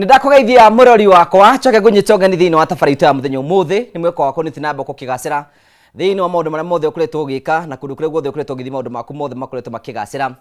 Nindakugeithia murori wakwa choke gunyitongani thiini wa tabarita ya muthenya umuthi ni mweko wako nitinamba kukigacira thiini wa maundu maria mothe ukuretwo ugika na kundu kuria guothe ukuretwo ugithi maundu maku mothe makoretwo makigacira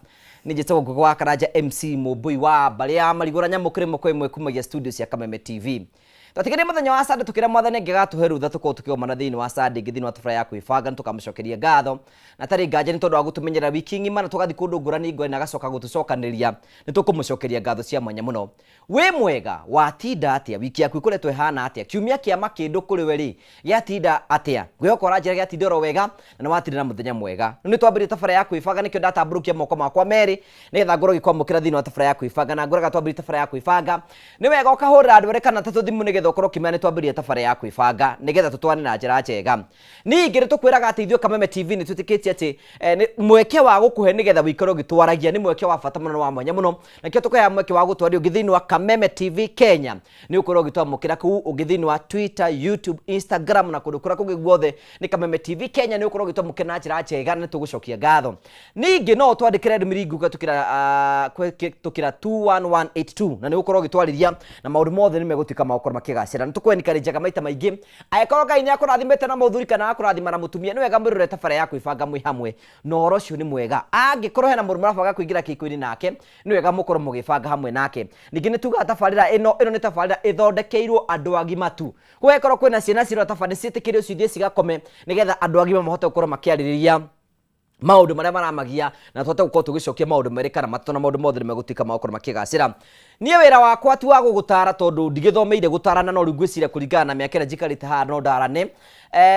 ninjitwo gukwa Karanja MC Mubui wa baria marigura nyamukire mukwe imwe kumagia studio cia Kameme TV. Tatikire muthenya wa Sunday tukira mwathane ngigatuhe rutha tuko tukiomana thiini wa Sunday ngithini wa tafara ya kwibanga tukamucokeria ngatho na tari nganje ni tondu wa gutumenyera wiki ngima na tugathi kundu ngurani ngwe na gacoka gutucokaniria ni tukumucokeria ngatho cia mwanya muno. We mwega watinda atia wiki yaku ikuretwo ihana atia kiumia kia makindu kuri we ri yatinda atia gwihokora njira yatinda ro wega na watinda na muthenya mwega ni twambirie tafara ya kwibanga nikio ndatamburukia moko makwa meri nigetha ngoro gikwamukira thiini wa tafara ya kwibanga na ngoro gatwambirie tafara ya kwibanga ni wega ukahurira andu rekana tatu thimu nigetha ukorwo kimane twambirie tafara ya kwibanga nigetha tutwane na njira njega ningi tukwiraga ati ithio Kameme TV ni twitikitie ati mweke wa gukuhe nigetha wikorwo gitwaragia ni mweke wa bata muno wa mwanya muno nakio tukuhe mweke wa gutwaria ugithini wa Kameme TV Kenya ni ukorwo gitwamukira ku ugithini wa Twitter, YouTube, Instagram na kundu kuria kungi guothe ni Kameme TV Kenya ni ukorwo gitwamukira na njira njega ni tugucokia ngatho ningi no twandikire miringu tukira 21182 na ni ukorwo gitwariria na maundu mothe ni megutika maukoro makigacira ni tukwenikarinjaga maita maingi aikorwo Ngai ni akurathimete na muthuri kana akurathima na mutumia ni wega mwirore tafara ya kwibanga mwi hamwe no oro cio ni mwega angikorwo hena mundu marabaga kuingira kikuini nake ni wega mukorwo mugibanga hamwe nake ningi ni tuga tafarira ino ni tafarira ithondekeirwo andu agima tu kwekorwo kwina ciana ciro tafarira ciitikirio cithie cigakome nigetha andu agima mahote gukorwo makiaririria maundu maria maramagia na twote gukorwo tugicokia maundu merikana matona maundu mothe megutika maukoro makigacira nie wira wakwa tu wa gugutara tondu ndigithomeire gutarana no rugwicire kuringana na miakera jikarite ha no darane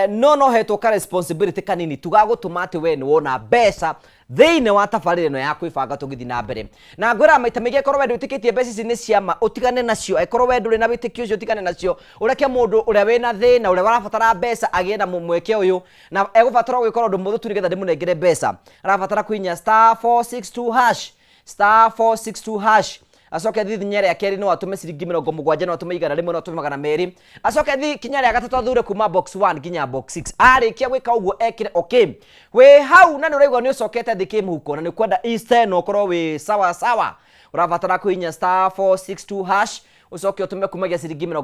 no hetwo ka responsibility kanini tugagutuma ati we ni wona mbeca thiine wa tafarire no ya kwibanga tugithi na mbere na ngwira maita mege korwo wendu utikitie mbeca ici ni ciama utigane nacio ekorwo wendu ri na witikio ucio utigane nacio ureke mundu uria wina thina uria warabatara mbeca agienda mweke uyu na egubatara gwikorwo ndu muthu turigetha ndimunengere mbeca arabatara kuinya *462# acoke thithi nyere ya keri no atume ciringi 70 no atume igana rimwe no atume magana meri acoke thi kinyare ya gatatu athure kuma box 1 ginya box 6 arikia gwika uguo ekire okay we hau na ni uraigwa ni ucokete thiki muhuko na ni kwenda east no korwo we sawa sawa urabatara kuinya *462# ucoke utume kumagia ciringi 70 no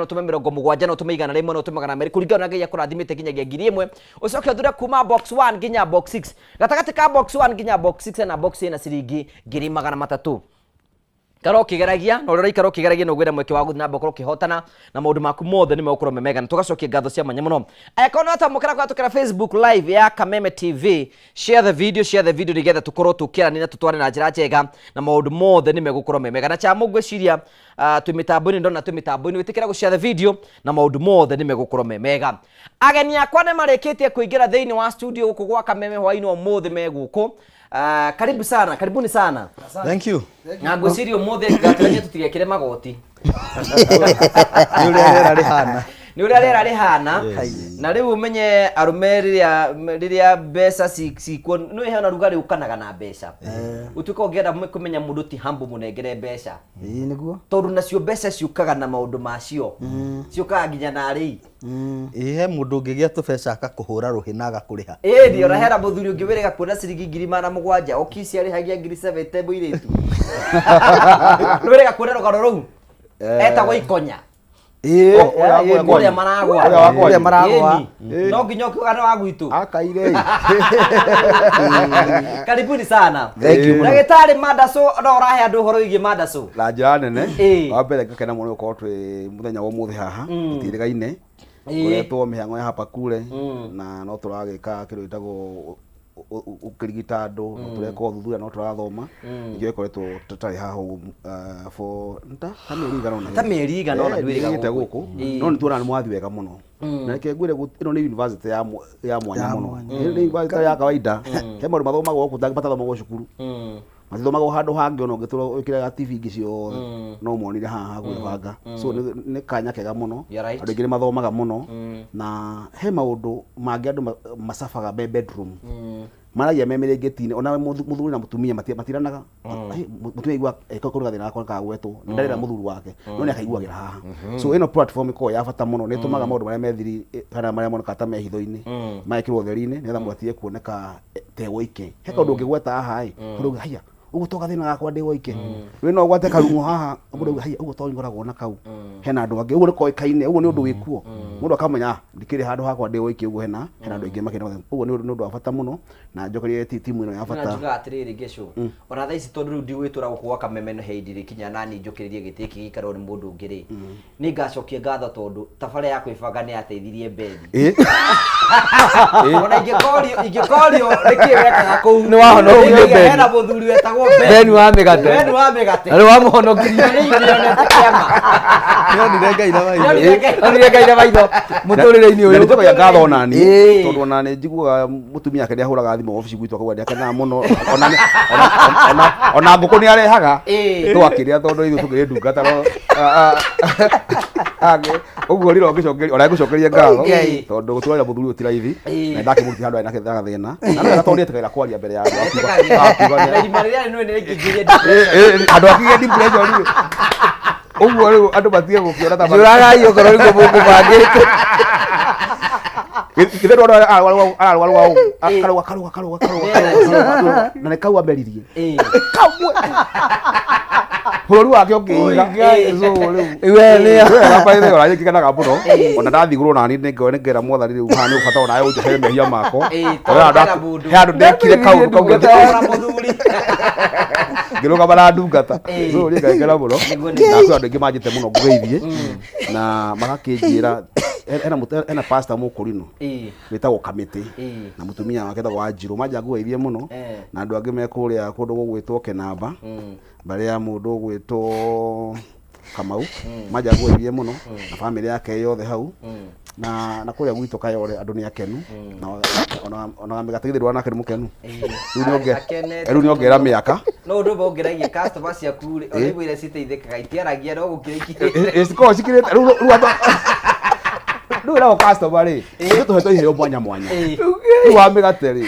utume 70 no utume igana rimwe no utume magana meri kuringana na Ngai akurathimite kinyagia 1000 ucoke uthure kuma box 1 ginya box 6 gatagati ka box 1 ginya box 6 na box ina ciringi 300 karo kigeragia no rora ikaro kigeragia no gwira mweke wa guthina bokoro kihotana na maundu maku mothe ni megukoro memega na tugacokia ngatho cia manya muno aikona ata mukira kwa tukira Facebook live ya Kameme TV share the video nigetha tukorwo tukirani na tutware na njira njega na maundu mothe ni megukoro memega na cha mugwiciria tumitambo-ini ndona tumitambo-ini witikira gushare the video na maundu mothe ni megukoro memega ageni akwa ne mareketie kuingira thiini wa studio guku gwa Kameme hwaini umuthi meguko karibuni sana. Thank you. Na ngwiciria umuthi ngatiranye tutigekire magoti. Ni uria rera rihana na riu umenye arume riria mbeca cikuo no ihana rugari ukanaga na mbeca utuka ungienda kumenya mundu ti hambu munengere mbeca niguo tondu nacio mbeca ciukaga na maundu macio ciukaga nginya na ri he mundu ungigia tubeca akakuhura ruhina agakuriha ndio rahera muthuri ungiwirega kuona ciringi 7,000 okisi arihagia 7,000 boiretu nwirega kuona rugaro ruu etagwo ikonya oya maragwa no nginya ukigana wa gwitu akaire karibuni sana thank you ndagitari Madaso no urahe andu horo igi Madaso la njara nene wa mbere ngakena muno ukorwo twi muthenya wa muthi haha tirigaine kuretwo mihango ya hapa kule na no turagika kiru itagwo ukirigita andu no tureka uthuthuria no turathoma ikio ikoretwo tutari haha for meri igana ona ndwiriga guku no ni tuona ni mwathi wega muno na ke ngwire ino ni university ya mwanya muno ni university ya kawaida he maundu mathomagwo ku thomagwo cukuru mathomagwo handu hangi ona ngituro wikiraga TV ingi cio no monire haha gwibanga so ni kanya kega muno andu ingire mathomaga muno na he maundu mangi andu masafaga bedroom maragia memerengetine ona muthuri na mutumia matiranaga mutumia igwa ekokorwa thina akora kagwetwo ndarira muthuri wake no ni akaiguagira haha so ino platform iko ya bata muno ni tumaga maundu maria methiri kana maria moneka ta mehitho-ini maikirwo theri-ini nigetha mwatie kuoneka tewo ike he kaundu ungigweta haha tondu haya uguo to gathina gakwa ndi woike we no gwate karumo haha uguo hai uguo to ngoragwo na kau hena andu angi uguo ni koikaine uguo ni undu wikuo mundu akamenya ndikiri handu hakwa ndi woike uguo hena andu angi makina uguo ni undu wa bata muno na njokerie timu ino ya bata na juga atiriri gesho ona thaici tondu riu ndigwitura gukua kamemeno heindiri kinya nani njokiririe giti ki gikaro ni mundu ngiri ni ngacokia ngatho tondu tabara ya kwibanga ni ateithirie bethi ona ingikorio nikiwekaga kuu ni wahonokirie bethi hena muthuri wetagwo Beni wa migate Beni wa migate ari wa muhonokirie ni ndionete kiama ni ngai na maitho muturire-ini uyu ndio ya ngatho ona ni tondu ona ni njiguaga mutumia yake ahuraga thimu office gwitu akauga ndiakenaga muno ona nguku ni arehaga twakiria tondu ithu tukiri ndungata ro uguo riro ngicokeria ora ngucokeria ngatho tondu gutwara muthuri utiraithi na ndakimuruti handu aina kethaga thina na tondu etekera kwaria mbere ya andu andu akige depression riu uguo riu andu batie gukiona ta juraga iyo korori ko buku bangite kithe ndo karuga na ne kau amberirie bũrũri wake ũkĩiga iwe nĩ apaithe ora yĩkĩkenaga mũno ona ndathigũrwo nani nĩngera mwathani rĩu haha nĩ ũbata ona ũnjehere mehia makwa he andũ ndekire kaũndũ kau ngĩrũgama na ndungata bũrũri ngaikena mũno na kwĩ andũ aingĩ manjĩte mũno ngũgeithie na magakĩnjĩra ena pastor mũkũrino wĩtagwo Kamĩtĩ na mũtumia wake etagwo Wanjirũ manja ngũgeithie mũno na andũ angĩ me kũrĩa kũndũ gũgwĩtwo Kĩnamba mbere ya mũndũ gwĩtwo Kamau manja ngũgeithie mũno na family yake yothe hau na kũrĩa gwitũ Kayore andũ nĩ akenu na ona mĩgate githĩ nake nĩ mũkenu rĩu nĩ ongerera mĩaka no ũndũ bongeragia customer ciaku rĩu ire citeithĩkaga itiaragia no gũkĩrĩkia cikoragwo cikĩrĩte rĩu nao customer rĩ tũhetwo iheo mwanya rĩu wa mĩgate rĩ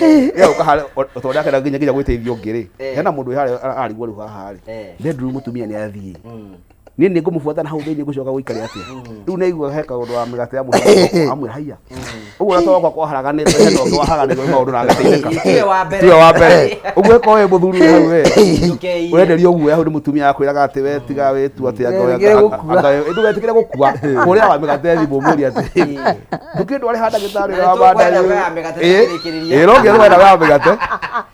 ũka harĩa tondu akenda nginya gwĩteithia ũngĩ rĩ hena mũndũ harĩa arigwo rĩu haha rĩ bedroom mũtumia nĩ athiĩ niĩ nĩ ngũmũbuata na hau thĩinĩ ngũcoka gũikare atĩa rĩu nĩaigua he kaũndũ wa mĩgate ya mũhiano amwĩra haiya ũguo na toro gwakwa waharaganĩte hena ũngĩ wahaganĩrwo maũndũ na agateithĩka tiwe wa mbere ũguo ĩkorwo wĩ mũthuri wĩ hau we wenderio guoya hau nĩ mũtumia akwĩraga atĩ we tiga wĩtu atĩ ndũgetĩkĩre gũkua kũrĩa wa mĩgate thimũ mũũrie atĩ ndũkĩndware ha ndagĩtarĩ wa bandari no ngĩethwo wenda wa mĩgate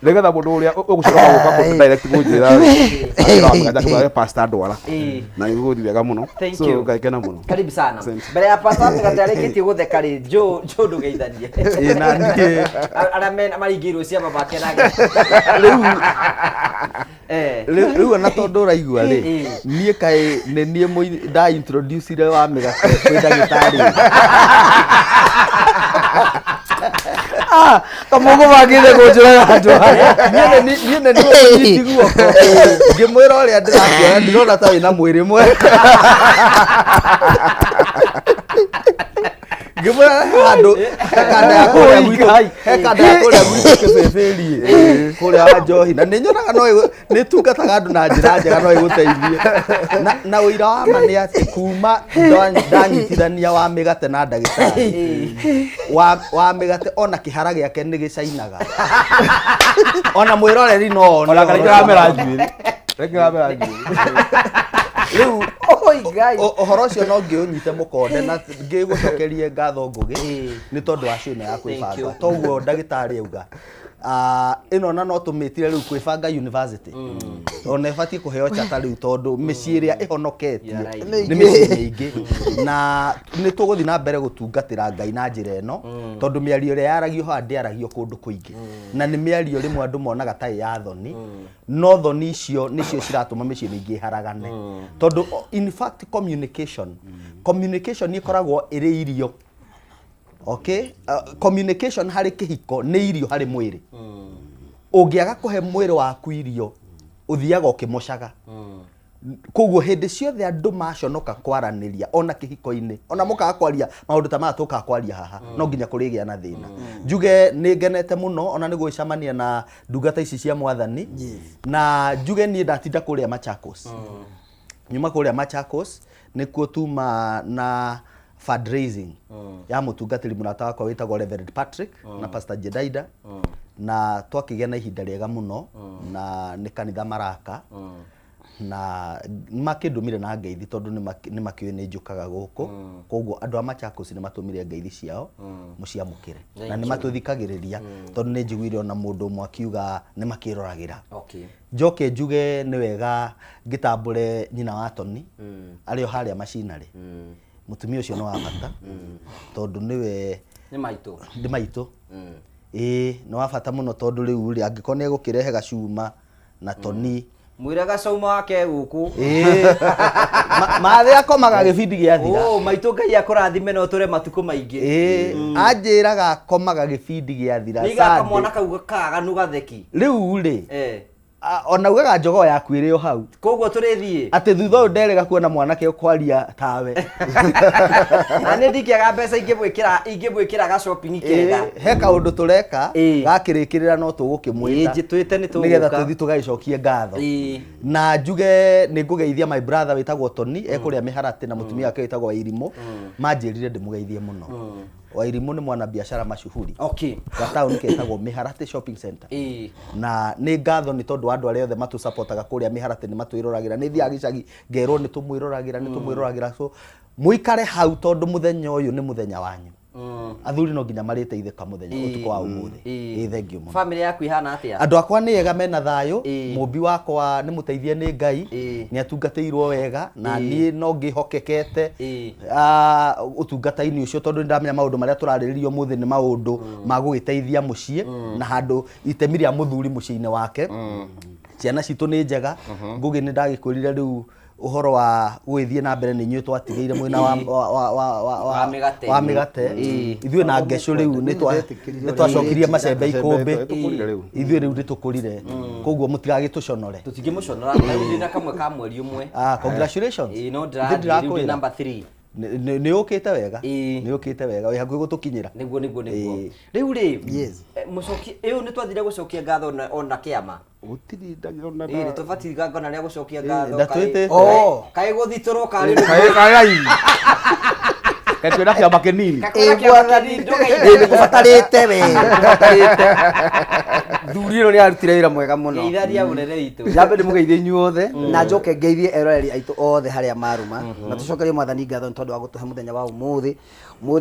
nĩgetha mũndũ ũrĩa ũgũcoka gũka direct gũnjĩra pastor ndwara na niguo wega muno so ngaikena muno karibu sana mbere ya pastor mĩgate arĩkĩtie gũtheka rĩ jo ndũgeithanie na niĩ aramena maringĩirwo cia babake nake rĩu ona tondũ ũraigua rĩ niĩ kaĩ nĩ niĩ nda introduce ire wa mĩgate kwĩ ndagĩtarĩ kamugo bagire gũnjũraga njũraga niĩ nĩ ũnyiti guoko ngĩmwĩra ũrĩa ndĩrakĩona ndĩrona ta wĩna mwĩrĩ mwega ngĩmwĩra handũ hekanda ya kũrĩa gwitũ kĩbĩbĩri kũrĩa njohi na nĩ nyonaga no nĩ tungataga andũ na njĩra njega no ĩgũteithie na ũira wa ma nĩ atĩ kuma ndanyitithania wa mĩgate na ndagĩtarĩ wa mĩgate ona kĩhara gĩake nĩ gĩcainaga ona mwĩroreri no ona kana iramera njuĩrĩ rĩu ũhoro ũcio no ngĩũnyite mũkonde na ngĩgũcokerie ngatho ngũgĩ nĩ tondũ wa ciũna ya kwĩbanga toguo ndagĩtarĩ auga ĩno na no tũmĩtire rĩu kwĩbanga university ona ĩbatiĩ kũheo chata rĩu tondũ mĩciĩ ĩrĩa ĩhonoketio nĩ mĩciĩ mĩingĩ na nĩ tũgũthiĩ na mbere gũtungatĩra Ngai na njĩra ĩno tondũ mĩario ĩrĩa yaragio haha ndĩaragio kũndũ kũingĩ na nĩ mĩario rĩmwe andũ monaga tarĩ ya thoni no thoni icio nĩcio ciratũma mĩciĩ mĩingĩ haragane tondũ in fact communication nĩ ĩkoragwo ĩrĩ irio okay communication harĩ kĩhiko nĩ irio harĩ mwĩrĩ ũngĩaga kũhe mwĩrĩ waku irio ũthiaga ũkĩmocaga koguo hĩndĩ ciothe andũ maconoka kwaranĩria ona kĩhiko-inĩ ona mũkaga kwaria maũndũ ta maya tũkaga kwaria haha no nginya kũrĩgĩa na thĩna njuge nĩ ngenete mũno ona nĩ gwĩcamania na ndungata ici cia mwathani na njuge niĩ ndatinda kũrĩa Machakos nyuma kũrĩa Machakos nĩkuo tuma na fundraising ya mũtungatĩri mũrata wakwa wĩtagwo Reverend Patrick na Pastor Jedaida na twakĩgĩa na ihinda rĩega mũno na nĩ kanitha maraka na makĩndũmire na ngeithi tondũ nĩ makĩũĩ nĩ njũkaga gũkũ koguo andũ a Machakos nĩ matũmire ngeithi ciao mũciamũkĩre na nĩ matũthikagĩrĩria tondũ nĩ njiguire ona mũndũ ũmwe akiuga nĩ makĩroragĩra. Njoke njuge nĩ wega ngĩtambũre nyina wa Toni arĩ o harĩa macinarĩ. Mũtumia ũcio nĩ wa bata tondũ nĩwe nĩ maitũ nĩ wa bata mũno tondũ rĩu angĩkorwo nĩ egũkĩrehe gacuma na Toni mwĩre gacauma wake gũkũ mathĩ akomaga gĩbindi gĩathira maitũ Ngai akũrathime no tũre matukũ maingĩ anjĩraga akomaga gĩbindi gĩathira niga kamwana kau kaganu gatheki rĩu rĩ ona ugaga njogoo yaku ĩrĩ o hau koguo tũrĩthiĩ atĩ thutha ũyũ nderĩga kuona mwanake ũkwaria tawe na nĩ ndingĩaga mbeca ingĩmwĩkĩra ga shopping kega he kaũndũ tũreka gakĩrĩkĩrĩra no tũgũkĩmwĩta njĩtwĩte nĩ nĩgetha tũthiĩ tũgagĩcokie ngatho na njuge nĩ ngũgeithia my brother wĩtagwo Toni ekũrĩa Mĩharatĩ na mũtumia wake wĩtagwo Wairimũ manjĩrire ndĩmũgeithie mũno. Wairimũ nĩ mwana biashara mashuhuri gataũni ketagwo Mĩharatĩ shopping center na nĩ ngatho nĩ tondũ andũ arĩa othe matũsupportaga kũrĩa Mĩharatĩ nĩ matwĩroragĩra nĩ thiaga gĩcagi ngerwo nĩ tũmwĩroragĩra so mũikare hau tondũ mũthenya ũyũ nĩ mũthenya wanyu athuri no nginya marĩteithĩka mũthenya ũtukũ wa ũmũthĩ thengiũ mũno. Family yaku ihana atĩa? Andũ akwa nĩ ega mena thayũ mũmbi wakwa nĩ mũteithie nĩ Ngai nĩ atungatĩirwo wega na niĩ no ngĩhokekete ũtungata-inĩ ũcio tondũ ndamenya maũndũ marĩa tũrarĩrĩrio mũthĩ nĩ maũndũ ma gũgĩteithia mũciĩ na handũ itemi rĩa mũthuri mũciĩ-inĩ wake. Ciana citũ nĩ njega ngũgĩ nĩ ndagĩkwĩrire rĩu uhoro wa gwĩthiĩ na mbere nĩ inyuĩ twatigĩire mwena wa mĩgate ithuĩ na ngecũ rĩu nĩ twacokirie macembe ikũmbĩ ithuĩ rĩu ndĩtũkũrire koguo mũtigagĩtũconore tũtingĩmũconora rĩu na kamwe ka mweri ũmwe. Congratulations no ndĩrathiĩ number 3 nĩ ũkĩte wega wĩ hakuhĩ gũtũkinyĩra nĩguo rĩu rĩ mũcoki ũyũ nĩ twathire gũcokia ngatho ona kĩama gũtirĩ ndagĩona nĩ tũbatiĩ ngona rĩa gũcokia ngatho kaĩ gũthitũrwo karĩ twĩna kĩama kĩnini nĩgũbatarĩte we thuri ĩno nĩ arutire wĩra mwega mũno itharia ũnene witũ nyambe ndĩmũgeithie inyuothe na njoke ngeithie eroreri aitũ othe harĩa maruma na tũcokerie mwathani ngatho nĩ tondũ wa gũtũhe mũthenya wa ũmũthĩ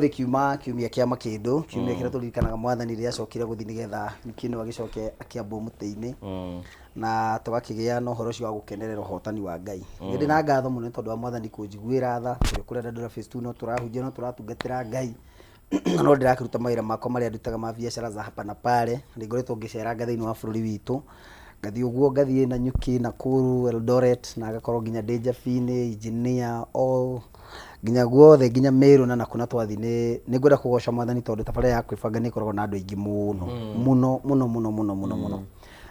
kiumia kĩama kĩndũ kiumia kĩrĩa tũririkanaga mwathani rĩrĩa acokire gũthiĩ nĩgetha nyũkĩ-ĩno agĩcoke akĩambwo mũtĩ-inĩ na tũgakĩgĩa na ũhoro ũcio wa gũkenerera ũhotani wa Ngai. Ndĩ na ngatho mũno tondũ wa mwathani kũnjiguĩra tha tũrĩ kũrĩa Dandora phase 2 no tũrahunjia no tũratungatĩra Ngai no ndĩrakĩruta mawĩra makwa marĩa ndutaga ma biacara za hapa na pale ngoretwo ngĩceranga thĩinĩ wa bũrũri witũ ngathiĩ ũguo ngathiĩ na Nyuki Nakuru Eldoret na agakorwo nginya Dejabini engineer nginya guothe nginya Meru na nakuna twathi nĩ ngwenda kũgoca mwathani tondũ tabarĩra ya kwĩbanga nĩ ikoragwo na andũ aingĩ mũno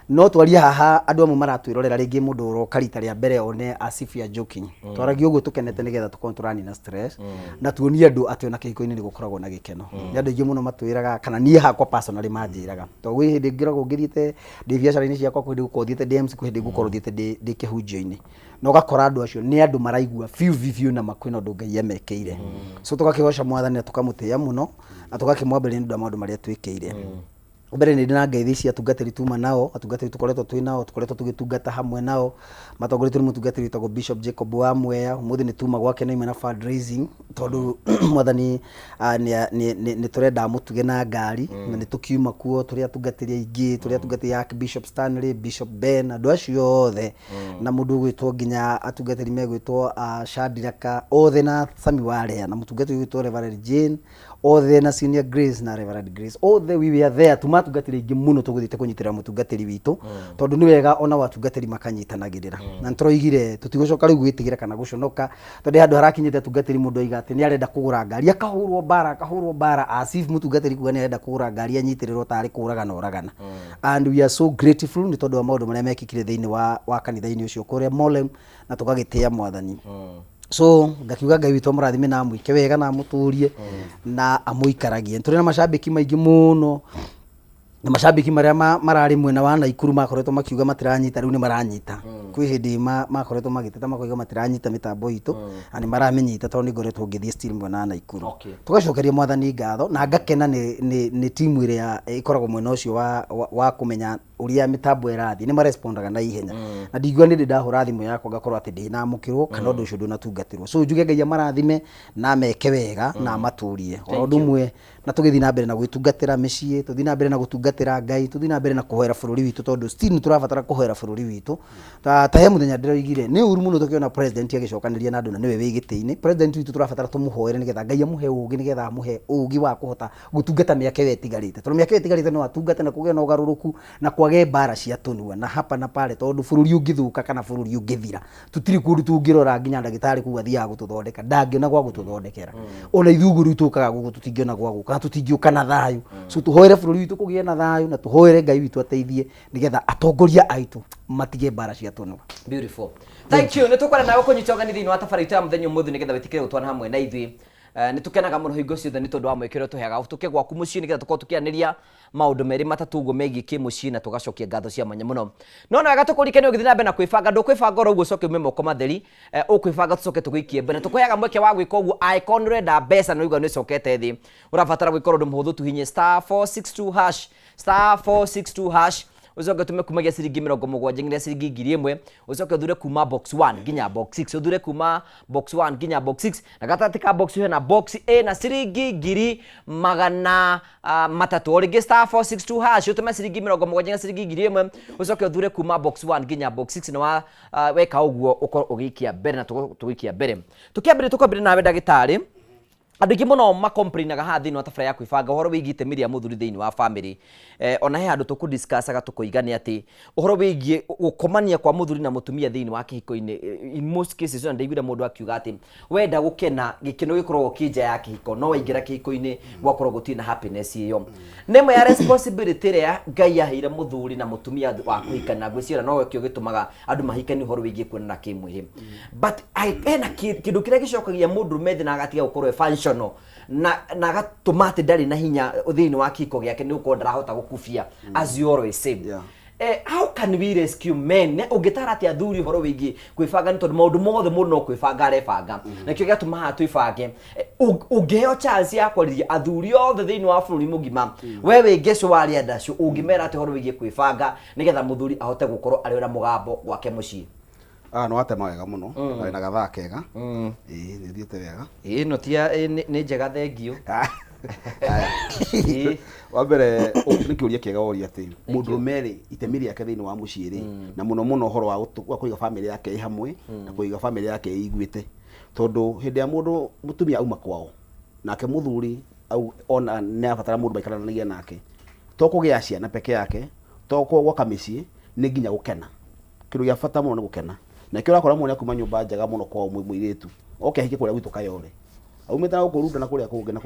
no twaria haha andũ amwe maratwĩrorera rĩngĩ mũndũ ũroka rita rĩa mbere one as if you are joking twaragia ũguo tũkenete nĩgetha tũkorwo tũranina stress na tuonie andũ atĩ ona kĩhiko-inĩ nĩ gũkoragwo na gĩkeno. Nĩ andũ aingĩ mũno matwĩraga kana niĩ hakwa personally manjĩraga tondũ gwĩ hĩndĩ ngĩragwo ngĩthiĩte ndĩ biacara-inĩ ciakwa kwĩ hĩndĩ gũkorwo thiĩte DMC kwĩ hĩndĩ gũkorwo thiĩte ndĩ kĩhunjio-inĩ na ũgakora andũ acio nĩ andũ maraigua biũ na makwĩna ũndũ Ngai amekeire so tũgakĩgoca mwathani na tũkamũtĩĩa mũno na tũgakĩmwambĩrĩria nĩ ũndũ wa maũndũ marĩa twĩkĩire. Mbere nĩ ndina ngeithi cia atungatĩri tuma nao atungatĩri tũkoretwo twĩ nao tũkoretwo tũgĩtungata hamwe nao matongoretio nĩ mũtungatĩri wĩtagwo Bishop Jacob wa Mwea ũmũthĩ nĩ tuma gwake no na fundraising tondũ mwathani nĩ tũrenda mũtuge na ngari na nĩ tũkiuma kuo tũrĩa atungatĩri aingĩ tũrĩa atungatĩri Bishop Stanley Bishop Ben andũ acio othe na mũndũ gwĩtwo nginya atungatĩri megwĩtwo Shadraka othe na Sami Warea na mũtungatĩri wĩtwo Reverend Jane othe na Senior Grace na Reverend Grace othe we were there tumatungatĩri aingĩ mũno tũgũthiĩte kũnyitĩrĩra mũtungatĩri witũ tondũ nĩ wega ona watungatĩri makanyitanagĩrĩra na nĩtũroigire tũtigũcoka rĩu gwĩtigĩra kana gũconoka tondũ handũ harakinyĩte atungatĩri mũndũ aiga atĩ nĩ arenda kũgũra ngari akahũrwo bara as if mũtungatĩri kuga nĩ arenda kũgũra ngari anyitĩrĩrwo tarĩ kũragana and we are so grateful nĩ tondũ wa maũndũ marĩa mekĩkire thĩinĩ wa kanitha-inĩ ũcio kũrĩa Molem na tũgagĩtĩĩa mwathani so ngakiuga Ngai witũ mũrathime na mwĩke wega na mũtũrie na amũikaragie. Tũrĩ na macambĩki maingĩ mũno na macambĩki marĩa mararĩ mwena wa Naikuru makoretwo makiuga matiranyita rĩu nĩ maranyita kwĩ hĩndĩ makoretwo magĩteta makoiga matiranyita mĩtambo itũ na nĩ maramenyita tondũ nĩ ngoretwo ngĩthiĩ still mwena wa Naikuru. Tũgacokeria mwathani ngatho na ngakena nĩ timu ĩrĩa ĩkoragwo mwena ũcio wa kũmenya ũrĩa mĩtambo ĩrathiĩ nĩ marespondaga na ihenya na ndiguo nĩ ndahũra thimũ yakwa ngakorwo atĩ ndĩnamũkĩrwo kana ũndũ ũcio ndũnatungatĩrwo. So njuge Ngai amarathime na meke wega na matũrie o ũndũ ũmwe na tũgĩthiĩ na mbere na gwĩtungatĩra mĩciĩ, tũthiĩ na mbere na gũtungatĩra Ngai, tũthiĩ na mbere na kũhoera bũrũri witũ tondũ still nĩ tũrabatara kũhoera bũrũri witũ. Ta he mũthenya ndĩroigire nĩ ũru mũno tũkĩona president agĩcokanĩria na andũ na nĩwe wĩ gĩtĩ-inĩ. President witũ tũrabatara tũmũhoere nĩgetha Ngai amũhe ũũgĩ nĩgetha amũhe ũũgĩ wa kũhota gũtungata mĩaka ĩyo ĩtigarĩte, tondũ mĩaka ĩyo ĩtigarĩte no atungate na kũgĩe na ũgarũrũku na kwage mbara cia tũnua na hapa na pale, tondũ bũrũri ũngĩthũka kana bũrũri ũngĩthira tũtirĩ kũndũ tũngĩrora nginya ndagĩtarĩ kuga thiaga gũtũthondeka, ndangĩona gwa gũtũthondekera. Ona ithuĩ rĩu tũkaga gũkũ tũtingĩona gwa gũka, tũtingĩũka na thayũ. So tũhoere bũrũri witũ kũgĩe na thayũ na tũhoere Ngai witũ ateithie nĩgetha atongoria aitũ matige mbara cia tũnua. Beautiful. Thank you. Nĩ tũkwenda nawe kũnyita ũgeni thĩinĩ wa tabarĩra ya mũthenya ũmũthĩ nĩgetha wĩtĩkĩre gũtwarana hamwe na ithuĩ. Nĩ tũkenaga mũno hingo ciothe nĩ tondũ wa mwĩkĩro tũheaga tũke gwaku mũciĩ nĩgetha tũkorwo tũkĩanĩria maũndũ merĩ matatũ ũguo megiĩ kĩmũciĩ na tũgacokia ngatho cia mwanya mũno. No na wega tũkũrikanie ũgĩthiĩ na mbere na kwĩbanga, ndũkwĩbanga oro ũguo ũcoke ume moko matheri, ũkwĩbanga tũcoke tũgĩikie mbere. Tũkũheaga mweke wa gwĩka ũguo angĩkorwo nĩ ũrenda mbeca na ũigua nĩ ũcokete thĩ. Ũrabatara gwĩka ũndũ mũhũthũ tu hihinye *462# *462# ucoke tume kumagia ciringi 70 nginya ciringi 1000, ucoke uthure kuma box 1 nginya box 6, uthure kuma box 1 nginya box 6, na gatati ka box hiyo na box A na ciringi 300 oringi *462# utume ciringi 70 nginya ciringi 1000, ucoke uthure kuma box 1 nginya box 6 na weka uguo uko ugikia mbere na tugikia mbere. Tukiambire nawe ndagĩtarĩ. Andũ aingĩ mũno makomplainaga haha thĩinĩ wa tabarĩra ya kwĩbanga ũhoro wĩgiĩ itemi rĩa mũthuri thĩinĩ wa family. Ona he handũ tũkũdiscussaga tũkoigania atĩ ũhoro wĩgiĩ gũkomania kwa mũthuri na mũtumia thĩinĩ wa kĩhiko-inĩ, in most cases ona ndaiguire mũndũ akiuga atĩ wenda gũkena gĩkeno gĩkoragwo kĩnja ya kĩhiko, no waingĩra kĩhiko-inĩ gwakorwo gũtirĩ na happiness ĩyo. Nĩ ĩmwe ya responsibility ĩrĩa Ngai aheire mũthuri na mũtumia wa kũhikana, ngwĩciria no kĩo gĩtũmaga andũ mahikanie ũhoro wĩgiĩ kuonana kĩmwĩrĩ. But hena kĩndũ kĩrĩa gĩcokagia mũndũrũme thĩ na agatiga gũkorwo function na agatũma atĩ ndarĩ na hinya thĩinĩ wa kĩhiko gĩake nĩ gũkorwo ndarahota gũkubia, as you always say. How can we rescue men? Ũngĩtara atĩ athuri ũhoro wĩgiĩ kwĩbanga nĩ tondũ maũndũ mothe mũndũ no kwĩbanga arebanga, na kĩo gĩatũma haha twĩbange. Ũngĩheo chance ya kwarĩria athuri othe thĩinĩ wa bũrũri mũgima, we wĩ ngeco warĩa ndacũ, ũngĩmera atĩ ũhoro wĩgiĩ kwĩbanga nĩgetha mũthuri ahote gũkorwo arĩ na mũgambo gwake mũciĩ? No atema wega muno na gathaa kega. Nĩ thiĩte wega. No tia nĩ njega thengio. Wa mbere nĩ kĩũria kĩega woria atĩ mũndũrũme rĩ itemi rĩake thĩinĩ wa mũciĩ rĩ, na mũno mũno ũhoro wa kũiga famĩlĩ yake ĩ hamwe na kũiga famĩlĩ yake ĩiguĩte, tondũ hĩndĩ ya mũndũ mũtumia auma kwao nake mũthuri ona nĩ abatara mũndũ maikaranagia nake, to kũgĩa ciana peke yake, to gwaka mĩciĩ, nĩ nginya gũkena. Kĩndũ gĩa bata mũno nĩ gũkena. Na kĩo ũrakora mũndũ kuma nyũmba njega mũno kwao mũirĩtu, hike kũrĩa gwitũ Kayole, aumĩte na gũkũ Runda na kũrĩa kũngĩ na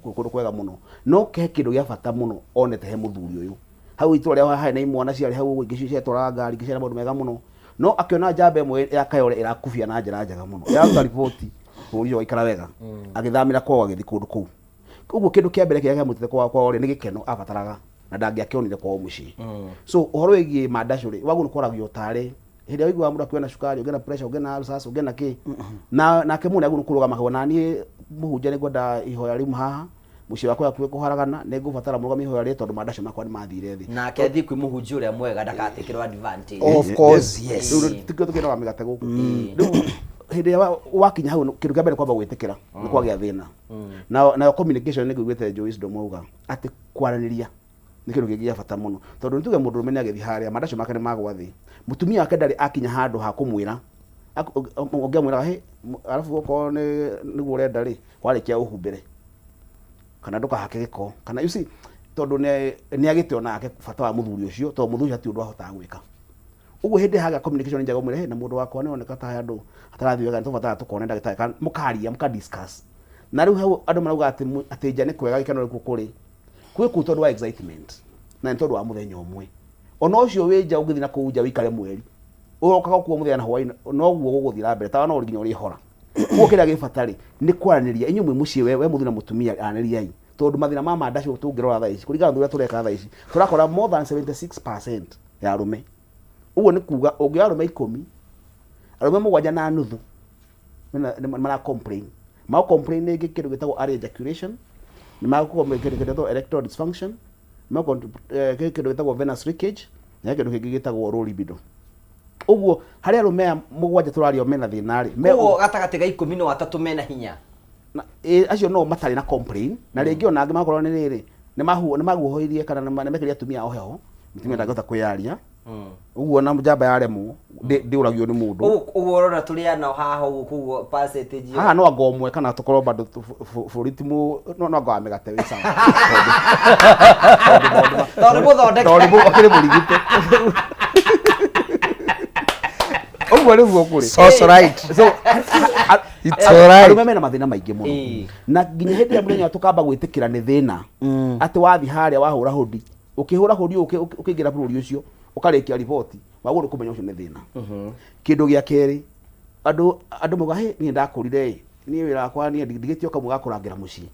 kũndũ kwega mũno, no ke kĩndũ gĩa bata mũno onete he mũthuri ũyũ. Hau itũra rĩa haha na imwana ciarĩ hau ingĩ ciatwara ngari ingĩ ciarĩ maũndũ mega mũno, no akĩona njamba ĩmwe ya Kayole ĩrakubia na njĩra njega mũno, yaruta riboti bũrũri ũcio waikara wega, agĩthamĩra kwao agĩthiĩ kũndũ kũu. Ũguo kĩndũ kĩa mbere kĩrĩa kĩamũtete kwao nĩ gĩkeno abataraga na ndangĩakĩonire kwao mũciĩ. So ũhoro wĩgiĩ mandacũ rĩ, waguo nĩ kwaragio tarĩ hĩndĩ ya ũigua mũndũ akiona cukari, ũngĩna pressure, ũngĩna ulcers, ũngĩna kĩ, nake mũndũ agũ kũrũgama hau, na niĩ mũhunjia nĩ ngwenda ihoya rĩu haha mũciĩ wakwa yakuĩ kũharagana, nĩ ngũbatara mũrũgame ihoya rĩu tondũ mandacũ makwa nĩ mathire thĩ. Nake thiĩ kwĩ mũhunjia ũrĩa mwega ndakatekĩrwo advantage. Of course, yes. Rĩu tikĩo tũkĩnoga mĩgate gũkũ. Rĩu hĩndĩ ya wakinya hau kĩndũ kĩa mbere kwamba gwĩtĩkĩra nĩ kwagĩa thĩna. Na communication nĩ ngũigwĩte Joyce Ndomauga atĩ kwaranĩria nĩ kĩndũ kĩngĩ gĩa bata mũno, tondũ nĩtuge mũndũrũme nĩ agĩthiĩ harĩa mandacũ make nĩ magwa thĩ, mũtumia wake ndarĩ akinya handũ ha kũmwĩra, ũngĩamwĩraga arabu okorwo nĩguo ũrenda rĩ, warĩkia ũhumbĩre kana ndũkahake gĩko kana you see, tondũ nĩ agĩte ona yake bata wa mũthuri ũcio, tondũ mũthuri ũcio ti ũndũ ahotaga gwĩka. Ũguo hĩndĩ haga communication njega ũmwĩre na mũndũ wakwa nĩ oneka ta handũ atarathiĩ wega, nĩ tũbatara tũkone ndagĩtarĩ kana mũkaria mũkadiscuss. Na rĩu hau andũ marauga atĩ nja nĩ kwega gĩkeno gĩkũ kũrĩ kwĩ kũ tondũ wa excitement na nĩ tondũ wa mũthenya ũmwe. Ona ũcio wĩ nja ũngĩthiĩ na kũu nja wĩikare mweri, ũrokaga kuo mũthenya na hwaĩ-inĩ, noguo gũgũthira mbere tawa no nginya ũrĩhora. Ũguo kĩrĩa gĩbatari nĩ kwaranĩria, inyuĩ mwĩ mũciĩ we mũthuri na mũtumia aranĩriai, tondũ mathĩna ma mandacũ tũngĩrora thaa ici kũringana na ũrĩa tũreka thaa ici, tũrakora more than 76% ya arũme uguo ni kuga ungiarume 10 arume mugwanja na nuthu mara complain ma complain ni kindu gitagwo early ejaculation ni ma complain kindu gitagwo erectile dysfunction ma kindu gitagwo venous leakage na kindu kingi gitagwo low libido uguo hari arume mugwanja turario mena thina ri uguo gatagati ga 10 no 3 mena hinya na acio no matari na complain na ringi ona angi makorwo ni riri ni maguohoirie kana ni mekeria atumia oheho mutumia ndangota kwiyaria uguo na njamba yaremwo ndiuragio ni mundu uguo rora tuliana haha uguo percentage haha no angomwe kana tukorwo bado furitimu no ngwa megate wisa tori akire murigite uguo ni guo kuri so right so it's all right arume mena mathina maingi muno na nginya hindi ya muthenya tukamba gwitikira ni thina ati wathi haria wahura hodi ukihura hodi ukiingira bururi ucio ukarikia ripoti waguru kumenya ucio ni thina kindu gia keri andu mugahe ni ndakurire ni wira kwa ni ndigitio kamuga kurangira mucii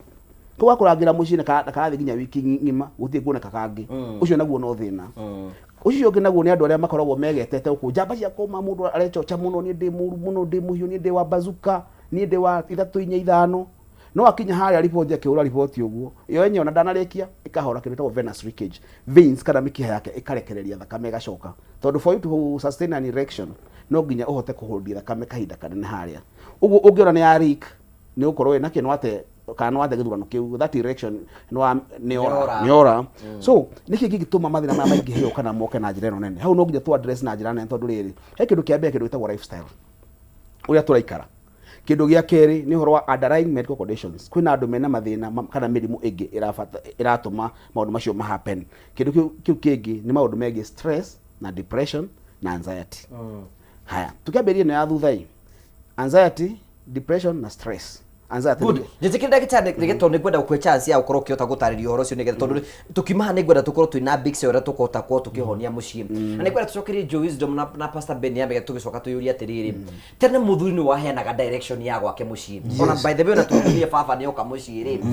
kwa kurangira mucii na karathi nginya wiki ngima gutie kuoneka kangi ucio naguo no thina ucio ungi naguo ni andu aria makoragwo megetete uku njamba cia koma mundu arechocha muno ni ndi muru muno ndi muhiu ni ndi wa bazuka ni ndi wa 3-5 no akinya haria ripoti akiura ripoti uguo iyo yenye ona ndanarikia ikahora kindu ta venous leakage veins kana mikiha yake ikarekereria thakame igacoka tondu for you to sustain an erection no nginya uhote kuholdia thakame kahinda kanene haria uguo ungiona ni ya leak ni ukorwo na kindu ate kana wate githurano kiu that erection ni ora so niki gigituma mathina ma maingi hiyo kana moke na njira eno nene hau no nginya tu address na njira nene tondu riri he kindu kiambe kindu gitagwo lifestyle uria turaikara kindu gia keri ni horo wa underlying medical conditions kwina andu mena mathina kana mirimu ingi iratuma maundu macio ma happen kindu kiu kingi ni maundu megi stress na depression na anxiety haya tukiambiria no ya thuthai anxiety depression na stress anxiety good jitikira kitande rigeto ni kwenda gukwe chance ya ukoro kiota gutariria horo cio nigetha tondu tukimaha ni gwenda tukorwo twina big sale ora tukota kwa tukihonia mucii na ni kwenda tucokerie Joe Wisdom na Pastor Ben ya mege tugicoka tuyuria atiriri tene muthuri ni waheanaga direction ya gwake mucii ona by the way na tukuria baba ni oka mucii ri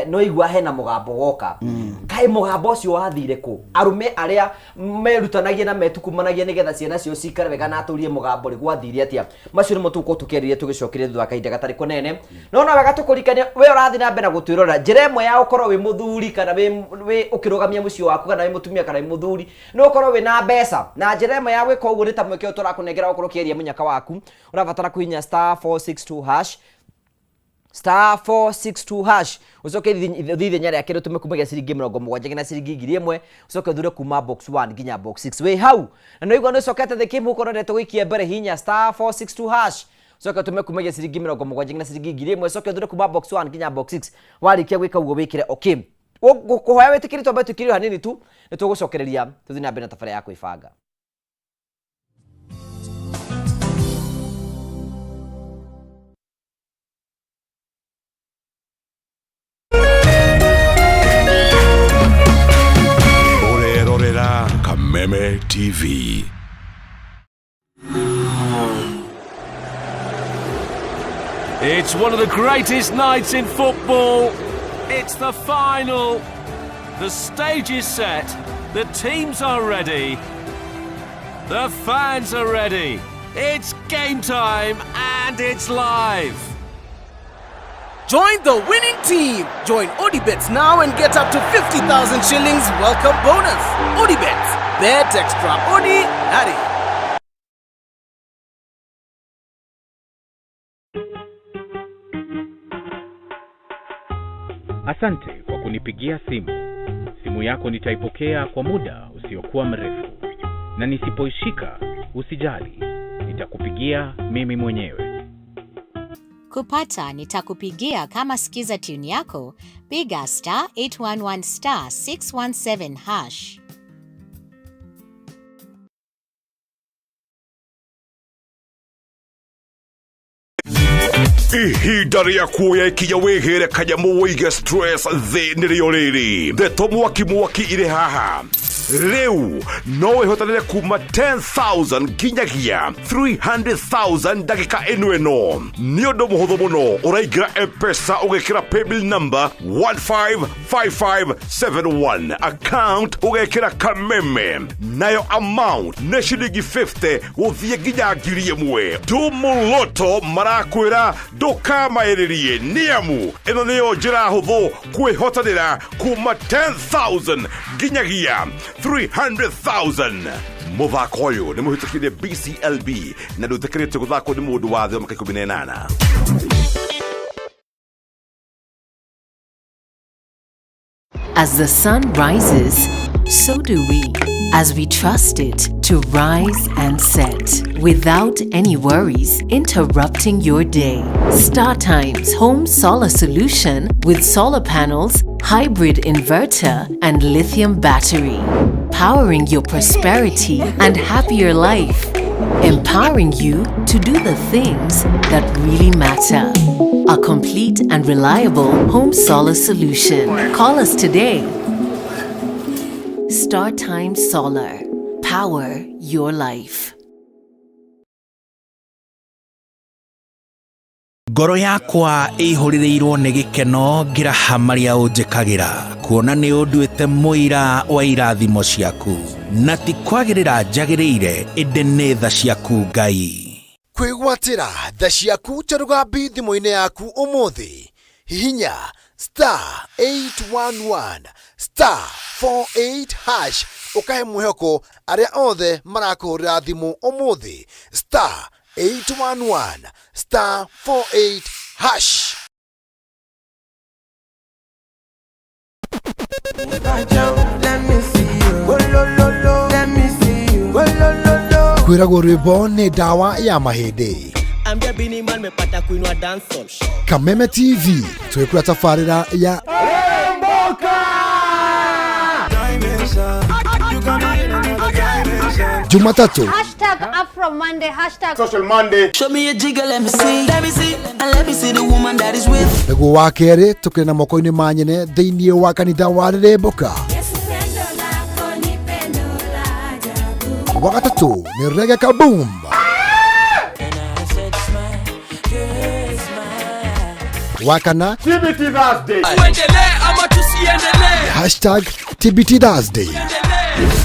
no igwa hena mugambo woka kai mugambo ucio wathire ku arume aria merutanagia na metukumanagia nigetha ciana cio cikare wega na aturie mugambo ri gwathire atia macio ni mutuko tukeririe tugicokerie thutha kahinda gatari kunene no wega tukurikania we urathi na mbere gutwirora njira imwe ya ukorwo wi muthuri kana wi ukirugamia mucii waku kana wi mutumia kana wi muthuri no ukorwo wi na mbeca na njira imwe ya gwika uguo ni ta mweke turakunengera ukorwo kieria munyaka waku urabatara kuhinya *462# *462# ucoke thithe nyari akero tumekumagia ciringi 70 ngina ciringi 1000 ucoke thure kuma box 1 nginya box 6 we hau na no igwa no cokete the kimu kono ndeto gwikia mbere hinya *462# soka tumekumagia ciringi 70 ngina ciringi 1000 soka thure kuma box 1 nginya box 6 warikia gwika uguo wikire okay gukuhoya witikiritwo betu kirio hanini tu nitugucokereria tuthi na mbere na tafari yako ifanga Kameme TV. It's one of the greatest nights in football. It's the final. The stage is set. The teams are ready. The fans are ready. It's game time and it's live. Join the winning team. Join ODBets now and get up to 50,000 shillings welcome bonus. ODBets. Bet extraordinary. Asante kwa kunipigia simu. Simu yako nitaipokea kwa muda usiokuwa mrefu. Na nisipoishika, usijali. Nitakupigia mimi mwenyewe. Kupata nitakupigia kama sikiza tune yako, piga *811 *617#. Ihinda rĩa kuoya ikinya wĩhĩre kanyamu wĩige stress thĩ nĩrĩo rĩrĩ. Ndeto mwaki irĩ haha. Rĩu no wĩhotanĩre kuma 10,000 nginyagia 300,000 ndagĩka ĩno. Nĩ ũndũ mũhũthũ mũno, ũraingĩra M-Pesa ũgekĩra paybill number 155571, account ũgekĩra kameme, nayo amount nĩ ciringi 50 gũthiĩ nginya 1,000. Tumuloto marakwĩra ndũkamaĩrĩrie nĩamu ĩno nĩyo njĩra hũthũ kwĩhotanĩra kuma 10,000 nginyagia 300,000. Mũthako ũyũ nĩ mũhĩtũkĩire BCLB na ndũtĩkĩrĩtio gũthakwo nĩ mũndũ wa thĩ wa mĩaka 18. As the sun rises, so do we, as we trust it to rise and set without any worries interrupting your day. StarTime's home solar solution with solar panels, hybrid inverter, and lithium battery, powering your prosperity and happier life, empowering you to do the things that really matter. A complete and reliable home solar solution. Call us today. StarTime Solar. Power your life. Ngoro yakwa ĩihũrĩrĩirwo nĩ gĩkeno ngĩraha marĩa ũnjĩkagĩra, kuona nĩ ũnduĩte mũira wa irathimo ciaku, na ti kwagĩrĩra njagĩrĩire ĩndĩ nĩ tha ciaku Ngai. Kwĩgwatĩra tha ciaku ta rũgambi thimũ-inĩ yaku ũmũthĩ, hihinya *811 *48# ũkahe mwĩhoko arĩa othe marakũhũrĩra thimũ ũmũthĩ *811 *48#. Kwĩragwo rwĩmbo nĩ ndawa ya mahĩndĩ. Kameme TV twĩkũra tabarĩra ya Jumatatu. #AfroMonday, Social Monday. Show me a jigger, let me see, and let me see the woman that is with. Nĩguo wa kerĩ tũkĩrĩ na moko-inĩ ma nyene thĩinĩ wa kanitha wa Rĩrĩmbũka. Wa gatatũ nĩ Reggae Kaboom. Wa kana TBT Thursday. #TBT Thursday.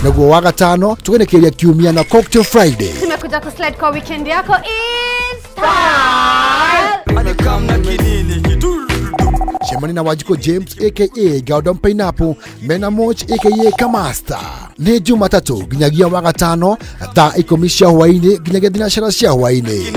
Naguo wa gatano tugenekeria kiumia na Cocktail Friday. Tumekuja kuslide kwa weekend yako Easter. Shemani na Wajiko James aka Gordon Pineapple, Mena Moch aka Kamasta. Ni Jumatatu ginyagia wa gatano thaa 10 cia hwaini ginyagia thinacara cia hwaini.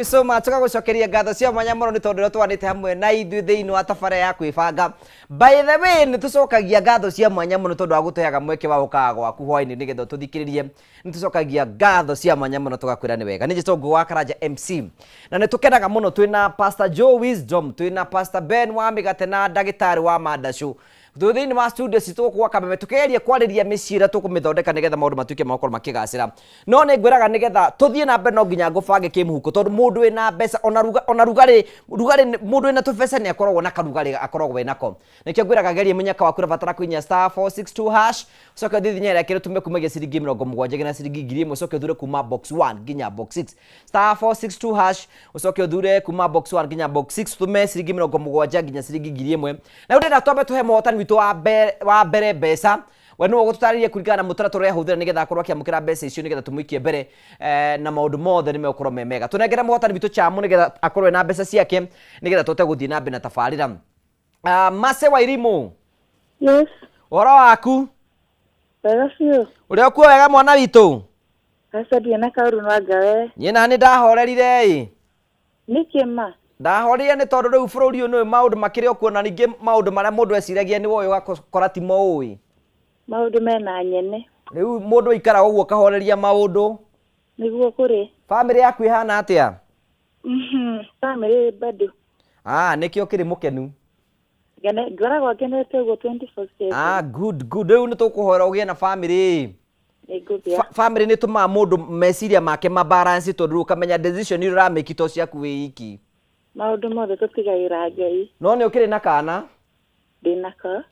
So matuka gucokeria ngatho cia mwanya muno ni tondu twanite hamwe na ithuĩ thĩinĩ wa tabara ya kwĩbanga. By the way ni tucokagia ngatho cia mwanya muno tondu wa guteaga mweke wa gukaga gwaku hwainĩ nigetha tuthikĩrĩrie. Ni tucokagia ngatho cia mwanya muno tugakwĩra nĩ wega. Nĩ Gĩtongo wa Karanja MC na nĩ tukenaga muno twĩna Pastor Joe Wisdom, twĩna Pastor Ben wa Mĩgate na ndagĩtarĩ wa Mandashu. Thĩinĩ wa studio citũ kwa Kameme tukegeria kwarĩria mĩciĩ ĩrĩa tũkũmĩthondeka nĩgetha maũndũ matuĩke makorwo makĩgacĩra. No nĩ ngwĩraga nĩgetha tũthiĩ na mbere no nginya ngũbange kĩmũhuko tondu mũndũ wĩna mbeca ona rugarĩ mũndũ wĩna tũbeca nĩ akoragwo na karugarĩ akoragwo nako. Nĩkĩo ngwĩraga geria mũnyaka waku ũrabatara kũinya *462# ucoke ũthiĩ thinya ĩrĩa tũme kumagia ciringi 70 nginya ciringi 1000 ucoke ũthure kuma box 1 nginya box 6 *462# ucoke ũthure kuma box 1 nginya box 6 tume ciringi 70 nginya ciringi 1000 na ndĩrenda twambe tũhe mũhotani witũ wa mbere mbeca we no gũtũtarĩria kũringana na mũtaratara ũrĩa ahũthĩra nĩgetha akorwo akĩamũkĩra mbeca icio nĩgetha tũmũikie mbere na maũndũ mothe nĩ megũkorwo me mega. Tũnengere mũhotani witũ chamu nĩgetha akorwo na mbeca ciake nĩgetha tũte gũthiĩ na mbere na tabarĩra. Mase wa Irimũ. Yes. Ũhoro waku? Wega biũ. Ũrĩ okuo wega mwana witũ? Acadia na kaũru no ngawe. Nyina nĩ ndahorerire ĩ. Nĩkĩ ma? Ndahorire nĩ tondũ rĩu bũrũri ũyũ nĩ maũndũ makĩrĩ okuo na ningĩ maũndũ marĩa mũndũ eciragia nĩ woĩ ũgakora ti moĩ. Maũndũ mena nyene. Rĩu mũndũ aikara ũguo kahoreria maũndũ. Nĩguo kũrĩ. Family yaku ihana atĩa? Family bado. Nĩkĩo kĩrĩ mũkenu. Gane ngoragwo ngenete uguo 24/7. Ah, good good. Rĩu nĩ tũkũhoera ũgĩe na family. Nĩngũgĩa. Family nĩ tũmaga mũndũ meciria make mabalance tondũ ũkamenya decision iria ũramake to ciaku wĩ iki. Maũndũ mothe tũtigagĩra Ngai. No nĩ ũkĩrĩ na kana? Ndĩnako.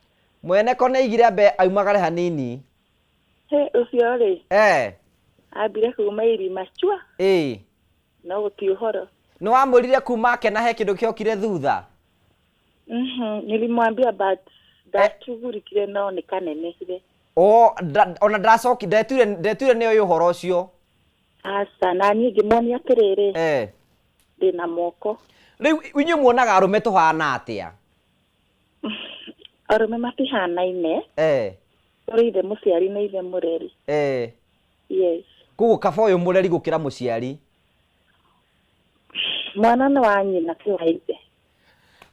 Mwene ko nĩ igire ambe aumagare hanini. Ũcio rĩ? Ambire kuma irima chua. No gũtirĩ ũhoro. Nĩ wamwĩrire kuma akena he kĩndũ kĩokire thutha? Nilimwambia but ndatugurikire no nĩ kanenehire. Ona ndacoki ndetire nĩ ũyũ ũhoro ũcio. Asa na niĩ ngĩmuonia atĩrĩrĩ. Ndĩna moko. Rĩu inyuĩ muonaga arũme tũhana atĩa? Arũme matihanaine. Kũrĩ ithe mũciari na ithe mũreri. Yes. Koguo kaba ũyũ mũreri gũkĩra mũciari. Mwana nĩ wa nyina ti wa ithe.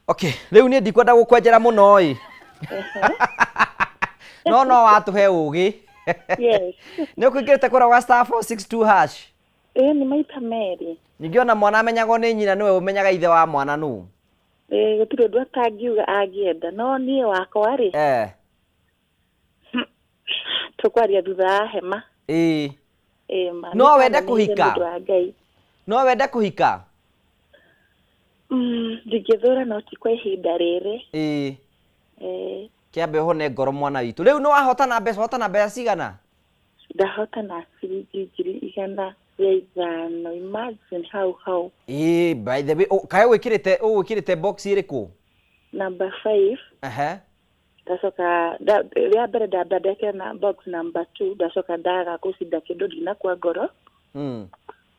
Okay, rĩu niĩ ndikwenda gũkwenjera mũno ĩ. No watũhe ũgĩ. Yes. Nĩ ũkũingĩrĩte kũra wa *462#. Nĩ maita merĩ. Ningĩ ona mwana amenyagwo nĩ nyina nĩwe ũmenyaga ithe wa mwana nũ. Gũtirĩ ũndũ atangiuga angĩenda no niĩ wakwa rĩ. Tũkwaria thutha wa hema. No wende kũhika? No wende kũhika? Ndingĩthũra no ti kwa ihinda rĩrĩ. Kĩambe ũhone ngoro mwana witũ. Rĩu nĩ wahotana mbeca cigana? Ndahotana ciringi 100 ya ithano. Imagine how. By the way, kaĩ wĩkĩrĩte box ĩrĩkũ? Number 5. Ndacoka rĩa mbere ndandeke na box number 2. Ndacoka ndaga kũcinda kĩndũ ndina kwa ngoro.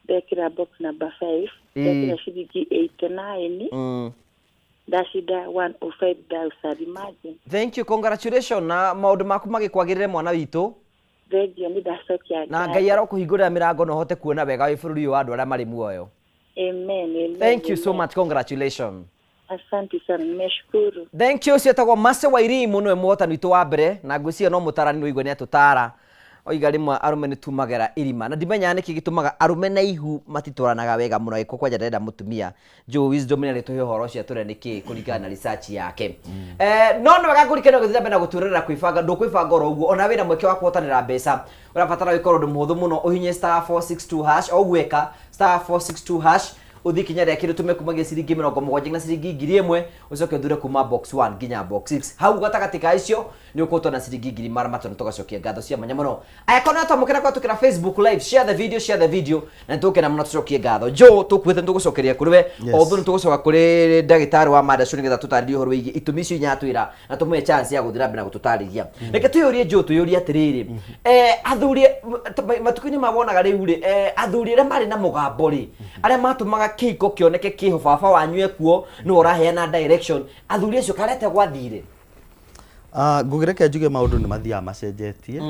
Ndekĩra box number 5. Ndekĩra ciringi 89. Ndacida 105,000. Imagine. Thank you, congratulations na maũndũ maku magĩkwagĩrĩre mwana witũ. Thengiũ nĩ ndacokia. Na Ngai arokũhingũrĩra mĩrango na ũhote kuona wega wĩ bũrũri ũyũ wa andũ arĩa marĩ muoyo. Amen. Thank you so much, congratulations. Asante sana, nimeshukuru. Thank you cietagwo Mase wa Irimu nĩwe mũhotani witũ wa mbere na ngwĩciria no mũtarani nĩ ũigua nĩ atũtara. Oiga rĩmwe arũme nĩ tumagĩra irima na ndimenyaga nĩkĩ gĩtũmaga arũme na ihu matitwaranaga wega mũno gĩko kwanja ndenda mũtumia. Joe Wisdom nĩ arĩtũhe ũhoro ũcio atũre nĩkĩ kũringana na research yake. No nĩ wega kũrikana gũthiĩ mbere na gũtũrĩra kwĩbanga ndũkwĩbanga oro ũguo ona wĩna mweke wa kũhotanĩra mbeca ũrabatara gũkorwo ũndũ mũhũthũ mũno ũhinye *462# o gweka *462# uthi kinya rĩa kĩrĩ tũme kumagia ciringi 70 na ciringi 1000 ucoke thure kuma box 1 nginya box 6 hau gatagati ka icio nĩ ũkũtwo na ciringi 500 tugacokia ngatho cia manya mũno ayakona twamũkĩra kwa tukĩra Facebook live share the video na tũkena mũno tucokie ngatho jo tũkwĩte tũgũcokeria kũrĩ we othe tũgũcoka kũrĩ ndagĩtarĩ wa Madison nĩgetha tũtarĩrie ũhoro wĩgiĩ itũmi icio inyatwĩra na tũmũhe chance ya gũthira mbere na gũtũtarĩria reke twĩyũrie jo twĩyũrie atĩrĩrĩ athuri matuko-inĩ mabonaga rĩu rĩ athuri arĩa marĩ na mũgambo rĩ arĩa matũmaga kĩhiko kĩoneke kĩho baba wanyu ekuo no ũraheana direction athuri acio karete gwathire ngũgĩreke njuge maũndũ nĩ mathiaga macenjetie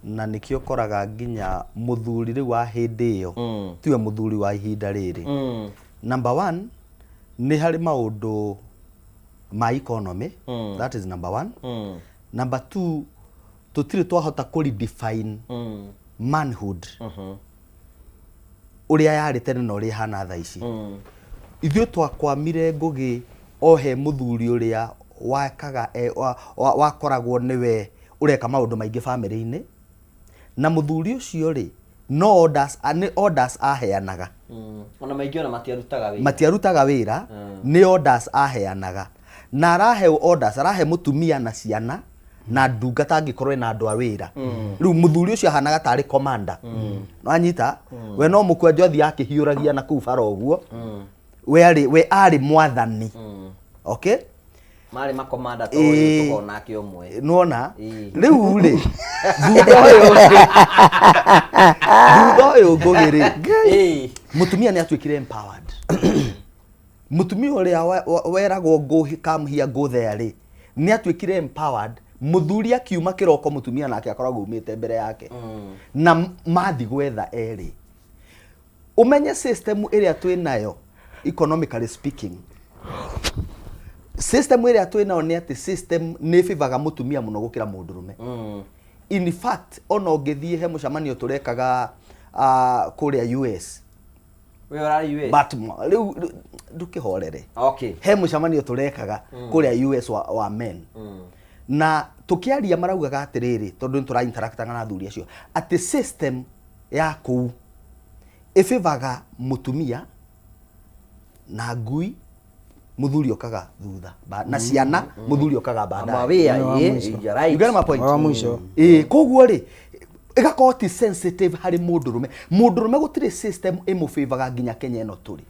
na nĩkĩo ũkoraga nginya mũthuri rĩu wa hĩndĩ ĩyo tiwe mũthuri wa ihinda rĩrĩ number 1 nĩ harĩ maũndũ ma economy that is number 1 number 2 tũtirĩ twahota kũ redefine manhood ũrĩa yarĩ tene na ũrĩa hana thaa ici ithuĩ twakwamire ngũgĩ ohe mũthuri ũrĩa wakaga wakoragwo nĩwe ũreka maũndũ maingĩ family-inĩ na mũthuri ũcio rĩ no orders aheanaga ona maingĩ ona matiarutaga wĩra nĩ orders aheanaga na arahe orders arahe mũtumia na ciana na ndungata angĩkorwo ena andũ a wĩra rĩu mũthuri ũcio ahanaga tarĩ commander no anyita we no mũkwa njothi yake hiũragia na kũu bara ũguo we arĩ mwathani okay mari makomanda tũyũ tũkona kĩ ũmwe nuona rĩu rĩ thutha ũyũ ngũgĩrĩ mũtumia nĩ atuĩkire empowered mũtumia ũrĩa weragwo go come here go there rĩ nĩ atuĩkire empowered mũthuri akiuma kĩroko mũtumia nake akoragwo umĩte mbere yake na mathi gwetha erĩ umenye system ĩrĩa twĩ nayo economically speaking system ĩrĩa twĩ nayo nĩ atĩ system nĩ fivaga mũtumia mũno gũkĩra mũndũrũme in fact ona ũngĩthiĩ he mũcemanio tũrekaga kũrĩa US we are US but rĩu ndukihorere okay he mucamanio turekaga kuria US wa men na tukiaria maraugaga atiriri tondu tura interactaga na athuri acio ati system ya kuu ifivaga mutumia na ngui muthuri okaga thutha na ciana muthuri okaga baadaye you get my point koguo ri igakorwo ti sensitive hari mundurume gutire system imufivaga nginya Kenya ino turi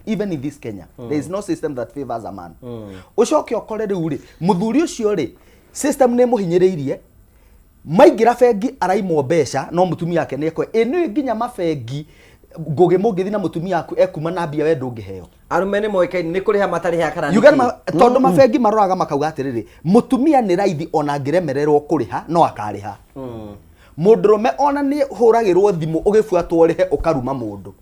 even in this Kenya there is no system that favors a man ucoke okore riu ri muthuri ucio ri system ne muhinyiriirie maingira bengi araimwo mbeca no mutumia yake ne ekwe eno nginya mafengi ngoge mungithi na mutumia yaku ekuma na mbia we ndungiheo arume ni moikaini ni kuriha matariha kana you get tondu mafengi maroraga makauga atiriri mutumia ni raithi ona ngiremererwo kuriha no akariha mundurume ona ni huragirwo thimu ugifuatwo rihe ukaruma mundu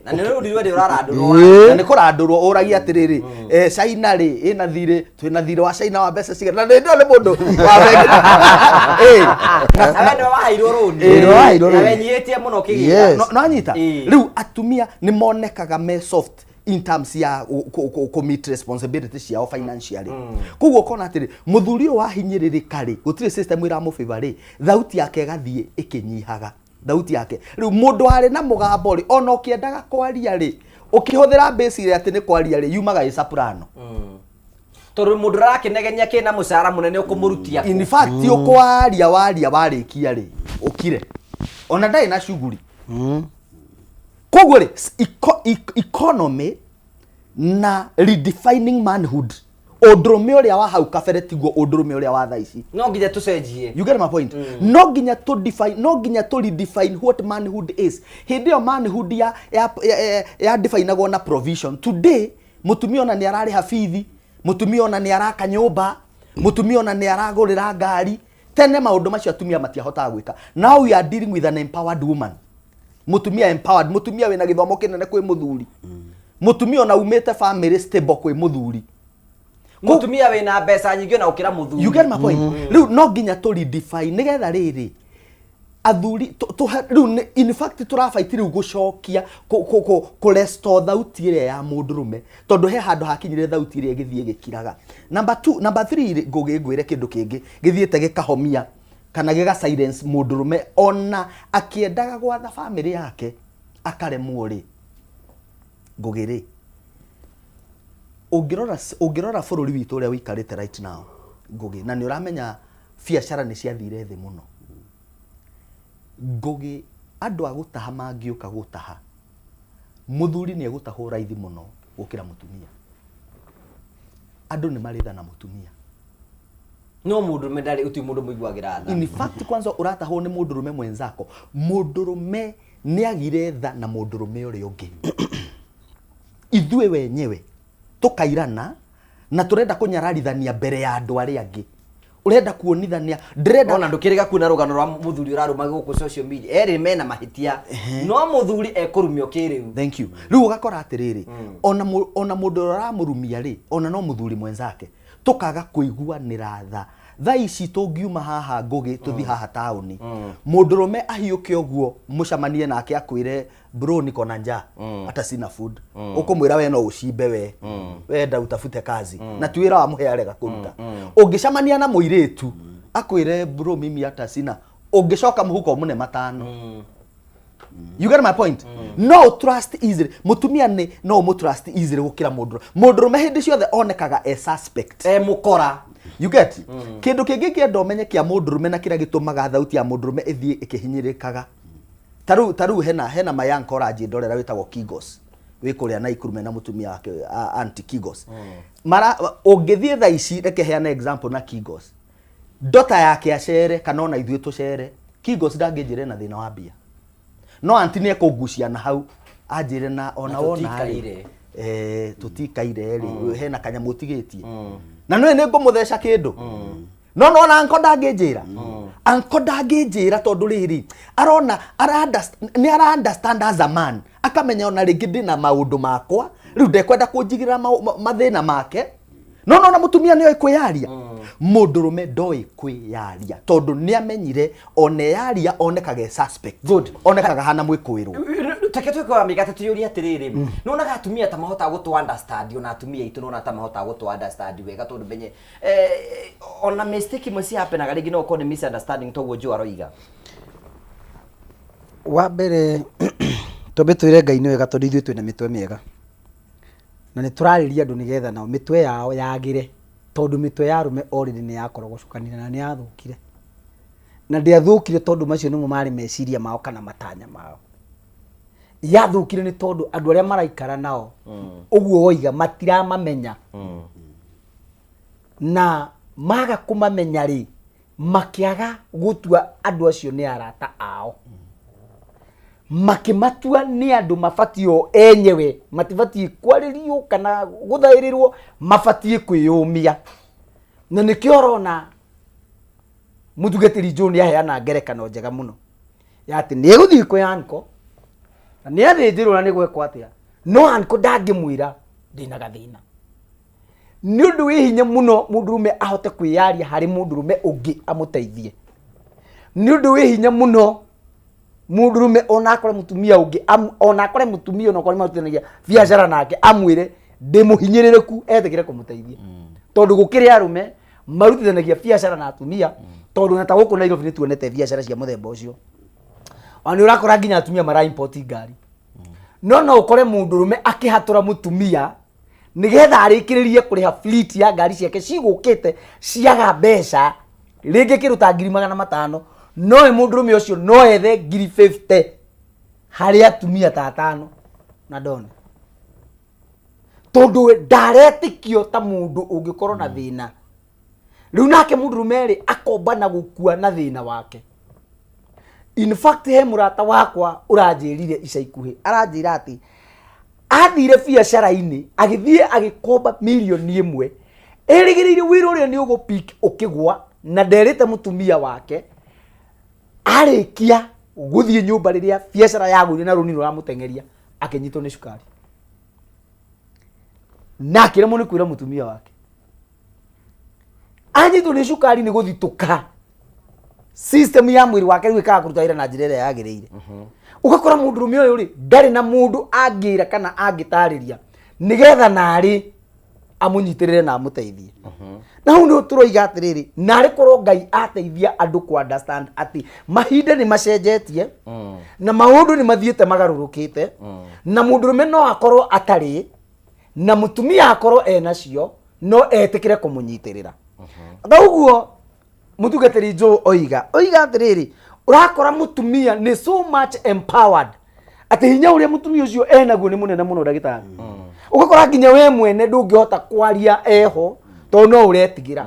na ni rudirwe ndi urarandurwo na ni kurandurwo uragia atiriri China ri ina thire twina thire wa China wa mbeca ciga na ndi ni mundu wa bengi na ndo wahairwo rundi na wenyitie muno kigira no anyita riu atumia ni monekaga me soft in terms ya commit responsibility ciao financially kuguo kona atiri muthuri wa hinyiririka ri gutire system ira mu favor ri thauti yake gathie ikinyihaga thauti yake riu mundu ari na mugambo ri ona ukiendaga kwaria ri ukihuthira base ri ati ni kwaria ri yumaga i soprano tondu mundu rakinegenya kina mucara munene ukumurutia in fact ukwaria waria warikia ri ukire ona ndai na shughuli kogore economy na redefining manhood odrume uria wa hau kabere tiguo odrume uria wa thaici no nginya tucenjie you get my point no nginya to define no nginya to redefine what manhood is hindi yo manhood ya define go na provision today mutumia ona ni arari hafithi mutumia ona ni araka nyumba mutumia ona ni aragurira ngari tene maundu macio atumia matiahota gwika now we are dealing with an empowered woman mutumia empowered mutumia wina githomo kinene kwi muthuri mutumia ona umete family stable kwi muthuri mutumia wina mbeca nyingi na ukira muthuri you get my point riu no nginya to redefine nigetha riri athuri riu in fact turafaiti riu gucokia ku restore thauti ire ya mundurume tondu he handu hakinyire thauti ire githie gikiraga number 3 ngugingwire kindu kingi githiete gikahomia kana giga silence mundurume ona akiendaga gwatha family yake akaremwo ri ngugiri ungirora bururi witu uria wikarite right now ngugi na ni uramenya biacara ni ciathire thi muno ngugi andu agutaha mangiuka gutaha muthuri ni egutahwo raithi muno gukira mutumia andu ni maritha na mutumia no mundurume ndari uti mundu muigwagira tha in fact kwanza uratahwo ni mundurume mwenzako mundurume ni agire tha na mundurume uria ungi ithue wenyewe tukairana na turenda kunyararithania mbere ya andu aria angi urenda kuonithania ndrenda ona ndukiriga kuna rugano rwa muthuri uraruma guku social media eri mena mahitia no muthuri ekurumio kiriu thank you riu ugakora atiriri ona mundu uramurumia ri ona no muthuri mwenzake tukaga kuiguanira tha ici tungiuma haha ngugi tuthi haha tauni mundurume ahiuke oguo mucamanie nake akwire bro niko na njaa hata sina food ukumwira we no ucimbe we nda utafute kazi na tuwira wa muhe arega kuruta ungicamania na muiretu akwire bro mimi hata sina ungicoka muhuko mune matano you get my point no trust easily mutumia ni no mu trust easily gukira mundurume hindi ciothe onekaga a suspect mukora you get kindu kingi kiendo menye kia mundurume na kira gitumaga thauti ya mundurume ithie ikihinyirikaga taru hena mayankora ndorera witagwo Kigos wikuria na ikurume na mutumia wake anti Kigos mara ungithie tha ici reke heana example na Kigos dota yake acere kana ona ithue tucere Kigos ndangijire na thina wa bia no anti ni ekugucia na hau ajire na ona wona tutikaire ri hena kanyamu tigitie na no ni ngumutheca kindu no na anko ndangijira tondu riri arona ni ara understand as a man akamenya ona ringi ndina maundu makwa riu ndekwenda kunjigira mathina make no na mutumia nĩ kwĩyaria mũndũrũme ndoĩ kwĩyaria tondu nĩ amenyire one yaria onekage suspect good onekaga hana mwĩkũĩrwo take twĩkaga mĩgate tuyũria atĩrĩrĩ nonaga atumia ta mahota gũtũ understand ona atumia itũ nona ta mahota gũtũ understand wega tondu benye ona mistake imwe ci happen rĩngĩ no ũkorwo nĩ misunderstanding toguo Joe aroiga wa mbere tobe twire Ngai nĩ wega tondu ithuĩ twĩna mĩtwe mĩega na nĩ tũrarĩria andũ nĩgetha nao mĩtwe yao yagĩre tondu mĩtwe ya arũme already nĩ yakoragwo cukanire na nĩ yathũkire na ndĩathũkire tondu macio nĩmo marĩ meciria mao kana matanya mao yathũkire nĩ tondu andũ arĩa maraikara nao ũguo woiga matiramamenya na maga kũmamenya rĩ makĩaga gũtua andũ acio nĩ arata ao makimatua ni andu mafatio enyewe matibatie kwaririo kana guthairirwo mafatie kwiyumia na nikiorona mutugetiri John yaheana ngerekano njega muno yati ni guthii kwe anko na ni athinjirwo na ni gwekwo atia no anko ndangimwira ndina gathina ni undu wi hinya muno mundurume ahote kwiyaria hari mundurume ungi amuteithie ni undu wi hinya muno mundurume ona akore mutumia ungi ona akore mutumia ona akore marutanagia biashara nake amwire ndimuhinyirireku etekire kumuteithia tondu gukiri arume marutanagia biashara na atumia tondu na ta guku Nairobi ni tuonete biashara cia muthemba ucio ani urakora nginya atumia mara import ngari no ukore mundurume akihatura mutumia nigetha arikiririe kuriha fleet ya ngari ciake cigukite ciaga mbeca ringi kiruta 500,000 no mundurume ucio no ethe 50 hari atumia ta 5 na ndone tondu ndaretikio ta mundu ungikorwo na thina riu nake mundurume ri akomba na gukua na thina wake in fact he murata wakwa uranjirire ica ikuhi aranjira ati athire biashara-ini agithie agikomba milioni 1 erigiriire wira uria ni ugupik ukigwa na nderite mutumia wake arikia guthie nyumba riria biashara yagu na runini ramutengeria akinyitwo ni cukari na kiremo ni kwira mutumia wake anyitwo ni cukari ni guthituka system ya mwiri wake wikaga kuruta ira na njira ĩrĩa yagĩrĩire ugakora mundurume uyu ri ndari na mundu angira kana angitariria nigetha nari amunyitirire na amuteithie na hu ndio turoiga atiriri nari korwo Ngai ateithia andu ku understand ati mahinda ni macenjetie na maundu ni mathiete magarurukite na mundurume no akorwo atari na mutumia akorwo enacio no etikire kumunyitirira thoguo mutugeteri Joe oiga atiriri urakora mutumia ni so much empowered ati hinya uria mutumia ucio enaguo ni munene muno ndagitari ugakora nginya we mwene ndungihota kwaria eho to no uretigira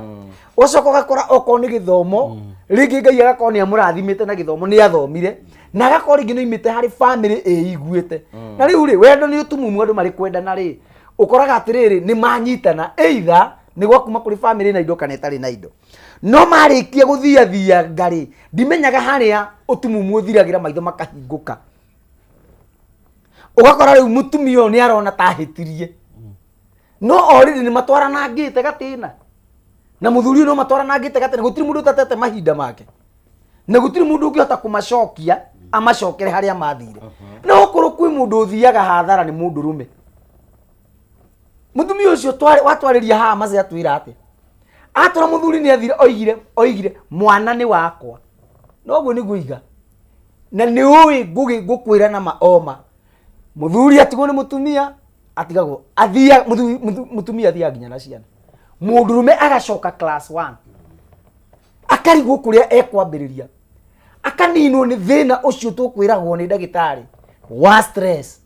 ucoka ugakora oko ni githomo ringi Ngai agakora ni amurathimite na githomo ni athomire na agakora ringi no imite hari family eiguite na riu ri wendo ni utumumu andu mari kwendana ri ukoraga atiriri ni manyitana either ni gwakuma kuri family na indo kana itari na indo no marikia guthia ngari ndimenyaga haria utumumu uthiragira maitho makahinguka ugakora riu mutumia ni arona ta hitirie no already ni matwaranangite gatina na muthuri no matwaranangite gatina gutiri mundu tatete mahinda make na gutiri mundu ungihota kumacokia amacokere haria mathire no kuru kwi mundu uthiaga hathara ni mundu rume mutumia ucio watwariria ha maze atwira ati atura muthuri ni athire oigire mwana ni wakwa noguo ni guiga na ni uwi gukwira na maoma muthuri atigwo ni mutumia atigagwo athia mutumia athia nginya na ciana mundurume agacoka class 1 akarigwo kuria ekwambiriria akaninwo ni thina ucio tukwiragwo ni ndagitari wa stress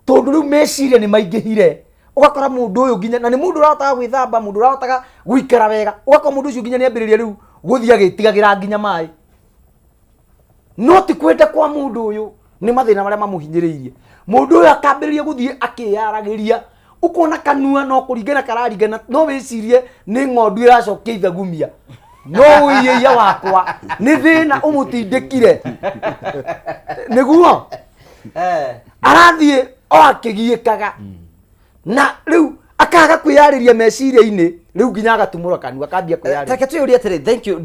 tondu riu meciria ni maingihire ugakora mundu uyu nginya na ni mundu urahotaga gwithamba mundu urahotaga guikara wega ugakora mundu ucio nginya ni ambiriria riu guthia agitigagira nginya mai no ti kwenda kwa mundu uyu ni mathina maria mamuhinyiriirie mundu uyu akambiriria guthie akiyaragiria ukona kanua no kuringana kararingana no wicirie ni ng'ondu iracokia ithagumia no uiya wakwa ni thina umutindikire niguo arathie o akigiikaga na riu akaga kwiyariria meciria-ini riu nginya agatumura kanua akambia kwiyariria. Reke tuyurie atiri, thank you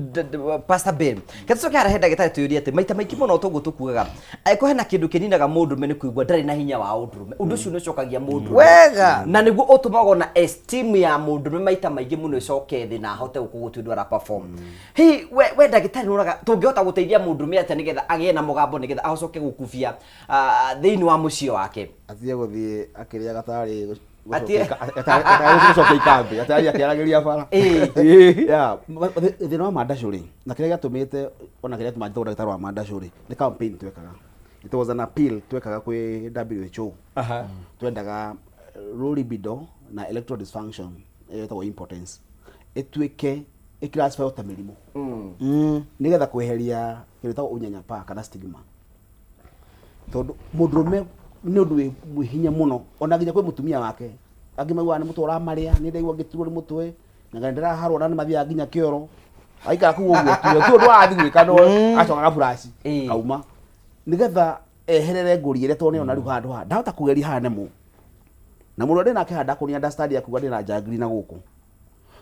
Pastor Ben. Ke tucoke hara henda gitari tuyurie atiri maita maingĩ mũno tũguo tũkuaga ko hena kĩndũ kĩninaga mũndũme nĩ kuigua ndarĩ na hinya wa ũndũrũme. Ũndũ ũcio nĩ ũcokagia mũndũ wega, na nĩguo ũtũmaga na esteem ya mũndũme maita maingĩ mũno ĩcoke thĩ na ahote gũkũgũtua ndwara perform. Hihi we ndagĩtarĩ nũraga tũngĩhota gũteithia mũndũme atĩa nĩgetha agĩe na mũgambo nĩgetha ahocoke gũkubia thĩinĩ wa mũciĩ wake. Atige gũthiĩ akĩrĩa gatarĩ gucoka ikambi atari akiaragiria bara thina wa mandacuri na kiria giatumite ona kiria tumanjite ndagitari wa mandacuri ni campaign twekaga. It was an appeal twekaga kwi WHO. Twendaga low libido na erectile dysfunction etagwo impotence etwike ikirasify ta mirimu nigetha kweheria kiritagwo unyanyapa kana stigma tondu mundurume ni undu wi hinya muno ona nginya kwi mutumia wake angimagwa ni mutu uramaria ni ndaigua ngiturwo ni mutwe na ngandira harwo na mathia nginya kioro aikara ku uguo tu undu athi gwika no acoka gaburaci kauma nigetha eherere nguri ire tone ona riu handu ha ndahota kugeria hane mu na mundu ndi nake handa kuni understand yakuga ndi na jagri na guku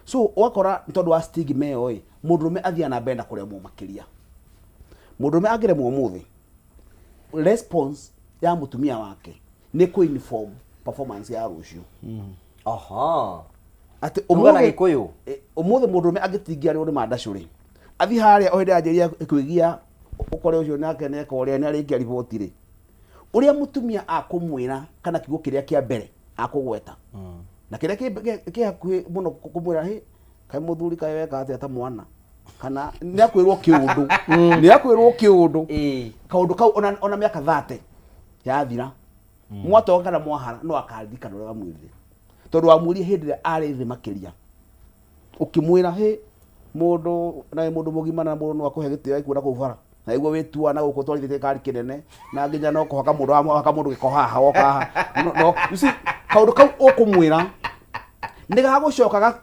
so wakora ntondu wa stigma io mundurume athia na benda kuremwo makiria mundurume angiremwo muthi response ya mutumia wake ni ku uniform performance ya rucio. Ati umwana gikuyu umuthe mundurume agitingia ri mandacuri athi haria ohinde anjiria kwigia ukore ucio nake neka uria ni arikia riboti ri uria mutumia akumwira kana kigo kiria kia mbere akugweta na kiria ki hakuhi muno kumwira hi kai muthuri kai weka ati ata mwana kana ni akwirwo kiundu ni akwirwo kiundu kaundu kau ona miaka 30 yathira mwatoka kana mwahara no akaririkana uria wamwirire tondu wamwirie hindi ria ari thi makiria ukimwira hi mundu na mundu mugima na mundu akuhe gitio ikuona kuvara na igwo witua na guko twarithite kari kinene na nginya no kuhoka mundu wa mundu gikohaha woka no you see kaundu kau ukumwira nigagucokaga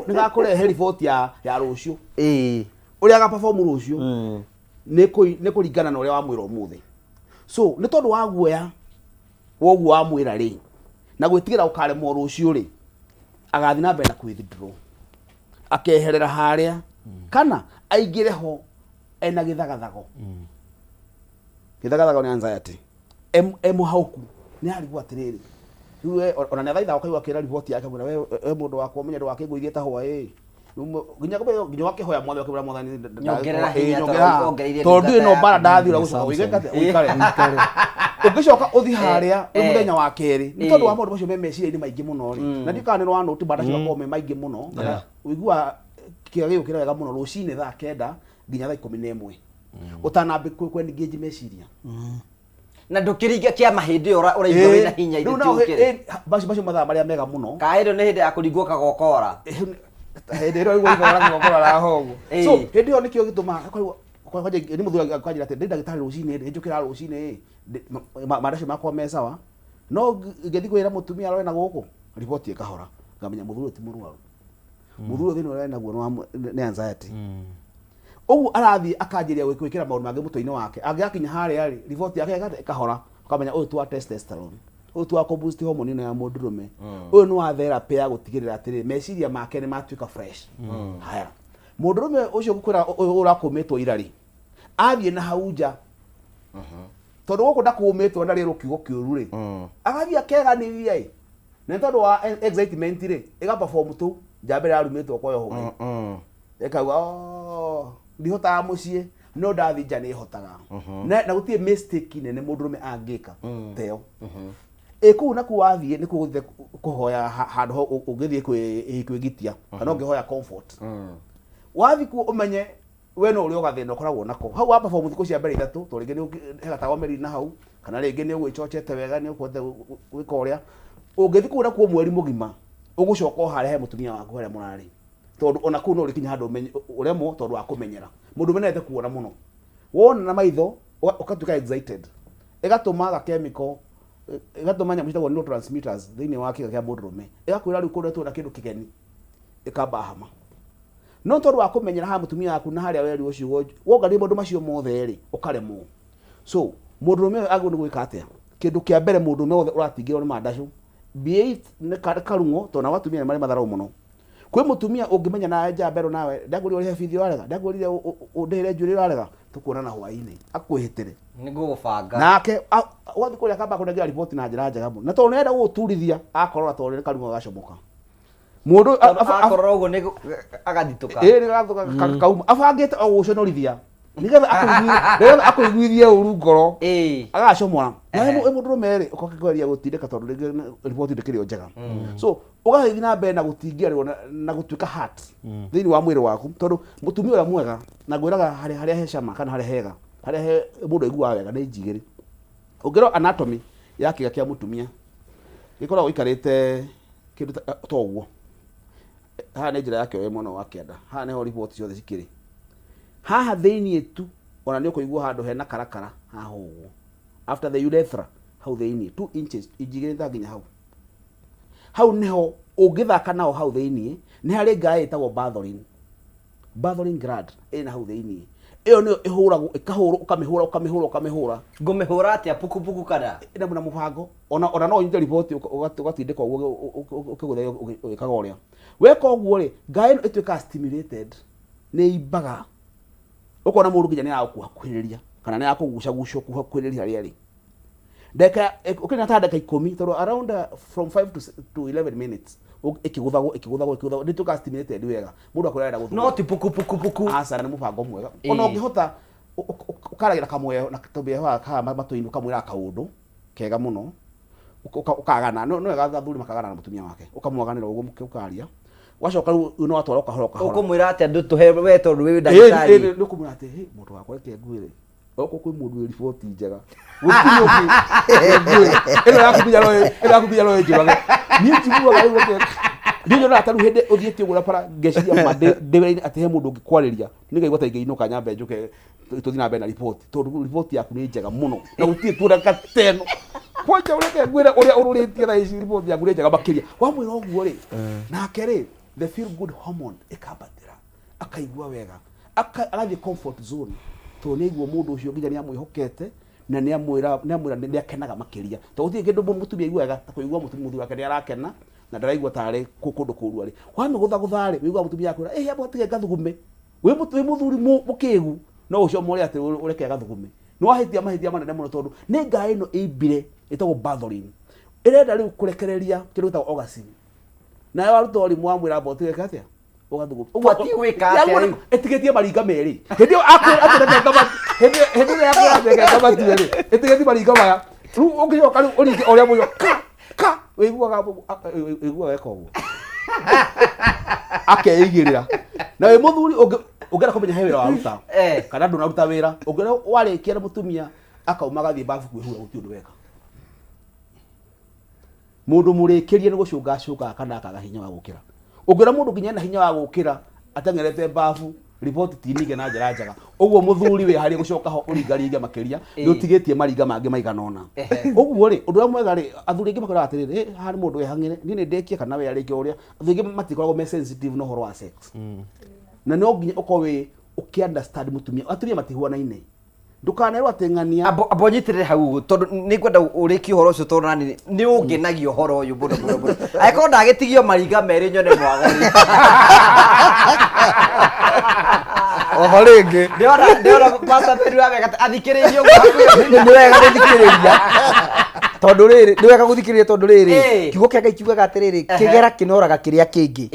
nigakurehe report ya rucio uria ga perform rucio ni kuringana na uria wamwira umuthi. So ni tondu wa guoya woguo wamwira ri na gwitigira ukaremwo rucio ri agathi na mbere na kwithdraw akeherera haria kana aingire ho ena githagathago githagathago ni anxiety hauku ni arigwo atiriri riwe ona ne thaitha ukaigwa kira report yake mwana we mundu wakwa menye ndu wake ngwithie ta hwa nginya wakihoya mwathe wakibura mwathani nyongerera hinya tondu ino bara ndathira gucoka wigekate uikare ugicoka uthi haria muthenya wa keri ni tondu wa mundu macio memeciria-ini maingi muno ri na ndikana ni wa noti bara cio ko me maingi muno uigua kiagio kira wega muno rucini thaa 9 nginya thaa 11 utanambi kwengage meciria na ndukiringa kia mahindi uraigua wina hinya ithiukire bacio mathaa maria mega muno kaendo ni hindi ya kuringwo kagokora hindi ro igwa igora gokora la hogo so hindi yo nikio gituma kwa ni muthura kwanjira ati ndagitari rucini njukira rucini madacio makwa me sawa no ngethi kwira mutumia arore na guku report ikahora ngamenya muthuri ti murwaru muthuri thino arore naguo ni anxiety ugu arathi akanjiria gwikira maundu mangi mutwe-ini wake angiakinya haria ri report yake ikahora ukamenya uyu tu testosterone uyu tu ko boost hormone ino ya mundurume uyu ni wa therapy ya gutigirira atiri meciria make ni matuika fresh haya mundurume ucio gukwira urakumitwo irari athie na hauja tondu guku ndakumitwo ndari rukigo kiuru ri agathie akeganirira i na tondu wa excitement ri iga perform tu njambere arumitwo kwa yoho ekauga ndihotaga mucie no ndathi nja ni hotaga na gutie mistake nene mundurume angika teo ku na ku wathie ni kuguthie kuhoya handu ho ugithie kwigitia kana ungihoya comfort wathi ku umenye we no uri ugathina ukoragwo nako hau wa perform thiku cia mbere 3 to ringi ni hegatago meri na hau kana ringi ni ugwicochete wega ni ukwete gwika uria ungithi ku na ku mweri mugima ugucoka haria he mutumia waku haria murari tondu ona ku no rikinya handu uremo tondu wa kumenyera mundu menete kuona muno wona na maitho ukatuka excited igatuma ga chemical igatuma nyamu citagwo neurotransmitters thiini wa kiga kia mundurume igakwira riu kundu na kindu kigeni ikamba hama no tondu wa kumenyera ha mutumia waku na haria weri ucio wongarie mundu macio mothe ri ukaremwo so mundurume agu ni gwika atia kindu kia mbere mundurume uratingirwo ni mandacu B8 nä karungo tondå na watumia nä marä matharau må no kwä må tumia å ngä menya na njambero nawe ndagå rire å rä bithi warega ndagå rire å ndä re njuä rä warega tå kuonana hwainä akwä hä tä re nä gå gå banga nake wathi kå rä a kamba kå nengera riboti na njä ra njega må no tondå nä enda gå gå turithia akorora tondå nä karungo gacomoka må ndå akorora å guo nä agathitå ka ä kauma abangä te o gå conorithia nigetha akå iguithie å ru ngoro agacomora na må ndå rå merä å kakgeria gå tindä ka tondå riboti ndä kä rä o njega so å gathä na mbere na gå tingiarä na gå tuä ka thä inä wa mwä rä waku tondå må tumia å rä a mwega na ngwä raga harä a he cama kana harä a hega harä a he må ndå aiguaga wega nä njigä rä å ngä rwo anatomy ya kä ga kä a må tumia gä koragwo ikarä te kä ndå ta å guo haha nä njä ra yake we mwena wa kä enda haha nä ho riboti ciothe cikä rä haha thä-inä tu ona nä å kå igua handå hena karakara haha å guo after the urethra hau thä-inä 2 inches injigä rä ta nginya hau nä ho å ngä thaka nao hau thä-inä nä harä ngaä ä tagwo bathering grad ä na hau thä-inä ä yo nä yo ä hå ragwo ä kahå rwo å kamä hå ra ngå mä hå ra atä a pukupuku kana na må bango ona no nyite riboti å gatindä ka å guo å kä gå thea å gä kaga å rä a weka å guo rä ngaä ä no ä tuä kaga stimulated nä imbaga å kona må ndå nginya nä aragå kå hakuhä rä ria kana nä arakå gucagucio kå hakuhä rä ria harä a rä ndeka å kä ta ndeka 10 tondå around from 5 to 11 minutes ä kä gå thagwo nä tuä kaga stimulated wega må ndå akwä renda gå no ti pukupuku aca nä må bango mwega ona å ngä hota å karagä ra kamwe na tåmbä kaa matå-inä å kamwä raga kaå ndå kega må no å kagana no wega athuri makagana na må tumia wake å kamwaganä ra å guo å karia wacoka rä u no watwara å kahora å kå mwä ra atä a ndå tå he we tondå wä ndagä nä å kå mwä ra atä må ndå wakwa reke nguä rä oko kwä må ndå wä riboti njega ä no yaku binya no ä njå rage niä njiguaga rä u nä nyonaga tarä u hä ndä å thiä tie å gå ra bara ngeciria ma ndä wä-inä atä he må ndå å ngä kwarä ria nä ngaigua ta ingä inå ka nyambe njå ke tå thiä na mbere na riboti tondå riboti yaku nä njega må no na gå tirä tuonaka teno kwanja å reke ngwä re å rä a å rå rä tie thaa ici riboti yaku nä njega makä ria wamwä ra å guo rä nake rä the feel good hormone ikabatira akaigua wega agathiä comfort zone to nä aigua må ndå å cio nginya nä amwä hokete na nä amwä ra nä akenaga makä ria to gå tirä kä ndå må tumia aigua wega ta kå igua må thuri wake nä arakena na ndaraigua tarä kå ndå kå ru arä wamä gå thagå rä wä igua må tumia akwä ra amba tige gathugume wä må thuri må kä gu no å cio må rä atä å reke gathugume nä wahä tia mahä tia manene må no tondå nä ngaä ä no ä mbire ä tagwo bathering ä renda rä u kå rekereria kä ndå gä tagwo orgasm nawe waruta å rimå wamwä ra mbotigä atä ätigetie maringa merä hä ndä ä ätigetie maringa maya rä u å ngä coka rä u å ringe å rä a må wä iguaga weka å guo akeigä rä ra na wä må thuri å ngä ra kå menya he wä ra waruta kana ndå naruta wä ra å ngä ra warä kia na må tumia akauma gathiä mbabu kwä hura gå tirä å ndå weka må ndå må rä kä rie nä gå cånga cångaga kana akaga hinya wa gå kä ra å ngä ra må ndå nginya ena hinya wa gå kä ra ateng'erete mbabu riboti tinige na njĩra njega ũguo mũthuri wĩ harĩ gũcoka ho ũringaringe makĩria nĩ ũtigĩtie maringa mangĩ maigana ũna ũguo rĩ ũndũ ũrĩa mwega rĩ athuri aingĩ makoraga atĩrĩrĩ haha nĩ mũndũ wĩhang'ĩre niĩ nĩ ndĩkie kana we arĩkia ũrĩa athuri aingĩ matikoragwo me sensitive na ũhoro wa sex na no nginya ũkorwo wĩ ũkĩ-understand mũtumia atumia matihuanaine ndukanerwo ateng'ania amba nyitirire hau tondu ni kwenda urikie uhoro ucio tondu nani ni ungenagia uhoro uyu muno agĩkorwo ndagĩtigio maringa merĩ nyone mwagori oho rĩngĩ ndĩona pastor Pedro wega athikĩrĩirie nĩ wega gũthikĩrĩria tondu rĩrĩ nĩ wega gũthikĩrĩria tondu rĩrĩ kiugo kĩa Ngai kiugaga atĩrĩrĩ kĩgera kĩnoraga kĩrĩa kĩngĩ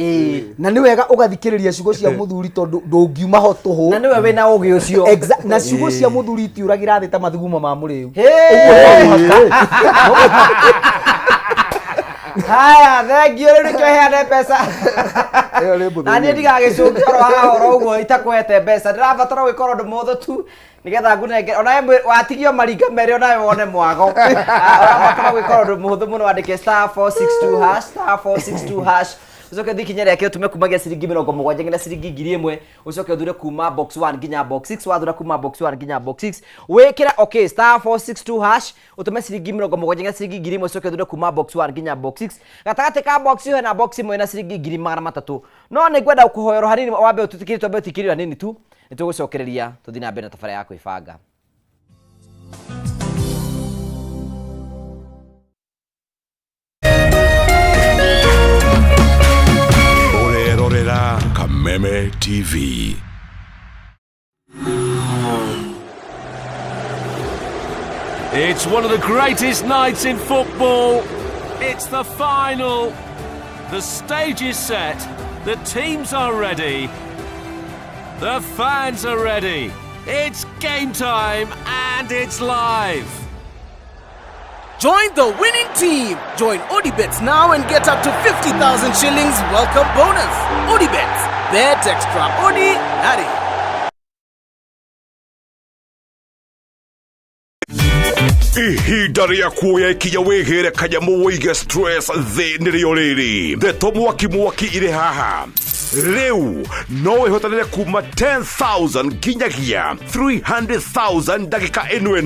na nĩ wega ũgathikĩrĩria ciugo cia mũthuri tondu ndũngiuma ho tũhũ na nĩwe wĩna ũgĩ ũcio na ciugo cia mũthuri itiũragĩra thĩ ta mathugumo ma mũrĩu haya thengio rĩu nĩkĩo heane mbeca na niĩ ndigagĩcũngio oro haha oro ũguo itakwete mbeca ndĩrabatara gwĩkorwo ũndũ mũthũ tu nĩgetha ngunenge onawe watigio maringa merĩ onawe wone mwago ũrabatara gwĩkorwo ũndũ mũhũthũ mũno wandĩke *462# ucoke thikinya rĩake ũtume kumagia ciringi 70 nginya ciringi 1000 ucoke uthure kuma box 1 nginya box 6 wathura kuma box 1 nginya box 6 wikira okay *462# utume ciringi 70 nginya ciringi 1000 ucoke uthure kuma box 1 nginya box 6 gatagati ka box yo na box imwe na ciringi 300 no nĩ ngwenda kuhoyerwo hanini wambe ututikiri twambe utikiri hanini tu nĩtũgũcokereria tũthiĩ na mbere na tafara yako ibanga Kameme TV. It's one of the greatest nights in football. It's the final. The stage is set. The teams are ready. The fans are ready. It's game time and it's live. Join the winning team. Join ODibets now and get up to 50,000 shillings welcome bonus. ODibets. Bet extra. Odi, Harry. Ihinda rĩa kuoya ikinya wĩgĩre kanyamu wĩige stress thĩ nĩrĩo rĩrĩ. Ndeto mwaki irĩ haha. Rĩu no wĩhotanĩre kuma 10,000 nginyagia 300,000 ndagĩka ĩno.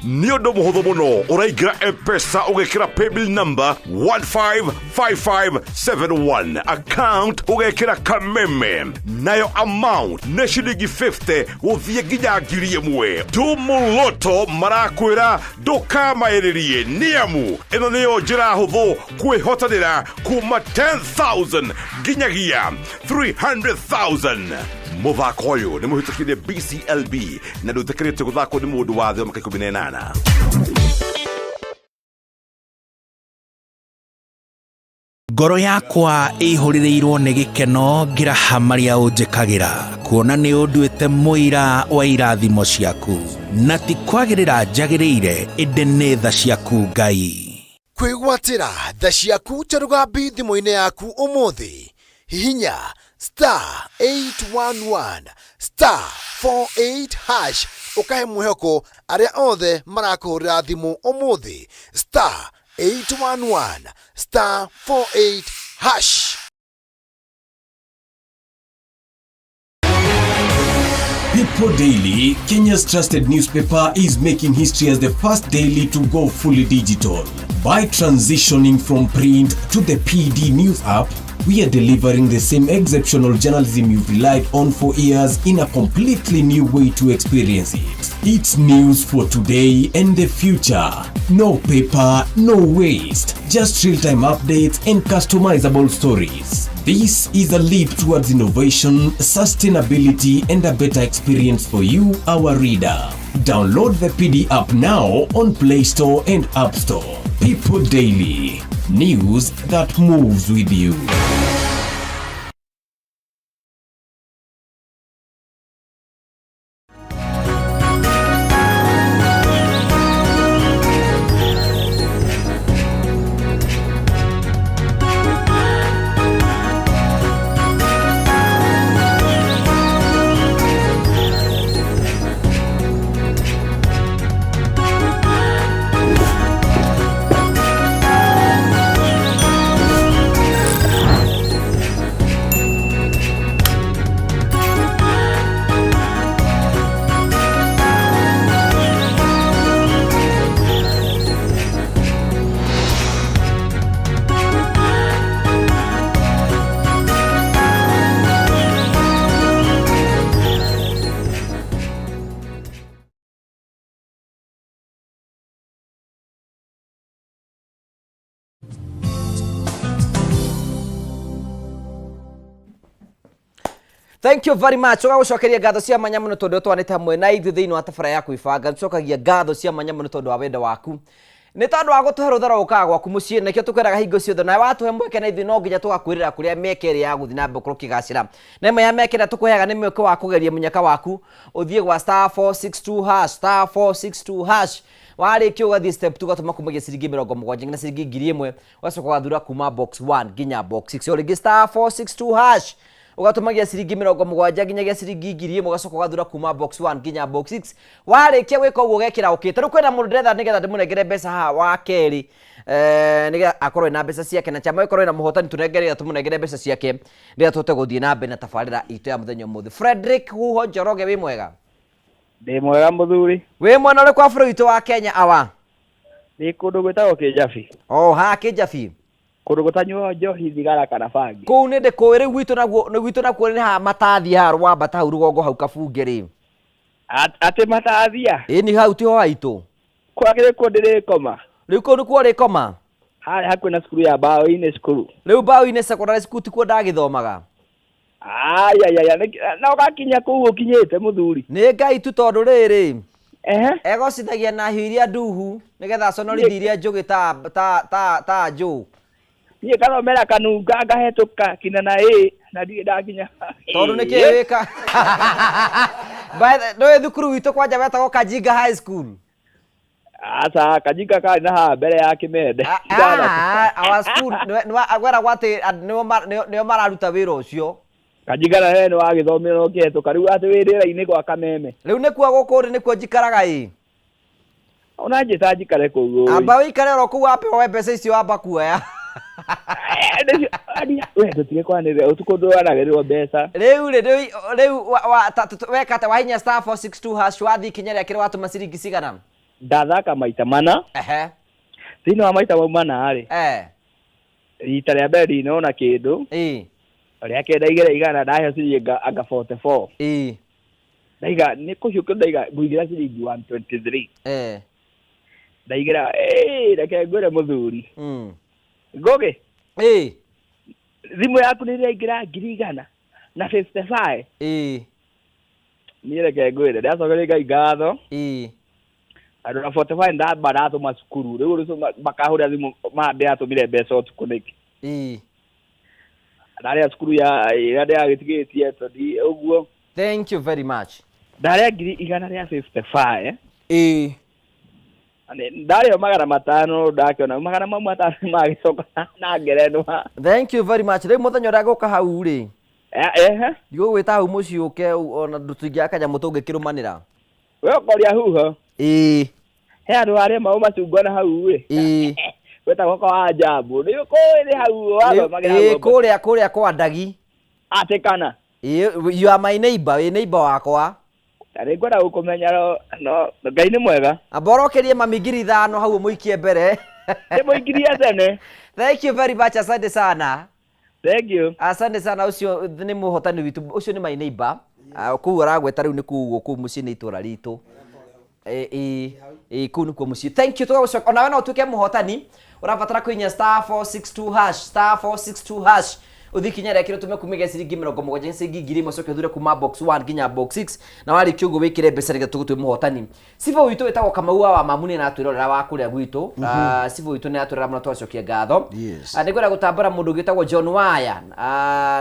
Nĩ ũndũ mũhũthũ mũno. Ũraingĩra M-Pesa ũgekĩra paybill number 155571. Account ũgekĩra Kameme. Nayo amount nĩ ciringi 50 gũthiĩ nginya 1,000. Tumuluto marakwĩra ndũkamaĩrĩrie nĩamu ĩno nĩyo njĩra hũthũ kwĩhotanĩra kuma 10,000 nginyagia 300,000. Mũthako ũyũ nĩ mũhĩtũkĩire BCLB na ndũtĩkĩrĩtio gũthakwo nĩ mũndũ wa thĩ wa mĩaka 18. Ngoro yakwa ĩhũrĩrĩirwo nĩ gĩkeno ngĩraha marĩa ũnjĩkagĩra kuona nĩ ũnduĩte mũira wa irathimo ciaku na ti kwagĩrĩra njagĩrĩire ĩndĩ nĩ tha ciaku Ngai. Kwĩgwatĩra tha ciaku ta rũgambi thimũ-inĩ yaku ũmũthĩ. Hihinya *811 *48# ukahe mwĩhoko arĩa othe marakũhũrĩra thimũ ũmũthĩ *811 *48#. People Daily, Kenya's trusted newspaper, is making history as the first daily to go fully digital. By transitioning from print to the PD News app, we are delivering the same exceptional journalism you've relied on for years in a completely new way to experience it. It's news for today and the future. No paper, no waste. Just real-time updates and customizable stories. This is a leap towards innovation, sustainability, and a better experience for you, our reader. Download the PD app now on Play Store and App Store. People Daily. News that moves with you. Thank you very much. Ugagucokeria ngatho cia manya muno tondu twanite hamwe na ithu thiini wa tabara ya kwibanga. Ncokagia ngatho cia manya muno tondu wa wendo waku. Ni tondu wa gutuhe ruthara ukaga gwaku mucii nikio tukwiraga hingo ciothe na watuhe mweke na ithu no nginya tugakwirira kuria mekeri ya guthi na mbokoro kigacira. Na imwe ya mekeri tukuheaga ni mweke wa kugeria munyaka waku uthie gwa *462# *462#. Warĩkia ũgathiĩ step 2 gatũma kumagia ciringi 70 nginya ciringi 1,000 wacoka gathura kuma box 1 nginya box 6 ũrĩngĩ *462# ugatumagia ciringi 70 nginyagia ciringi 1,000 ugacoka gathura kuma box 1 nginya box 6 warĩkia gwĩka ũguo ũgekĩra ũkĩte rĩu kwĩna mũndũ ndĩretha nĩgetha ndĩmũnengere mbeca haha wa kerĩ nĩgetha akorwo na mbeca ciake na chama ĩkorwo na mũhotani tũnengere tũmũnengere mbeca ciake nĩgetha tũhote gũthiĩ na mbere na tabarĩra itũ ya mũthenya ũmũthĩ. Frederick Huho Njoroge wĩ mwega? Ndĩ mwega mũthuri. Wĩ mwena ũrĩkũ wa bũrũri witũ wa Kenya awa? Nĩ kũndũ gwĩtagwo Kĩnjabi. Ha Kĩnjabi. Kũndũ gũtanyuo njohi thigara kana bangi. Kũu nĩ ndĩkũĩ rĩu gwitũ nakuo nĩ ha matathi ha rwambata hau rũgongo hau kabunge rĩ. Atĩ matathia? Ĩni hau tiho haitũ. Kwagĩrĩ kũ ndĩrĩkoma? Rĩu kũu nĩkuo ũrĩkoma? Harĩa hakuhĩ na cukuru ya Mbaũ-inĩ cukuru. Rĩu Mbaũ-inĩ secondary school tikuo ndagĩthomaga? Aya na ugakinya kuu ukinyite muthuri. Nĩ Ngai tu tondũ rĩrĩ. Egocithagia na hiũ iria nduhu nĩgetha sonorithi iria njũgĩ ta njũ. Niĩ kathomera kanunga ngahetũka kina na na ndirĩ ndakinya. Tondũ nĩkĩ wĩka? Ndũĩ thukuru witũ kwanja wetagwo Kajinga High School. Asa Kajinga kari na haha mbere ya Kĩmende. Our school agweragwo atĩ nĩo mararuta wĩra ũcio. Kajinga na nĩ wagĩthomera ũkĩhetũka rĩu atĩ wĩrĩra-inĩ gwa Kameme. Rĩu nĩkuo gũkũ rĩ nĩkuo njikaraga ĩ. Ona njĩta njikare kũu. Amba wĩikare oro kũu wape mbeca icio wamba kuoya. We tutige kwanĩrĩra ũtukũ ndũranagĩrĩrwo mbeca. Rĩu wekate wahinya star 462 hash wathi ikinya rĩa kĩrĩa watũma ciringi cigana? Ndathaka maita mana. Thĩinĩ wa maita mau mana rĩ. Rita rĩa mbere ndinona kĩndũ. Rĩa kerĩ ndaigĩra igana ndaheo ciringi anga 44. Ndaiga nĩ kũhiũkio ndaiga ngũigĩra ciringi 123. Ndaigĩra reke ngwĩre mũthuri. Ngoge. Thimũ yaku nĩ ĩraingĩra 155. Niĩ reke ngwĩre ndacokeria Ngai ngatho. Andũ na 45 ndamba ndatũma cukuru rĩu makahũrĩra thimũ ndĩratũmire mbeca ũtukũ nĩkĩ. Ndarĩa cukuru ya ndĩragĩtigĩtie tondũ ũguo. Thank you very much. Ndarĩa 155. Ndarĩa magana matano ndakiona magana mamwe atano magĩcoka na ngerenwa. Thank you very much. Rĩu mũthenya ũrĩa gũka hau rĩ. Ndigũgwĩta hau mũciĩ ũke ona tũtingĩaka kanyamũ tũngĩkĩrũmanĩra. We ũkoria huho. He andũ arĩa mau macungwa na hau rĩ. Wetagwo kwa Jambo. Nĩ ũkũĩ hau wathomagĩra. Kũrĩa kwa Ndagi. Atĩ kana. You are my neighbor, wĩ neighbor wakwa. Tarĩ ngwenda gũkũmenya no Ngai nĩ mwega. Amba ũrokerie mami ngiri 5 hau mũikie mbere. Nĩ mũingĩria tene. Thank you very much, asante sana. Thank you. Asante sana, ucio nĩ mũhotani witũ, ucio nĩ my neighbor. Kũu aragweta rĩu nĩ kũu mũciĩ nĩ itũra ritũ. Kũu nĩ kuo mũciĩ. Thank you, tũgagũcoka ona we no ũtuĩke mũhotani. Ũrabatara kũinya star 462 hash, star 462 hash. Uthikinya rĩa kĩrĩa tumekumiga ciringi 70 ciringi 1000 coke thura kuma box 1 nginya box 6 na wari kiugo wikire mbeca rĩga tũgũtwe mũhotani. Sifa witũ wetagwo Kamau wa Mamuni na atwĩrorera wa kũrĩa gwitũ. Sifa witũ nĩ atwĩrora mũno twacokia ngatho. Nĩ kwenda gũtambũra mũndũ gĩtagwo John Waya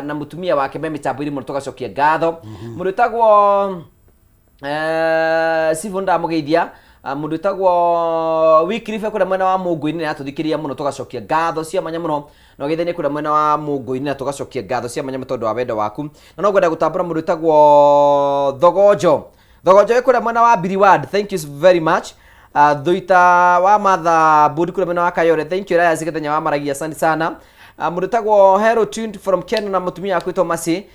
na mutumia wake me mitambo iri mũno tũgacokia ngatho. Mũndũ wetagwo Sifa ndamugeithia mũndũ wetagwo Wycliffe kũrĩa mwena wa Mũngũ-inĩ na atũthikĩria mũno tũgacokia ngatho cia manya mũno na gĩthĩni kũrĩa mwena wa Mũngũ-inĩ na tũgacokia ngatho cia manya tondũ wa wendo waku na no ngwenda gũtambũra mũndũ wetagwo Thogonjo kũrĩa mwena wa Biriward. Thank you very much. Thuita wa Matha Budi kũrĩa mwena wa Kayore. Thank you Raya Zigethenya wa Maragia, asante sana. Mũndũ wetagwo Hero Tuned from Kenya na mutumia akwĩtwo Masi.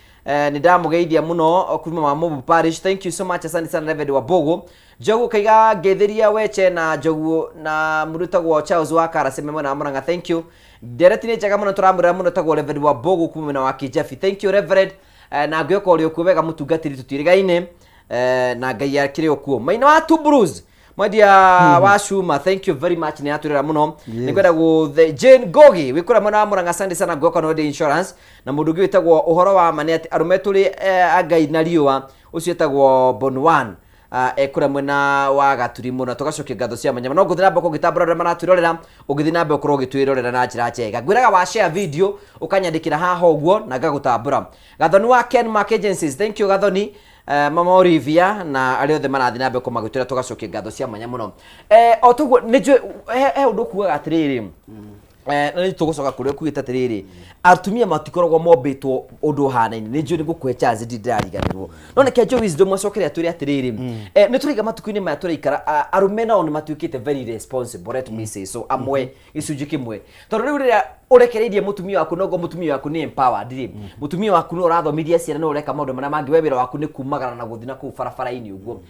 Ni ndamugeithia muno kuma Mamobu Parish. Thank you so much, asante sana David wa Bogo. Jogu kaiga getheria weche na Jogu na murutagwo Charles wa Karaseme mwana Muranga. Thank you. Deretine jaga muno turamura muno tagwo David wa Bogo kuma na wa Kijafi. Thank you Reverend. Na gweko uri okuwega mutungatiri tutirigaine na Ngai yakire okuo. Maina wa Tubruz Mwadia wa Shuma, thank you very much. Ni aturira muno. Ni kwenda go the Jane Gogi wikura mwana wa Muranga, asante sana gweko no de insurance na mundu gwitagwo uhoro wa mane ati arume turi agai na riwa ucio etagwo Bonwan ekura mwena wa Gaturimo na tugacokia ngatho cia manyama no nguthira mbako gitambura rema natwirorera ugithi na mbako gitwirorera na njira njega ngwiraga wa share video ukanyandikira haha uguo na ngagutambura. Gathoni wa Ken Mark Agencies, thank you Gathoni. Mama Olivia na arĩa othe marathi na mbeko magutira tugacokia ngatho cia manya muno. Otugo nĩnjwe undu kuaga atiriri na nĩ tũgũcoka kũrĩa kuita atiriri atumia matikoragwo mombĩtwo ũndũ hana-inĩ nĩnjwe nĩ gũkwe chance ndĩrariganĩrwo no nĩkĩo Joe Wisdom acokeria tũrĩ atiriri nĩ tũraiga matukũ-inĩ maya tũraikara arume nao nĩ matuĩkĩte very responsible, let me say so, amwe gĩcunjĩ kĩmwe tondũ rĩu rĩrĩa urekereirie mutumia waku nogo mutumia waku ni empowered ri mutumia waku no urathomithia ciana no ureka maundu marĩa mangĩ webera waku ni kumagara na guthina kuu barabara-inĩ uguo.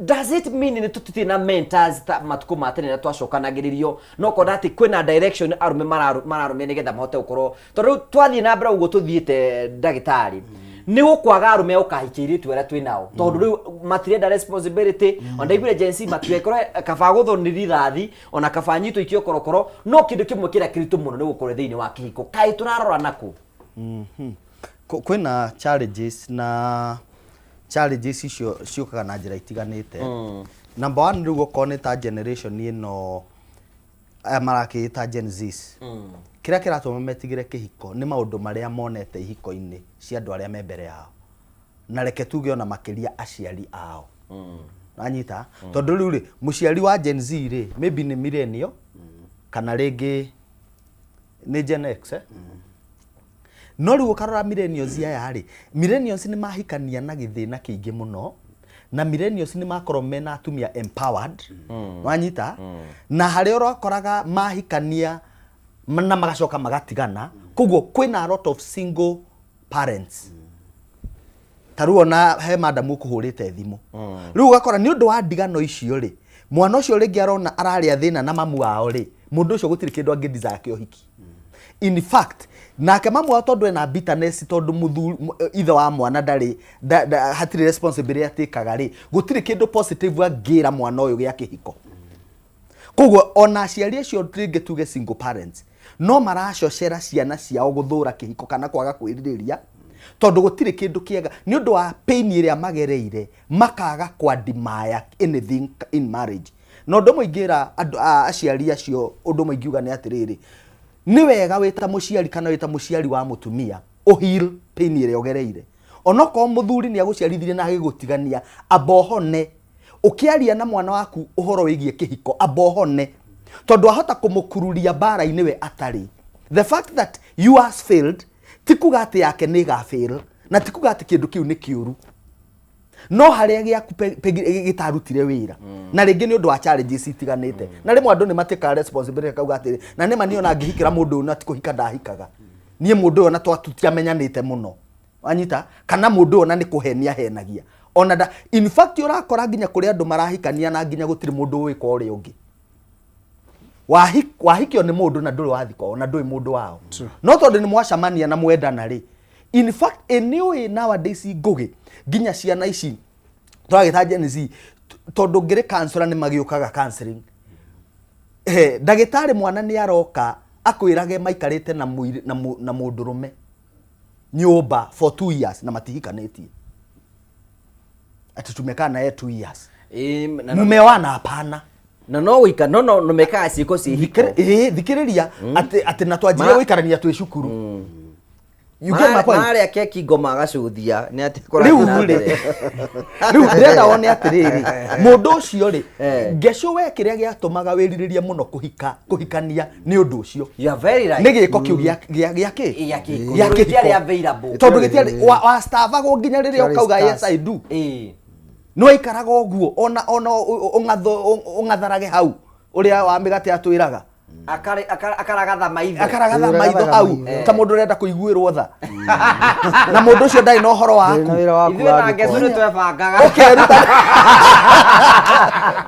Does it mean ni tutiti na mentors ta matuko matene na twacokanagĩrĩrio no konda ati kwina direction arume mararumia nigetha mahote gukorwo tondu twathie na mbere uguo tuthiite ndagĩtarĩ ni gukwaga arume ukahikirie twera twinao tondu riu matirenda responsibility onda igure agency matuekoro kaba guthoniri rathi ona kaba nyito ikio korokoro no kindu kimwe kira kiritu muno ni gukore thiini wa kihiko kai turarora naku kwina challenges icio ciukaga na njira itiganite. Number 1 rĩu okorwo nĩ ta generation ĩno marakĩta Gen Zs. Kĩrĩa kĩratũma metigĩre kĩhiko nĩ maũndũ marĩa monete ihiko-inĩ cia andũ arĩa me mbere yao. Na reke tuge ona makĩria aciari ao. Nanyita tondũ rĩu rĩ mũciari wa Gen Z rĩ maybe nĩ millennial kana rĩngĩ nĩ Gen X no rĩu ũkarora millennials aya rĩ millennials nĩ mahikania na gĩthĩna kĩingĩ mũno na millennials nĩ makorwo mena atumia empowered wanyita na harĩa ũrakoraga mahikania na magacoka magatigana koguo kwĩna a lot of single parents taruo na he madam ukuhurite thimũ rĩu ugakora nĩ ũndũ wa ndigano icio rĩ mwana ũcio rĩngĩ arona ararĩa thĩna na mamu wao rĩ mũndũ ũcio gũtirĩ kĩndũ angĩdiza kĩohiki. In fact nake mamu wao tondũ ena bitterness tondũ mũthuri ithe wa mwana ndarĩ hatirĩ responsibility atĩkaga rĩ gũtirĩ kĩndũ positive angĩra mwana ũyũ gĩa kĩhiko. Koguo ona aciari acio rĩngĩ tuge single parents no maracocera ciana ciao gũthũra kĩhiko kana kwaga kwĩrirĩria tondu gũtirĩ kĩndũ kĩega nĩ ũndũ wa pain ĩrĩa magereire makaga kwadimaya anything in marriage. No ũndũ mũingĩra aciari acio ũndũ mũingiuga nĩ atĩrĩrĩ nĩ wega wĩta mũciari kana wĩta mũciari wa mũtumia heal pain ĩrĩa ũgereire. Onoko mũthuri nĩ agũciarithirie na agĩgũtigania abohone ũkĩaria na mwana waku ũhoro wĩgiĩ kĩhiko abohone tondu ahota kũmũkururia bara-inĩ we atarĩ. The fact that you has failed tikuga atĩ yake nĩ gafail na tikuga atĩ kĩndũ kĩu nĩ kĩũru no harĩa gĩaku gĩtarutire wĩra na rĩngĩ nĩ ũndũ wa challenges itiganĩte na rĩmwe andũ nĩ matĩkaga responsibility kauga atĩrĩ na nĩma niĩ ona ngĩhikĩra mũndũ ũyũ na tikũhika ndahikaga niĩ mũndũ ũyũ na tũtiamenyanĩte mũno wanyita kana mũndũ ũyũ na nĩ kũhenia henagia ona in fact ũrakora nginya kũrĩ andũ marahikania na nginya gũtirĩ mũndũ ũĩ kwa ũrĩa ũngĩ wahikio nĩ mũndũ na ndũrĩ wathikwo na ndũrĩ mũndũ wao no tondũ nĩ mwacamania na mwendana rĩ in fact anyway nowadays ngũgĩ nginya ciana ici twagĩta Gen Z tondũ ngĩrĩ counselor nĩ magĩũkaga counseling ndagĩtarĩ mwana nĩ aroka akwĩrage maikarĩte na mũndũrũme nyũmba for 2 years na matihikanĩtie ati tumekaa naye 2 years mume wana hapana na no wika no mekaa ciiko cihiko thikĩrĩria ati na twanjire gũikarania twĩ cukuru you get my point mara keki ngoma agacuthia nĩ ati rĩu ndĩrenda wone atĩrĩrĩ mũndũ ũcio rĩ ngeco we kĩrĩa gĩatũmaga wĩrirĩrie mũno kũhikania nĩ ũndũ ũcio you are very right nĩ gĩko kĩu gĩa kĩrĩa available tondũ gĩtiarĩ wa stavago nginya rĩrĩa ũkauga yes I do no ikaraga ũguo ona ũngatharage hau ũrĩa wa mĩgate atwĩraga akaragatha maitho hau ta mũndũ ũrenda kũiguĩrwo tha na mũndũ ũcio ndarĩ na ũhoro waku ithuĩ na ngecu nĩ twebangaga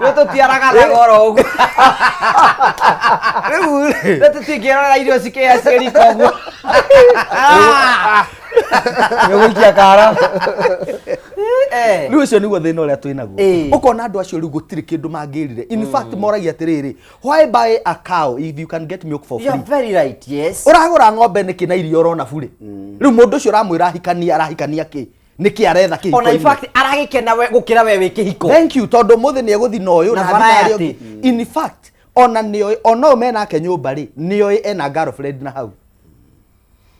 nĩ tũtiaragatha goro ũguo rĩu tũtingĩrora irio cikĩhacĩrika ũguo gũikia kara rĩu ũcio nĩguo thĩna ũrĩa twĩnaguo ũkona andũ acio rĩu gũtirĩ kĩndũ mangĩrire in fact moragia atĩrĩrĩ why buy a cow if you can get milk for free? You are very right, yes. Ũragũra ng'ombe nĩkĩ na irio ũrona bure rĩu mũndũ ũcio ũramwĩra arahikania kĩ nĩkĩ aretha kĩhiko ona in fact aragĩkena gũkĩra we wĩ kĩhiko thank you tondũ mũthĩ nĩ egũthi na ũyũ na thikarĩ in fact ona nĩoĩ ona menake nyũmba rĩ nĩoĩ ena girlfriend na hau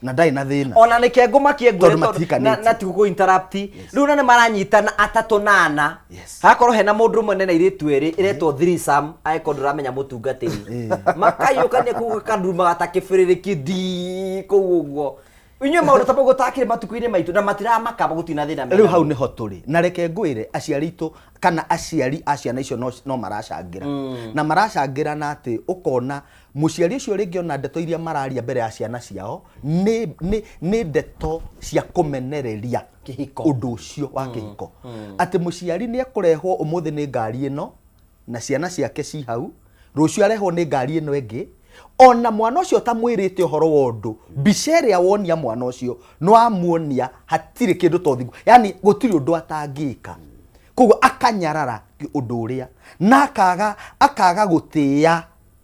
na ndai na thina ona nĩke ngũmakie ngwĩre na tigũkũ interrupt rĩu na nĩ maranyitana atatũ na ana hakorwo hena mũndũ ũmwe na airĩtu erĩ ĩretwo threesome aĩkorwo ndũramenya mũtungatĩri makayũkania kuga kanduruma gatakĩbĩrĩrĩki ndi kũu ũguo inyuĩ maũndũ ta maguo takĩrĩ matukũ-inĩ maitũ na matiramakaba gũtina thĩna rĩu hau nĩho tũrĩ na reke ngwĩre aciari itũ kana aciari a ciana icio no maracangĩra na maracangĩra na atĩ ũkona mũciari ũcio rĩngĩ ona ndeto iria mararia mbere ya ciana ciao nĩ ndeto cia kũmenereria kĩhiko ũndũ ũcio wa kĩhiko atĩ mũciari nĩ ekũrehwo ũmũthĩ nĩ ngari ĩno na ciana ciake ci hau rũciũ arehwo nĩ ngari ĩno ĩngĩ ona mwana ũcio tamwĩrĩte ũhoro wa ũndũ mbica ĩrĩa wonia mwana ũcio no amuonia hatirĩ kĩndũ tothingu yani gũtirĩ ũndũ atangĩka koguo akanyarara ũndũ ũrĩa na akaga gũtĩĩa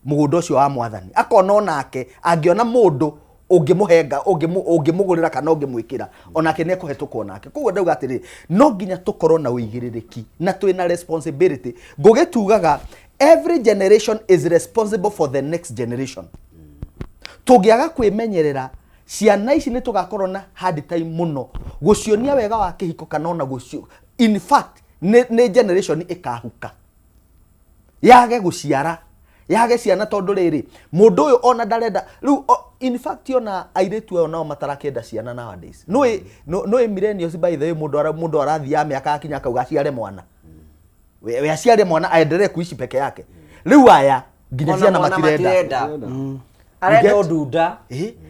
mũgũnda ũcio wa mwathani akona onake angĩona mũndũ ungimuhenga ungimugurira kana ungimwikira onake ne kuhetuko nake koguo ndauga atiri no nginya tukorwo na uigiririki na twina responsibility ngugitugaga every generation is responsible for the next generation tugiaga kwimenyerera ciana ici ni tugakorwo na hard time muno gucionia wega wa kihiko kana ona gucio in fact ne generation ikahuka yage guciara yage ciana tondu riri mundu uyu ona ndarenda riu in fact ona airetu ona matarakenda ciana nowadays no millennials by the way mundu arathia miaka akinya kauga ciare mwana we aciare mwana aendelee kuishi peke yake riu aya nginya ciana matirenda arenda odunda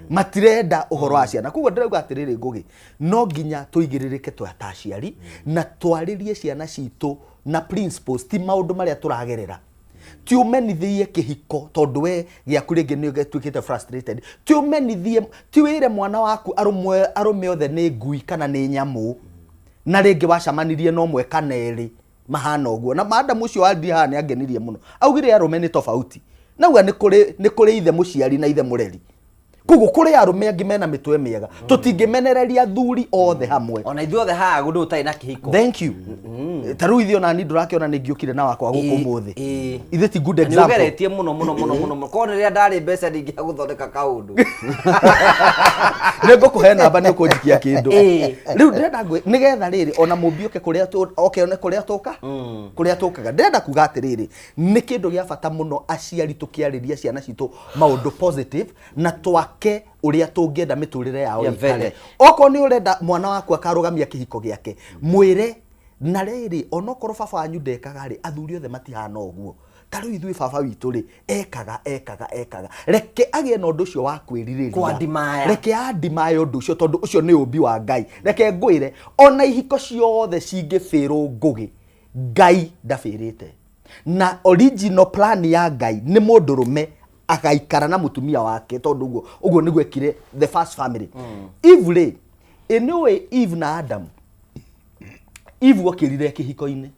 matirenda uhoro wa ciana koguo ndirauga atiriri ngugi no nginya tuigiririke twataciari na twaririe ciana citu na principles ti maundu maria turagerera tiumenithie kihiko tondu we giaku ringi ni ugetuikite frustrated tiumenithie tiwire mwana waku arume othe ni ngui kana ni nyamu na ringi wacamanirie no mwe kana eri mahana uguo na madam ucio andi hana ni angenirie muno augire arume ni tofauti nauga ni kuri ithe muciari na ithe mureri koguo kuri arume angi mena mitwe miega tutingimenereria thuri othe hamwe ona ithuothe haha gundu utai na kihiko thank you taru ithio na ni ndurakiona ni ngiukire na wakwa guku muthi ithe ti good example ugeretie muno ko riria ndari mbeca ndingia guthondeka kaundu nego kuhe namba ni kunjikia kindu riu ndirenda nigetha riri ona mumbiuke kuria kuria tukaga ndirenda kuga atiriri ni kindu gia bata muno aciari tukiariria ciana citu maundu positive na twake uria tungienda miturire yao ikare oko ni urenda mwana waku akarugamia kihiko giake mwire na riri onokorwo baba wanyu ndekaga ri athuri othe matihana uguo taru ithui baba witu ri ekaga reke agie na undu ucio wa kwiririria reke andimaya undu ucio tondu ucio ni umbi wa Ngai reke ngwire ona ihiko ciothe cingifiru ngugi Ngai ndafirite na original plan ya Ngai ni mundurume agaikara na mutumia wake tondu uguo niguo ekire the first family Eve anyway Eve na Adam Eve wakirire kihiko-ini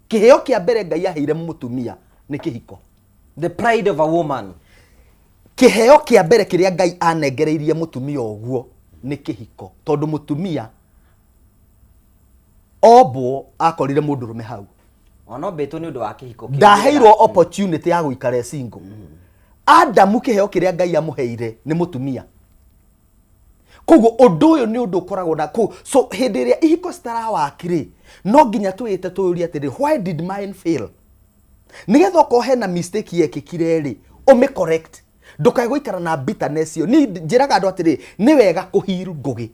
kiheo kia mbere Ngai aheire mutumia ni kihiko the pride of a woman kiheo kia mbere kiria Ngai anengereirie mutumia uguo ni kihiko tondu mutumia obo akorire mundurume hau ono beto ni undu wa kihiko ndaheirwo opportunity ya guikara single Adamu kiheo kiria Ngai amuheire ni mutumia koguo undu uyu ni undu ukoragwo na so hindi iria ihiko citarawakiri no nginya twite tuyuria atiri why did mine fail nigetha ukohe na mistake yekikire ri umi correct ndukae guikara na bitterness yo ni njiraga andu atiri ni wega kuhiru ngugi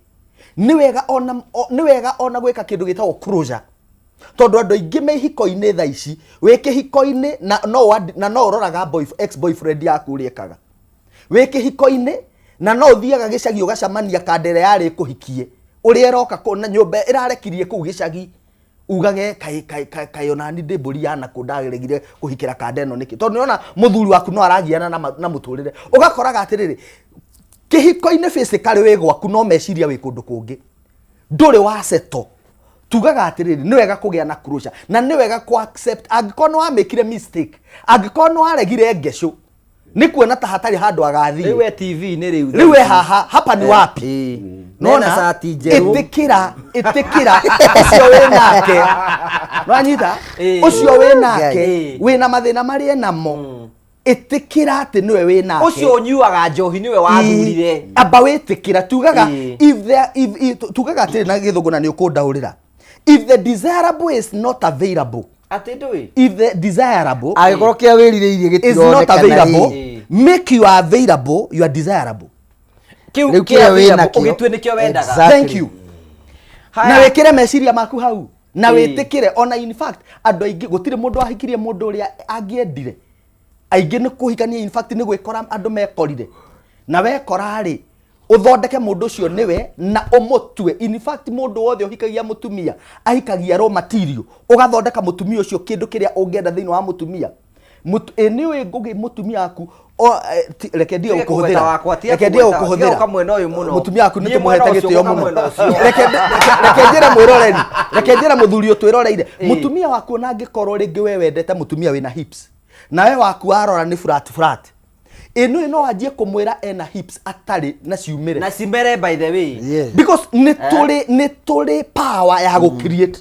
ni wega ona gwika kindu gitagwo closure tondu andu aingi me hiko-ini tha ici wiki hiko-ini na no uroraga ex boyfriend yaku uriekaga wiki hiko-ini na no uthiaga gicagi ugacamania kandere yari kuhikie uria roka na nyumba irarekirie ku gicagi ugage kai ona ni ndiburi yana kundageregire kuhikira kandeno niki tondu ona muthuri waku no aragiana na muturire ugakoraga atiriri kihiko-ini physically we gwaku no meciria we kundu kungi nduri wa seto tugaga atiriri ni wega kugia na closure na ni wega ku accept angikono amekire mistake angikono aregire ngesho ni kuona ta hatari handu agathi riwe TV ni riwe haha hapa ni wapi nona sati njeru itikira ucio we nake nwanyita ucio we nake we na mathina mari namo itikira ati niwe we nake ucio nyuaga njohi niwe wathurire aba witikira tugaga if tugaga ati na githungu na ni ukundaurira if the desirable is not available if the desirable agikorokia wiririirie gitiro is not available make you available you are desirable kiu kia wina ugitwe nikio wendaga thank you na wekire meciria maku hau na witikire ona in fact andu aingi gutire mundu ahikirie mundu uria angiendire aingi ni kuhikania in fact ni gwikora andu mekorire na wekora ri uthondeke mundu ucio niwe na umutwe in fact mundu wothe uhikagia mutumia ahikagia raw material ugathondeka mutumia ucio kindu kiria ungienda thiini wa mutumia niwe ngugi mutumia aku reke ndio ukuhuthira kamwena uyu muno mutumia aku nitumuhete gitio muno reke njira muthuri utwiroreire mutumia waku na ngikorwo ringi we wendete mutumia wina hips na we waku arora ni flat ino no ajie kumwira ena hips atari na ciumire na cimere by the way because ni tuli power ya go create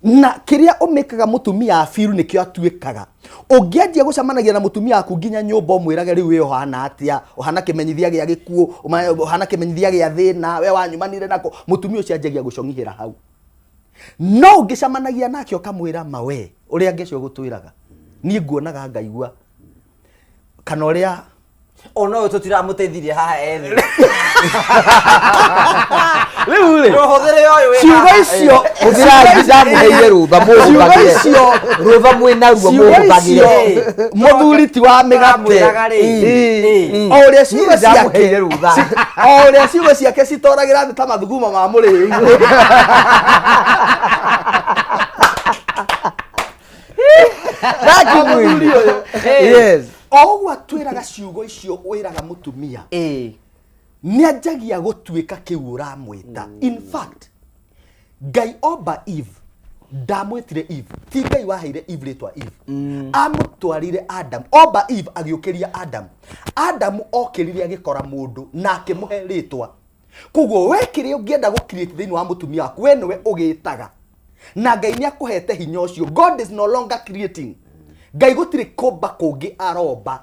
na kiria umekaga mutumia afiru nikio atuikaga ungianjia gucamanagia na mutumia aku nginya nyumba umwirage riu we ohana atia ohana kimenyithia gia gikuo ohana kimenyithia gia thina we wanyumanire nako mutumia ucio anjagia gucongihira hau no ungicamanagia nake ukamwira mawe uria ngecio gutwiraga nie nguonaga ngaigua kana uria ona we tutiramuteithirie haha ethi riu rohothere yoyo we ciugo icio uthira ndamuheire rutha mundu bagire icio rutha mwina ruo mundu bagire muthuri ti wa migate o uria ciugo ciake rutha o uria ciugo ciake citoragira ta mathuguma ma muri yes ogwa twiraga ciugo icio wiraga mutumia ni anjagia gutwika kiura mwita in fact Ngai oba Eve ndamwitire Eve ti Ngai waheire Eve ritwa Eve amutwarire Adam oba Eve agiukiria Adam okirire agikora mundu na akimuhe ritwa kuguo wekire ungienda gu create thini wa mutumia waku we niwe ugitaga na Ngai ni akuhete hinya ucio. God is no longer creating. Ngai gutire komba kungi aroba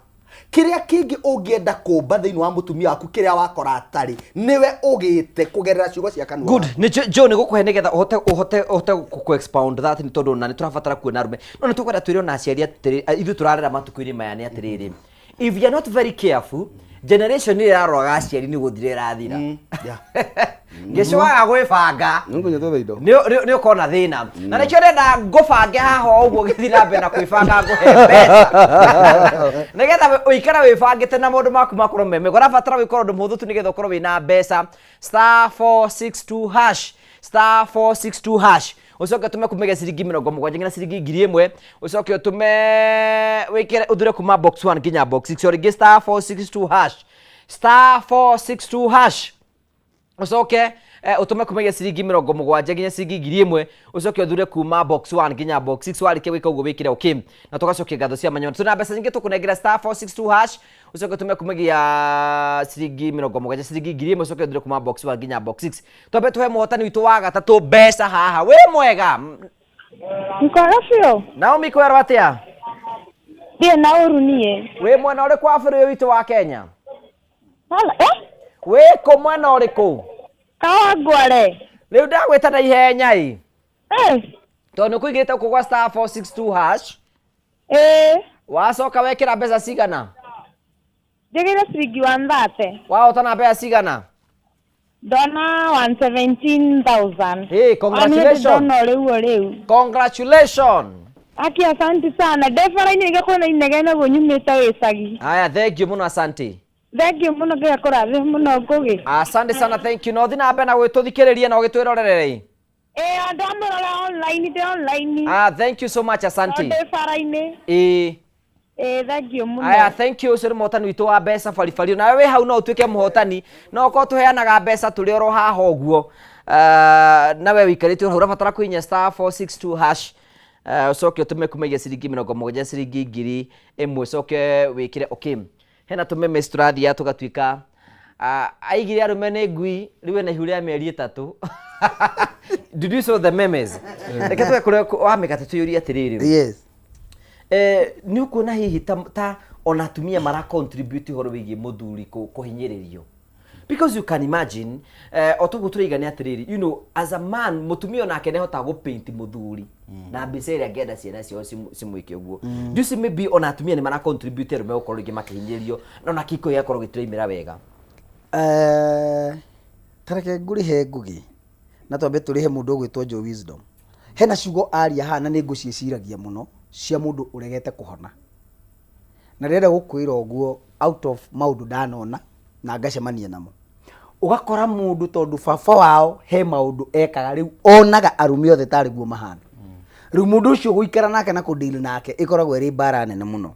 kiria kingi ungienda kumba thini wa mutumia waku kiria wakora atari niwe ugite kugerera ciugo cia kanwa. Good ni Joe ni gukuhe nigetha uhote ku expound that ni tondu na ni turabatara kuona rume no ni tukwenda twire na aciari atiri ithu turarera matuku-ini maya ni atiriri if you are not very careful generation ni yarwaga aciari ni guthire rathira ngicoaga gwibanga nungunya to theido ni ukona thina na nikio renda ngubange haha uguo githira mbe na kwibanga nguhe mbeca nigetha uikara wibangite na maundu maku makoro meme gora batara wikorwo ndu muthu tu nigetha ukorwo wina mbeca *462 hash *462 hash ucoke tume kumege ciringi 70 nginya ciringi 1000 ucoke utume wikire uthure kuma box 1 nginya box 6 ori *462 hash *462 hash ucoke utume kumege ciringi 70 nginya ciringi 1000 ucoke uthure kuma box 1 nginya box 6 warike wika uguo wikire okay na tugacokia ngatho cia manyo tuna mbeca nyingi tukunengera *462 hash ucoke tume kumege ya ciringi 70 ciringi 1000 ucoke uthure kuma box 1 nginya box 6 tobe tuhe muhotani witu wa gatatu mbeca haha we mwega Mkorofio Naomi kwero atia die na urunie we mwana uri kwa bũrũri witu wa Kenya hala we ko mwana uri ku Kawangware riu ndagwita na ihenya i tondu kuigite kugwa *462 hash wacoka wekira mbeca cigana njigire ciringi 130 wahotana mbeca cigana Dona 117,000 hey congratulations congratulations Aki asante sana defaraini ngakona inegena gonyumita wesagi aya thank you muno asante thank you muno ngakora muno ngugi asante sana thank you no thina mbe na gwituthikiriria na gwitwirorerere andamurora online thank you so much asante defaraini thank you muno aya thank you sir muhotani witu wa mbeca baribari na we hau no utuike muhotani no ko tuheanaga mbeca turi oro haha uguo na we wikarite hau urabatara kuinya *462 hash ucoke utume kumegia ciringi 70 ciringi 1000 ucoke wikire okay hena tumeme strathia tugatuika aigire arume ni ngui riwe na hiuria meri 3 did you saw the memes reke twe kure wa mekate tuyuria atiriri yes ni ukuona hihi ta ona atumia mara contribute horo wigi muthuri kuhinyiririo because you can imagine otugu turigania atiriri you know as a man mutumia ona akene hota go paint muthuri na mbica ngenda ciana cio cimuike uguo do you see maybe ona atumia ni mara contribute rume ukorwo igi makihinyiririo na kiko yakorwo gitiraimira wega tareke ngurihe ngugi na twambe turihe mundu ugwitwo Joe Wisdom hena ciugo aria hana ni ngucieciragia muno cia mundu uregete kuhona na renda gukwira uguo out of maundu ndanona na ngacemania namo ugakora mundu tondu baba wao he maundu ekaga riu onaga arumi othe tari guo mahana riu mundu ucio guikara nake na kudeal nake ikoragwo iri bara nene muno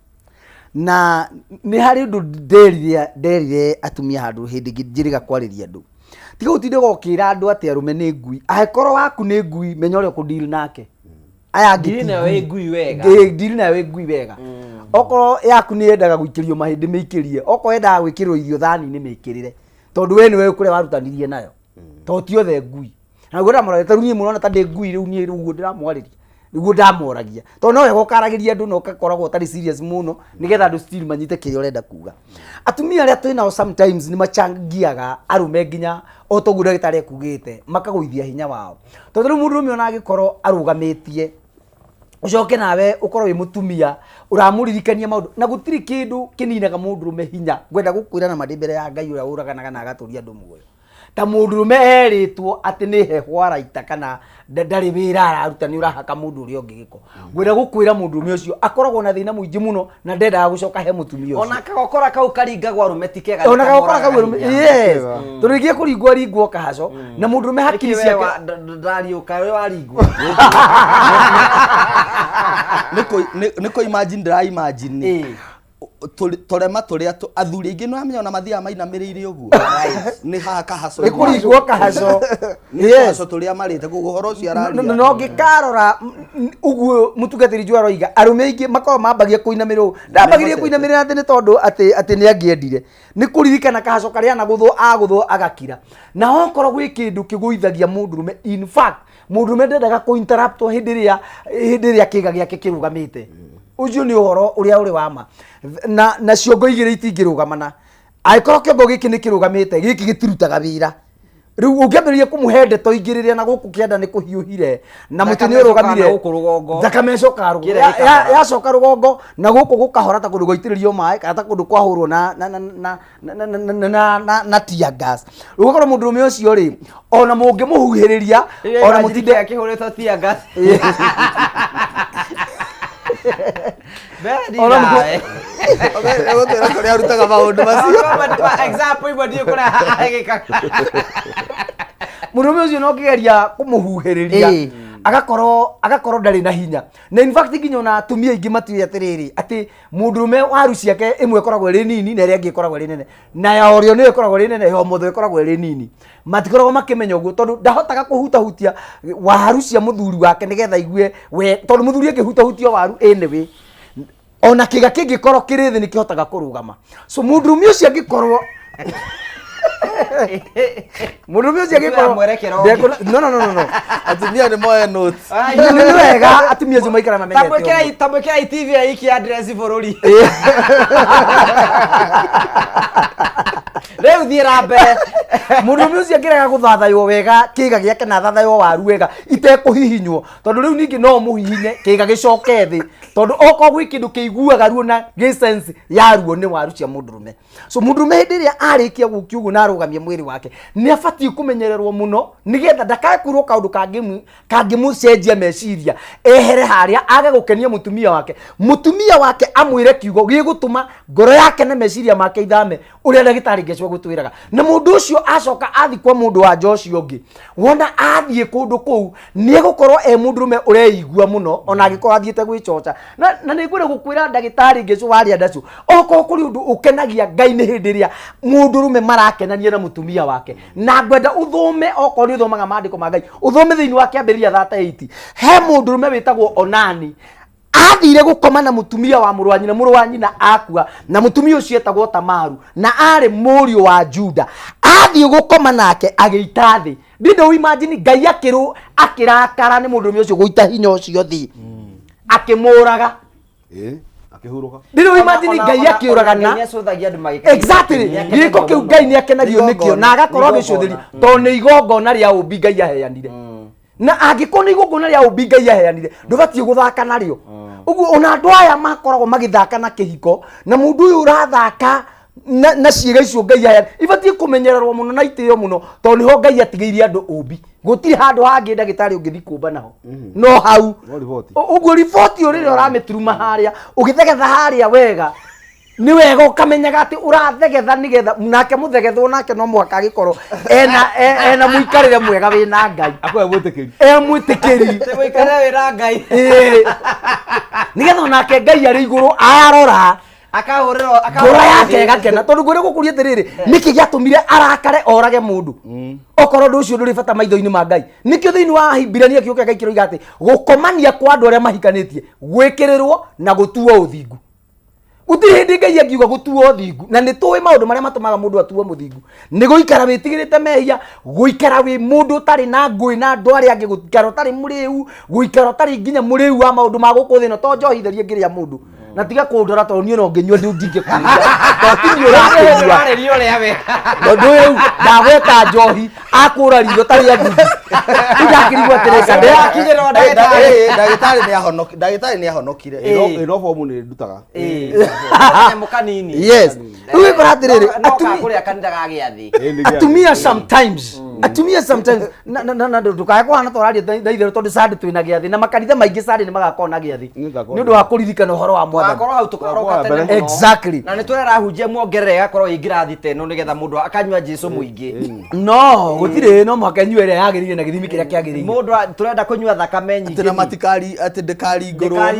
na ni hari ndu nderire atumia handu hindi njiriga kwariria ndu tiga utinde gokira andu ati arume ni ngui ahekorwo waku ni ngui menya uri kudeal nake aya ngiri na we ngui wega ngiri na we ngui wega Okoro yaku ni endaga guikirio mahindi mikirie. Okoro endaga gwikirwo irio thani ni mikirire. Tondu we niwe kure warutanirie nayo. To ti othe ngui. Na gwira mora tarunyi muno ta ndi ngui riu ni riu ndiramwariria. Niguo ndamoragia. To no wega ukaragiria andu no ukakoragwo utari serious muno nigetha andu still manyite kirio urenda kuga. Atumia aria twinao sometimes ni machangiaga arume nginya otogu ndagitari kugite makaguithia hinya wao. Tondu mundurume ona agikorwo arugamitie ucoke nawe ukorwo wi mutumia uramuririkania maundu na gutiri kindu kininaga mundurume hinya gwenda gukwira na madimbere ya Ngai uria uraganaga na agaturia andu muoyo ta mundurume eritwo ati ni heho araita kana ndari wira araruta ni urahaka mundu uria ungi giko gwenda gukwira mundurume ucio akoragwo na thina muingi muno na ndenda gucoka he mutumia ucio ona kagokora kau karingagwo arume tikega ona kagokora kau arume yes turigie kuringwo kahaco na mundurume hakiri ciake ndariuka we waringwo niko imagine ndira imagine torema turia athuri ingi no amenya na mathia mainamiriire uguo ni haha kahaco ni kuringwo kahaco yes turia marite guhoro cio araria no ngikarora uguo mutungatiri jwa roiga arume ingi makao mambagia kuinamirwo ndambagirie kuinamirira ati ni tondu ati ni angiendire ni kuririkana kahaco karia na guthwo agakira na okoro gwi kindu kiguithagia mundurume in fact mundurume ndendaga ku interrupt hindiria kiga giake kirugamite ucio ni uhoro uria uri wama na ciongo igire itingirugamana aikoro kiongo giki ni kirugamite giki gitirutaga wira riu ungiambiriria kumuhe ndeto igiriria na guku kienda ni kuhiuhire na mutini urugamire thakame coka rugo ya coka rugongo na guku gukahora ta kundu goitiririo mai kana ta kundu kwahurwo na tear gas rugo mundurume ucio ri ona mungimuhuhiriria ona mutinde akihuritwo tear gas Ora mwe. Ego tera kore arutaga maundu macio. Example ibo ndio kuna agika. Murume ucio no kigeria kumuhuhiriria. Agakorwo ndari na hinya. Na in fact nginya na atumia ingi matuye atiriri ati mundurume waru ciake imwe koragwo ri nini na ria ingi koragwo ri nene. Na ya orio ni koragwo ri nene yo mutho koragwo ri nini. Matikoragwo makimenya uguo tondu ndahotaga kuhutahutia waru cia muthuri wake nigetha igue we tondu muthuri angihutahutio waru anyway ona kiga kingikorwo kiri thi nikihotaga kurugama so mundurume ucio angikorwo mundurume ucio angikorwo no atumia ni moe notes ni wega atumia acio maikara mamenyete tambukira TV ya iki address bururi Reu thira mbere mundurume ucio angiraga guthathayo wega kiga giake na thathayo waru wega itekuhihinywo tondu riu ningi no muhihinye kiga gicoke thi tondu oko gwi kindu kiiguaga ruo na sense ya ruo ni waru cia mundurume so mundurume hindiria arikia gukiugo na arugamie mwiri wake ni abati kumenyererwo muno nigetha ndakakurwo kaundu kangimucenjia meciria ehere haria aga gukenia mutumia wake amwire kiugo gigutuma ngoro yake na meciria make ithame uria ndagitari ngecwa gutwiraga na mundu ucio acoka athi kwa mundu wa Joshua ungi wona athie kundu kou ni egukorwo mundurume ureigua muno ona agikorwo athiete gwicoca na nigure gukwira ndagitari ngecwa waria ndacu oko kuri undu ukenagia Ngai ni hindiria mundurume marakenania na mutumia wake na ngwenda uthume oko ni uthomaga maandiko ma Ngai uthume thiini wa kiambiria 38 he mundurume witagwo Onani athire gukoma na mutumia wa muru wa nyina akua na mutumia ucio etagwo Tamaru na ari murio wa Juda athie gukoma nake ageita thi ndindo imagine Ngai akirakara ni mundurume ucio guita hinya ucio thi akimuraga akihuruka ndindo imagine Ngai akiuragana exactly giko kiu Ngai ni akenagio nikio na agakorwo agicuthiria to ni igongona ria umbi Ngai aheanire na angikoni igongona ria umbi Ngai aheanire ndubatie guthaka nario uguo ona andu aya makoragwo magithaka na kihiko na mundu uyu urathaka na ciiga icio Ngai aheanire ibatie kumenyererwo muno na itio muno to niho Ngai atigiire andu umbi gutiri handu hangi ndagitari ungithi kumba naho no hau uguo riboti urire uramituruma haria ugitegetha haria wega ni wega ukamenyaga ati urathegetha nigetha nake muthegethwo nake no mwaka agikorwo ena muikarire mwega wina Ngai akwa mwitikiri mwitikiri muikarire wina Ngai nigetha nake Ngai ari iguru arora akahuriro ngoro yake gakena tondu ngwire gukuria tiriri niki giatumire arakare orage mundu okoro ndu ucio nduri bata maitho-ini ma Ngai nikio thiini wa Hibirania kiuke Ngai kiroiga ati gukomania kwa andu aria mahikanitie gwikirirwo na gutuo uthingu Utihindi ngai angiuga gutuo thingu na ni tuwe maundu maria matumaga mundu atuo muthingu ni guikara witigirite mehia guikara wi mundu tari na ngui na andu aria angi guikara tari muriu guikara tari nginya muriu wa maundu ma gukuthino to njohitherie ngiria mundu na tiga kundora to niyo no nginywa ndu ngike ku to tinyo rare rio ria we ndu yu ndagweta njohi akura rio tari andu ndakirigwa tereka ndakigero ndagitari ni ahonokire ino fomu ni ndutaga mukanini yes uwe koratirire atumia kanida gagiathi atumia sometimes na ndukae kwa hana toraria ndaithero tondu sadi twina giathi na makanitha maingi sadi ni magakona giathi ni ndu wa kuririkana uhoro wa mwathani akoro hau tukoroka tene exactly na ni twera hujia muongerere gakorwo ingirathi teno nigetha mundu akanywa Jesu muingi no gutire no makanywa ire yagirire na githimi kiria kiagirire mundu turenda kunywa thakame nyingi tena matikari ati ndekari ngoro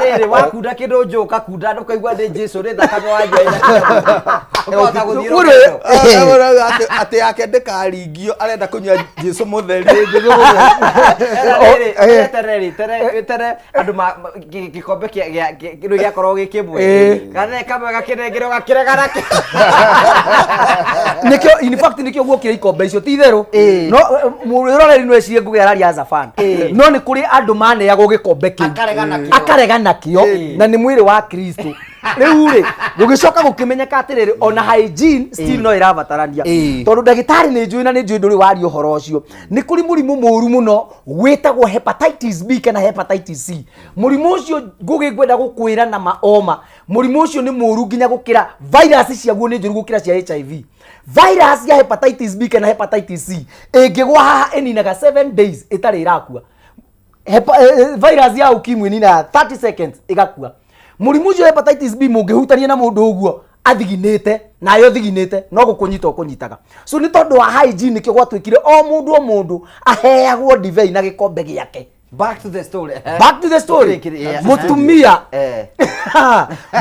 riri wakunda kindu njuka kunda ndukaigua ndi Jesu ri thakame wa ati yake ndekaringio arenda kunywa Jesu mutheri tere andu gikombe kindu giakorwo gikimwe kana kamwe gakinengero gakiregana nikio in fact nikio gwokire ikombe icio ti theru no muroreri no ecirie ngugeraria as a fan no ni kuri andu mane yago gikombe ki akaregana kio na ni mwiri wa Kristo riu ri gugicoka gukimenyeka atiriri ona hygiene still no irabatarania tondu ndagitari ni njui na ni njui nduri wari uhoro ucio ni kuri murimu muru muno gwitagwo hepatitis B kana hepatitis C murimu ucio ngugigwenda gukwira na maoma murimu ucio ni muru nginya gukira virus ciaguo ni njuru gukira cia HIV virus ya hepatitis B kana hepatitis C ingigwa haha eninaga 7 days itari irakua virus ya ukimwi nina 30 seconds igakua murimu ucio hepatitis B mungihutania na mundu uguo athiginite na yo thiginite no gukunyita ukunyitaga so ni tondu wa hygiene kio gwatwikire o mundu aheagwo divei na gikombe giake back to the story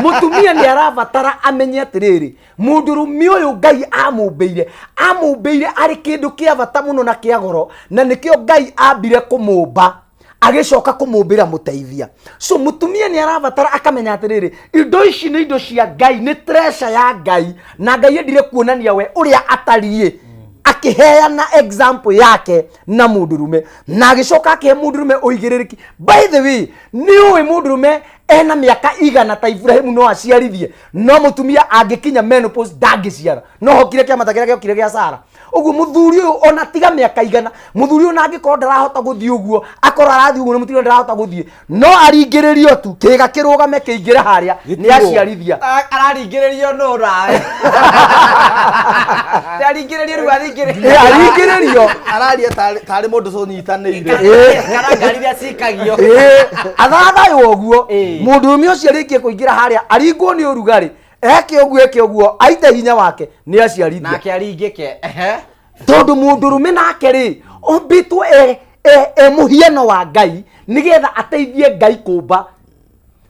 mutumia ni arabatara amenye atiriri mundurume uyu ngai amumbeire ari kindu kia bata muno na kia goro na nikio ngai ambire kumumba agicoka kumumbira muteithia so mutumia ni arabatara akamenya atiriri indo ici ni indo cia ngai ni treasure ya ngai na ngai endire kuonania we uria atarie akiheana example yake na mundurume na agicoka akihe mundurume uigiririki by the way ni uwe mundurume ena miaka igana ta Ibrahim no aciarithie no mutumia angikinya menopause ndangiciara no hokire kia matagira gĩokire gĩa Sara uguo muthuri uyu ona tiga miaka igana muthuri uyu nangikorwo ndarahota guthii uguo akora arathi uguo mutumia ndarahota guthii no aringiririo tu kiga kirugame kiingire haria ni aciarithia araringiririo no rawe aringiririo ru aringiririo araria tari mundu so nyitanire kana ngari ria cikagio athatha uguo mundu umwe ucio arikie kuingira haria aringwo ni urugari eke uguo aite hinya wake ni aciarithia nake aringike tondu mundurume nake ri ombitwo muhiano wa ngai nigetha ateithie ngai kumba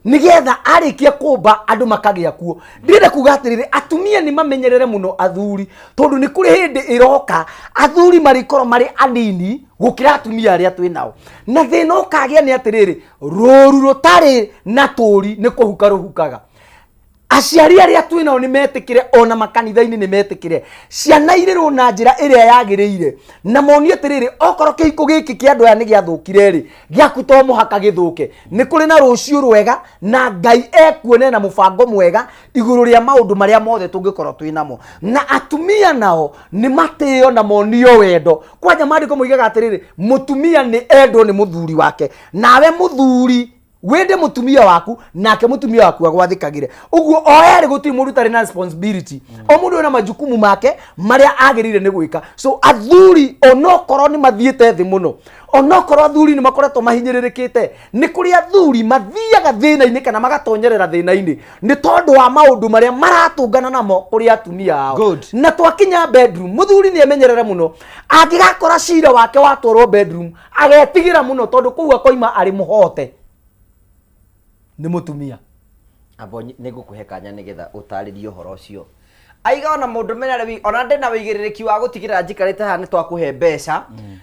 nigetha arikie kumba andu makagia kuo ndire kuga atiriri atumia ni mamenyerere muno athuri tondu ni kuri hindi iroka athuri marikoro mari anini gukira atumia aria twinao na thina ukagia ni atiriri ruru rutari na turi ni kuhuka ruhukaga aciari aria twinao ni metikire ona makanitha-ini ni metikire ciana irirwo na njira iria yagiriire na monio atiriri okoro kihiko giki kia andu aya ni giathukire ri giaku to muhaka githuke ni kuri na rucio rwega na ngai ekuone na mubango mwega iguru ria maundu maria mothe tungikorwo twinamo na atumia nao ni matio na monio wendo kwanja mandiko muigaga atiriri mutumia ni endo ni muthuri wake nawe muthuri wende mutumia waku nake mutumia waku agwathikagire uguo oere gutiri mundu tari na responsibility o mundu ena majukumu make maria agirire ni gwika so athuri onokoro ni mathiete thi muno onokoro athuri ni makoretwo mahinyiririkite ni kuri athuri mathiaga thina-ini kana magatonyerera thina-ini ni tondu wa maundu maria maratungana namo kuri atumia ao na twakinya bedroom muthuri ni emenyerere muno angigakora cira wake watwarwo bedroom agetigira muno tondu kuu akoima ari muhote ni mutumia abo nigukuhe kanya nigetha utaririe uhoro ucio aiga ona mundu menere ona ndina wigiririki wa gutigira njikarite ha ni twakuhe mbeca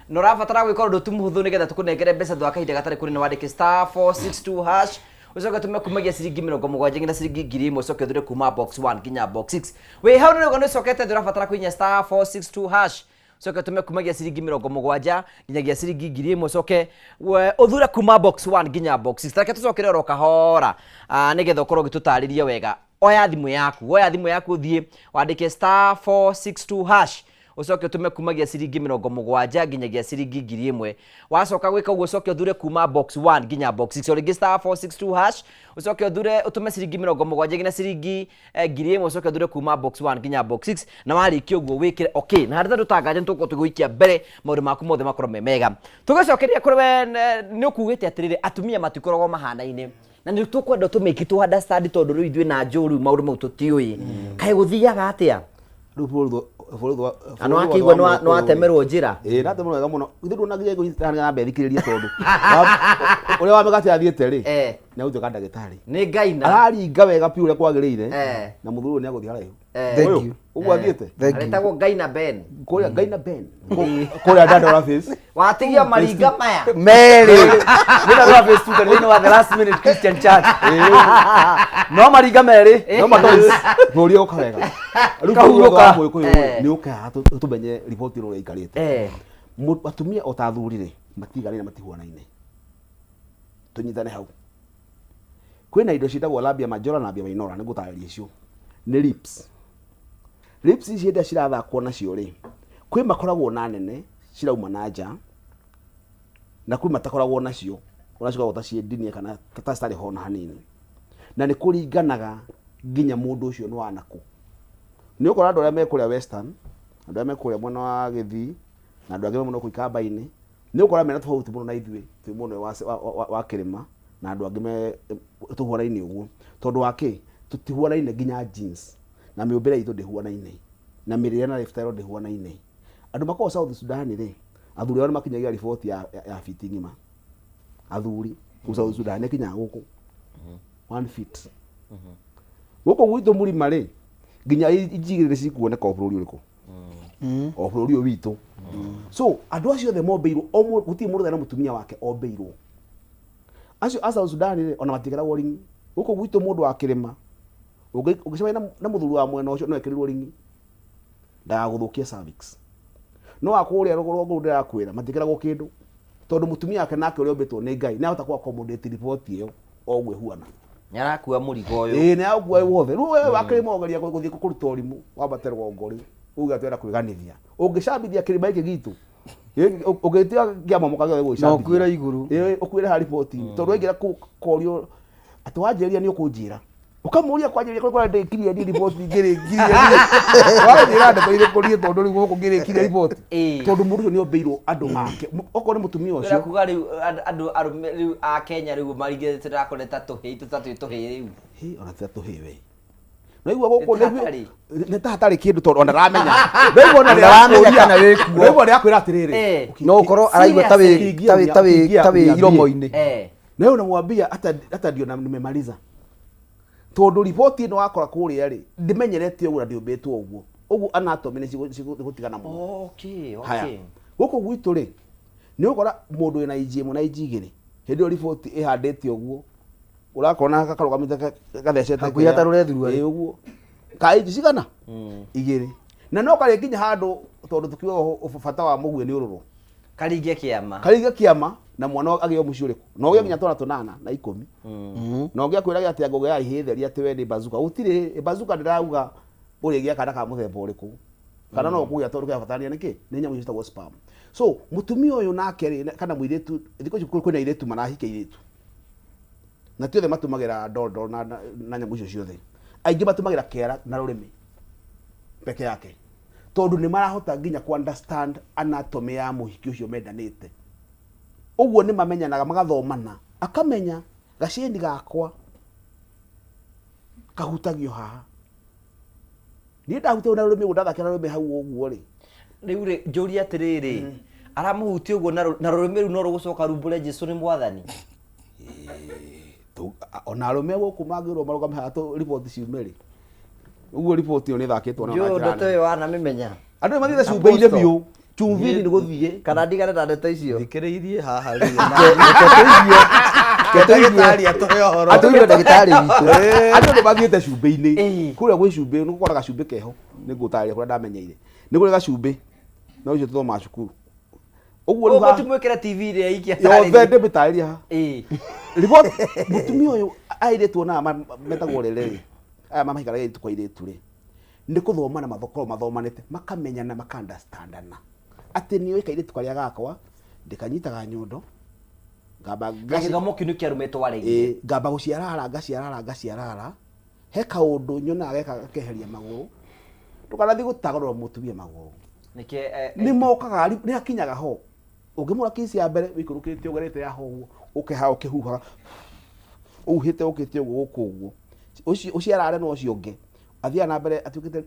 no rabatara gwikora ndu tumuhuthu nigetha tukunengere mbeca thwa kahinda gatari kuri ni wandike *462# ucoke tumekumagia ciringi 70 nginya ciringi 1000 ucoke thure kuma box 1 nginya box 6 we hau nä gå nä cokete ndårabatara kå star 462 hash coke tumekumagia ciringi 70 nginyagia ciringi 1000 coke å thure kuma box 1 nginya box 6 tareke tå cokere oro kahora nä getha å korwo gä tå tarä ria wega oya thimå yaku thiä wandä star 462 hash ucoke tumekumagia ciringi 70 nginyagia ciringi 1000 wacoka gwika uguo ucoke uthure kuma box 1 nginya box 6 ringi star 462 hash ucoke uthure utume ciringi 70 nginya ciringi 1000 ucoke uthure kuma box 1 nginya box 6 na wariki uguo wikire okay na harita tutanganje tuko tuguikia mbere maundu maku mothe makorwo me mega tugicokeria kuri we ni ukugite atiriri atumia matikoragwo mahana-ini na nä tå kwenda tå mä ki tå understand tondå rä u ithuä na njå rä u maå ndå mau tå tiå kaä gå thiaga atä a ano akigwa no atemerwo njira natemerwo wega muno ithu ndunagia na mbethikiriria tondu uria wa megati athiete ri na utu ka ndagitari ni ngaina araringa wega piu uria kwagirire na muthuru ni aguthia raihu thank you ugu athiete aretagwo ngaina ben kuria ngaina ben kuria Dandora face watigia maringa maya meri nina ndo face tu kana wa the last minute Christian church no maringa meri no matois murio ukawega ruka ni uka tumenye report ino ikarite atumia otathurire matiganire matihuanaine tunyitane hau kwina indo citagwo labia majora na labia minora ni gutariria icio ni lips ici nda cirathakwo nacio ri kwi makoragwo na nene cirauma na nja na kwi matakoragwo nacio unacikoragwo ta ciendinie kana ta stari hona hanini na ni kuringanaga nginya mundu ucio ni wanaku ni ukora andu aria mekuria western andu aria mekuria mwena wa Githii na andu angi muno kuikamba-ini ni ukora mena tofauti muno na ithuĩ twi muno wa Kirima na andu angi me tuhuanaine uguo tondu waki tutihuanaine nginya jeans na miumbire itu ndihuanaine na mirire na lifestyle ndihuanaine andu makao South Sudan ri athuri wao makinyagia report ya fiti ngima athuri ku South Sudan kinya guku 1 feet guku gwitu murima ri nginya ijigire cikuoneka o bururi uriku o bururi o witu so andu acio the mobeirwo o guti mundu na mutumia wake obeirwo acio asa Sudan ri ona matigera ringi guku gwitu mundu wa Kirima ugicema na muthuru wa mwena ucio no ekirirwo ringi ndaguthukia cervix no akuria ruguru ndirakwira matigera kindu tondu mutumia wake nake uri ombetwo ni Ngai na ahota ku accommodate report iyo ogwe huana nyarakua murigo uyu ni agua wothe ru we wakirima ogeria guthii kuruta urimu wabaterwo ngori uga twenda kwiganithia ungicambithia kirima iki gitu ugitia ngiama mukaga we gucambithia no kwira iguru ukwire ha report tondu ingira korio atwajeria ni ukunjira ukamuria kwajeria kwa ndekiria ni report ngire wajira nda toire kurie tondu ri guku ngire kire report tondu mundu ni obeirwo andu ake oko ni mutumia ucio kuga ri andu arume a Kenya ri maringe tirakoneta tuhi tutatu tuhi riu ona tuhi we no igwa guku ni ta hatari kindu tondu ona ramenya no igwa ona ramenya kana wiku no igwa akwira atiriri no ukoro araigwa tawe iromo-ini na una mwambia hata ndio nimemaliza tondu report ino wakora kuria ri ndimenyerete uguo ndio betwo uguo anatomy ni gutigana muno okay guku gwitu ri ni ukora mundu ina igm na igigiri hindi report ihandite uguo urakona gakarugamite gathecete hakuya tarurethirwa uguo kai cigana igiri na no kare nginya handu tondu tukiwa bata wa mugwe ni ururu karinge kiama na mwana agio mucio riku no gyo nginya twana tunana na 10 no gyo kwira ati agoge ya ihitheri ati we ni bazuka utire bazuka ndirauga uri gia kana ka muthemba uriku kana no kuya tondu ya fatania niki ni nyamu citagwo spam so mutumia uyu nake ri kana muiretu thiko cikuru kwina iretu manahike iretu na tiothe matumagira ndondo na nyamu icio ciothe aingi matumagira kera na rurimi peke yake tondu ni marahota nginya ku understand anatomy ya muhiki ucio mendanite uguo ni mamenyanaga magathomana akamenya gaceni gakwa kahutagio haha ni ndahutio na rurimi ndathakira rurimi hau uguo ri riu ri njuri atiriri aramuhuti uguo na rurimi ru no rugucoka rumbure Jesu ni mwathani ona rume guku magirwo marugame haha to report ciumeri uguo report iyo ni thakitwo na njuri ndoto yo ana mimenya andu mathitha ciumbe-ine biu chumvi ni guthie kana ndigane na ndeto icio thikiriirie haha riu ndagĩtarĩ atuhe ũhoro atuhe ndagĩtarĩ witũ andũ nĩ mathiĩte cumbĩ-inĩ kũrĩa gwĩ cumbĩ nĩ gũkoragwo gacumbĩ keho nĩ ngũtarĩria kũrĩa ndamenyeire nĩ kũrĩ gacumbĩ no icio tũthomaga cukuru ũguo rĩu tũmwĩkĩre TV ĩrĩa ikia yothe ndĩmĩtarĩria haha riboti mũtumia ũyũ airĩtu ona metagwo rere aya mamahikaraga airĩtu kwa airĩtu rĩ nĩ kũthoma na mathomanĩte makamenyana maka-understandana atĩ nĩ ũĩ kairĩtu karĩa gakwa ndĩkanyitaga nyondo ngamba gĩthomo kĩu nĩ kĩarumĩtwo warĩ ngamba ngaciarara he kaũndũ nyonaga geka gakeheria magũrũ ndũkanathiĩ gũtagũrwo mũtumia magũrũ nĩ mokaga nĩ akinyaga ho ũngĩmũra kisi ya mbere wĩikũrũkĩte ũgerete ya ho ũguo ũkeha ũkĩhuhaga ũhĩte ũkĩte ũguo gũkũ ũguo ũciarare no ũcio ũngĩ athiaga na mbere atuĩkĩte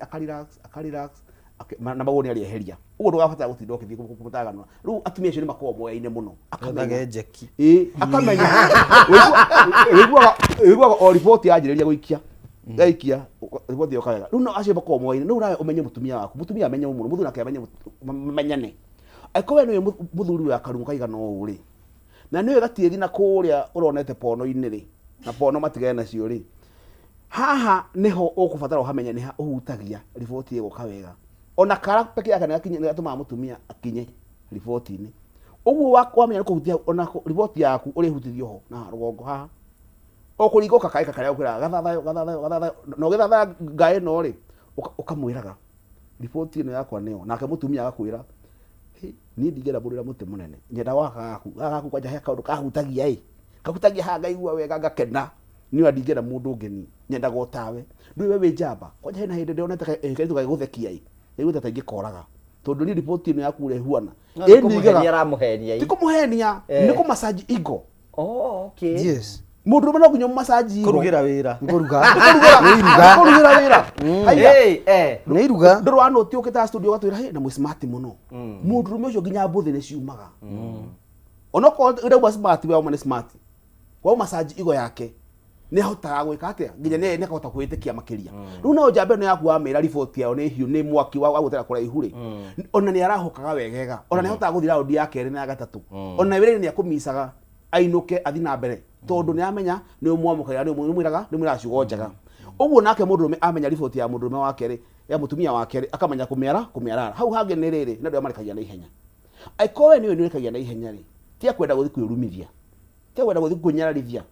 akarelax na magũrũ nĩ arĩeheria ũguo ndũgabatara gũtinda ũkĩthiĩ gũtaganũra rĩu atumia acio nĩ makoragwo moyaine mũno akamenya njeki akamenya wĩiguaga o riboti yanjĩrĩria gũikia gaikia riboti ĩyo kawega rĩu no acio makoragwo moyaine rĩu nawe ũmenye mũtumia waku mũtumia amenye mũno mũthuri nake amenye menyane akorwo nĩwe mũthuri wa karumu kaigana ũũ rĩ na nĩwe gatiĩri na kũrĩa ũronete pono-inĩ rĩ na pono matigane nacio rĩ haha niho ũkũbatara ũhamenya nĩ ũhutagia riboti ĩyo kawega ona kara peke yake nĩ gatũmaga mũtumia akinye riboti-inĩ ũguo wamenya nĩ kũhutia ona riboti yaku ũrĩhutithio ho na rũgongo haha ũkũringa ũkakaĩka karĩa ũkwĩraga gathathayo na ũgĩthathaya ngaĩ no rĩ ũkamwĩraga riboti ĩno yakwa nĩyo nake mũtumia agakwĩra niĩ ndingĩenda mũndũ ũrĩa mũtĩ mũnene nyenda gagaku kwanja he kaũndũ kahutagia haha ngaigua wega ngakena niĩ ndingĩenda mũndũ ũngĩ ni nyendaga o tawe ndũĩ wĩ njamba kwanja hena hĩndĩ ndĩonete kairĩtu gagĩgũthekia ĩgũte ta ingĩkoraga tondũ ni riboti ĩno yaku ũrĩa ihuana ti kũmũhenia nĩ kũmasaji ego yes mũndũ ũmwe no nginya mũmasaji kũrugĩra wĩra kũrugĩra wĩra nĩ iruga ndũrũ wa noti ũkĩta studio gatwĩra na mwĩ smart mũno mũndũ ũmwe ũcio nginya mbũthĩ nĩ ciumaga onokorwo ĩrauga smart we nĩ smart kwa masaji ego yake nĩ ahotaga gwĩka atĩa nginya nĩ akahota kwĩtĩkia makĩria rĩu no njamba ĩno yaku wamĩra riboti yao nĩ hiũ nĩ mwaki wa gũtera kũraihu rĩ ona nĩ arahokaga wegega ona nĩ ahotaga gũthira raundi ya kerĩ na ya gatatũ ona wĩra-inĩ nĩ akũmicaga ainũke athi na mbere tondũ nĩ amenya nĩ ũmwamũkagĩra nĩ mwĩraga ciugo njega ũguo nake mũndũrũme amenya riboti ya mũndũrũme wa kerĩ ya mũtumia wa kerĩ akamenya kũmĩara hau hangĩ nĩ rĩrĩ na ndũ amarekagia na ihenya aikowe nĩ ũrekagia na ihenya rĩ tia kwenda gũthiĩ kwĩrumithia tia kwenda gũthiĩ kũnyararithia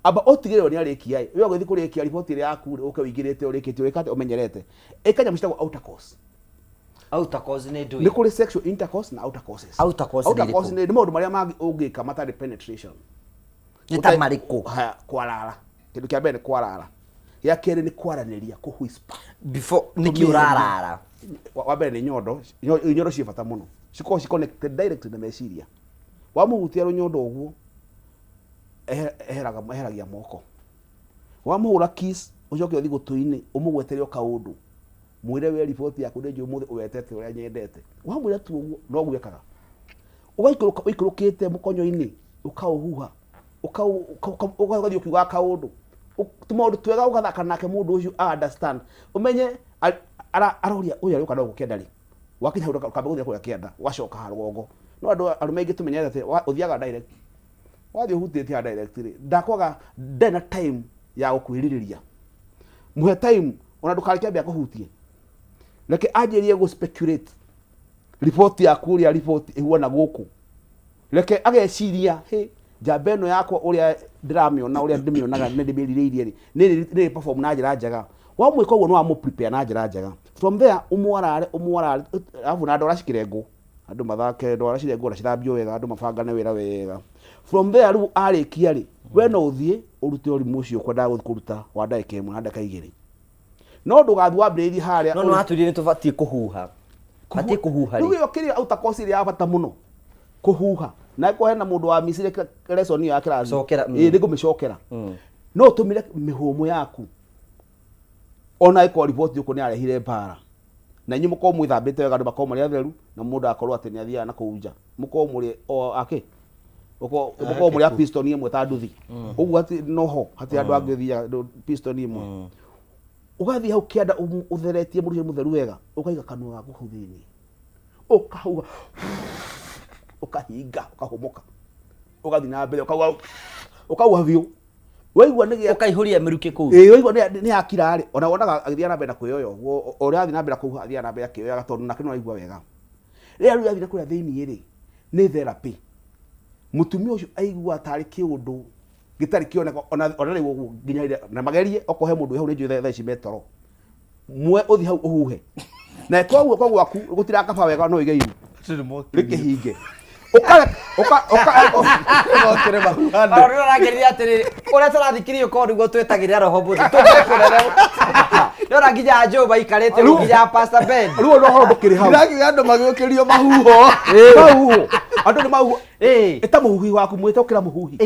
aba otigĩrĩrwo nĩ arĩkia ĩ wewe gũthiĩ kũrĩkia riboti ĩrĩa yaku ũke wĩigĩrĩte ũrĩkĩtie ũrĩkate ũmenyerete ĩkanya mũcitagwo outer course nĩ ndũĩ nĩ kũrĩ sexual intercourse na outer courses nĩ maũndũ marĩa mangĩ ũngĩka matarĩ penetration nĩ ta marĩkũ kwarara kĩndũ kĩa mbere nĩ kwarara gĩa kerĩ nĩ kwaranĩria whisper before nĩkĩ ũrarara wa mbere nĩ nyondo ciĩ bata mũno cikoragwo ci connected direct na meciria wamũhutia rũnyondo ũguo eheragia moko wamũhũra kiss ũcoke ũthiĩ gũtũ-inĩ ũmũgwetere o kaũndũ mwĩre we riboti yaku nĩ njũĩ ũmũthĩ ũwetete ũrĩa nyendete wamwĩra tu ũguo no gwĩkaga ũgaikũrũkĩte mũkonyo-inĩ ũkaũhuha ũgathiĩ ũkiugaga kaũndũ tũmaũndũ twega ũgathaka nake mũndũ ũcio understand ũmenye aroria ũyũ arĩũka no gũkĩenda rĩ wakinya hau ũkamba gũthia kũrĩa kĩenda ũgacoka ha rũgongo no andũ arũme aingĩ tũmenyerete ũthiaga direct wathiĩ ũhutĩtie direct rĩ ndakwaga ndena time ya gũkwĩrirĩria mũhe time ona ndũkareke kũhutie reke anjĩrie gũ speculate report yaku ũrĩa report ĩhuana gũkũ reke ageciria njamba ĩno yakwa ũrĩa ndĩramĩona ũrĩa ndĩmĩonaga nĩ ndĩmĩrirĩirie rĩ nĩ perform na njĩra njega wamwĩka ũguo no prepare na njĩra njega from there ũmwarare arabu na ndwara cikĩrengwo andũ mathake ndwara cirengwo na cithambio wega andũ mabangane wĩra wega from there rĩu arĩkia rĩ we no ũthiĩ ũrute ũrimũ ũcio kwendaga gũthiĩ kũruta wa ndagĩka ĩmwe na ndagĩka igĩrĩ no ndũgathiĩ wambĩrĩrie harĩa no atwĩrire nĩ tũbatiĩ kũhuha batiĩ kũhuha rĩ rĩu kĩrĩa outer course ĩrĩa ya bata mũno kũhuha na kwa hena mũndũ wa misire lesson ya kĩrathi nĩ ngũmĩcokera no ũtũmĩre mĩhũmũ yaku ona ĩkorwo riboti ũkũ nĩ arehire mbara na inyuĩ mũkorwo mwĩthambĩte wega andũ makorwo marĩ atheru na mũndũ akorwo atĩ nĩ athiaga na kũu nja mũkorwo mũrĩ mũkorwo mũrĩ a piston ĩmwe ta nduthi ũguo atĩ noho hatirĩ andũ angĩthiaga piston ĩmwe ũgathiĩ hau kĩanda ũtheretie mũndũ mũtheru wega ũkaiga kanua gaku hau thĩinĩ ukahauga ukahinga ukahomoka ugathi na mbere ukauga biu waigua nige ukaihuria miruki kuu waigua ni akira ri ona wonaga agithia na mbere na kuyoyo uri athi na mbere kuhu athia na mbere akiyoya tondu nake no aigua wega riu athi na kuria thiini ri ni therapy mutumia ucio aigua tari kiundu gitari kioneka ona riu nginya na magerie okohe mundu hau ni njui thaa ici metoro mwe uthi hau uhuhe na koguo kwa gwaku gutira kaba wega no igeiru rikihinge okere mahando ora rageria atiri ora turathikiriyo ko niguo twetagirira roho mbuthi tukurere ora nginya ajo baikarete nginya pastor Ben ruo no horo ndukiri hau ndaki andu magiukirio mahuho mahuho andu ni mahuho eta muhuhi waku mwite ukira muhuhi